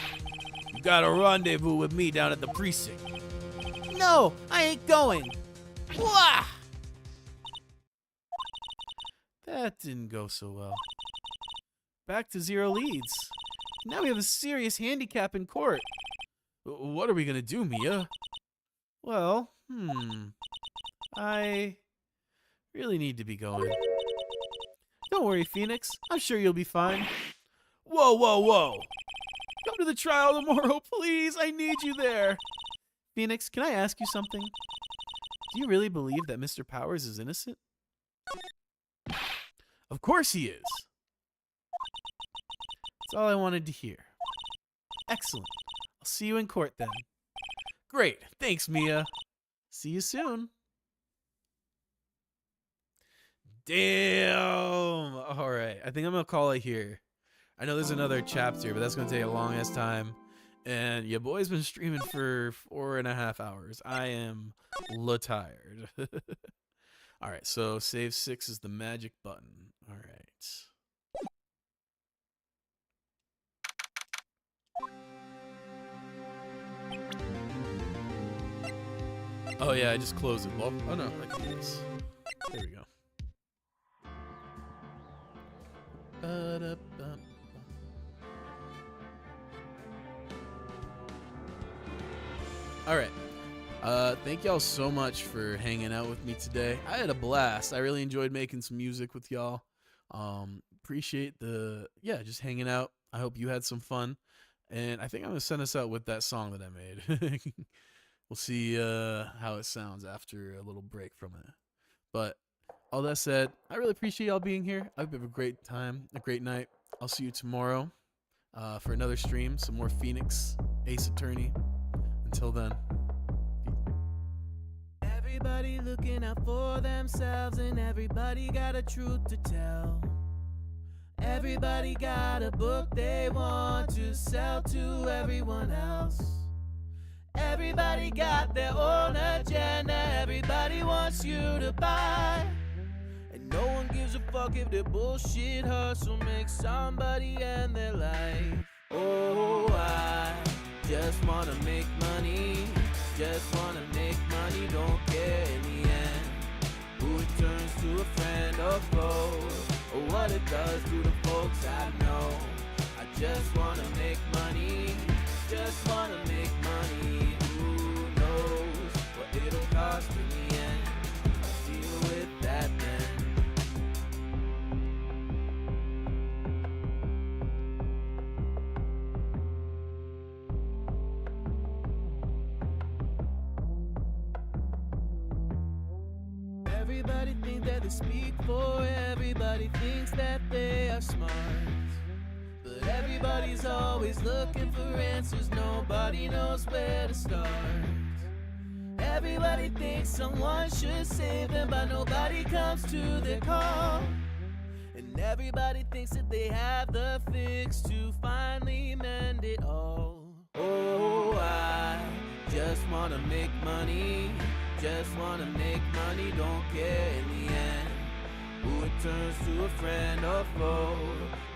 You got a rendezvous with me down at the precinct. No, I ain't going. Wah! That didn't go so well. Back to 0 leads. Now we have a serious handicap in court. What are we gonna do, Mia? Well, I really need to be going. Don't worry, Phoenix. I'm sure you'll be fine. Whoa, whoa, whoa. Come to the trial tomorrow, please. I need you there. Phoenix, can I ask you something? Do you really believe that Mr. Powers is innocent? Of course he is. That's all I wanted to hear. Excellent. I'll see you in court then. Great. Thanks, Mia. See you soon. Damn. All right. I think I'm going to call it here. I know there's another chapter, but that's going to take a long ass time. And your boy's been streaming for 4.5 hours. I am tired. All right. So save 6 is the magic button. All right. Oh yeah, I just closed it. Well, oh no, I can do this. There we go. All right. Thank y'all so much for hanging out with me today. I had a blast. I really enjoyed making some music with y'all. Appreciate just hanging out. I hope you had some fun. And I think I'm gonna send us out with that song that I made. We'll see how it sounds after a little break from it. But all that said, I really appreciate y'all being here. I hope you have a great time, a great night. I'll see you tomorrow for another stream, some more Phoenix, Ace Attorney. Until then. Everybody looking out for themselves and everybody got a truth to tell. Everybody got a book they want to sell to everyone else. Everybody got their own agenda, everybody wants you to buy. And no one gives a fuck if their bullshit hustle makes somebody end their life. Oh, I just wanna make money, just wanna make money, don't care in the end who it turns to a friend or foe, or what it does to the folks I know. I just wanna make money, just wanna make money. Who knows what it'll cost in the end? I'll deal with that then. Everybody thinks that they speak for everybody, thinks that they are smart. But everybody's always looking for answers, nobody knows where to start. Everybody thinks someone should save them, but nobody comes to their call. And everybody thinks that they have the fix to finally mend it all. Oh, I just wanna make money, just wanna make money, don't care in the end who it turns to a friend or foe,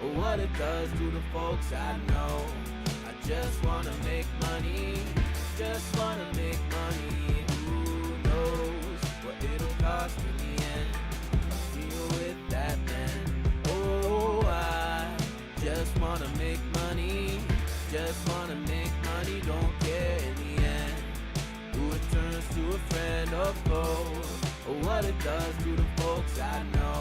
or what it does to the folks I know. I just wanna make money, just wanna make money. Who knows what it'll cost in the end? Deal with that man. Oh, I just wanna make money, just wanna make money, don't care in the end who it turns to a friend or foe, or what it does to the folks I know.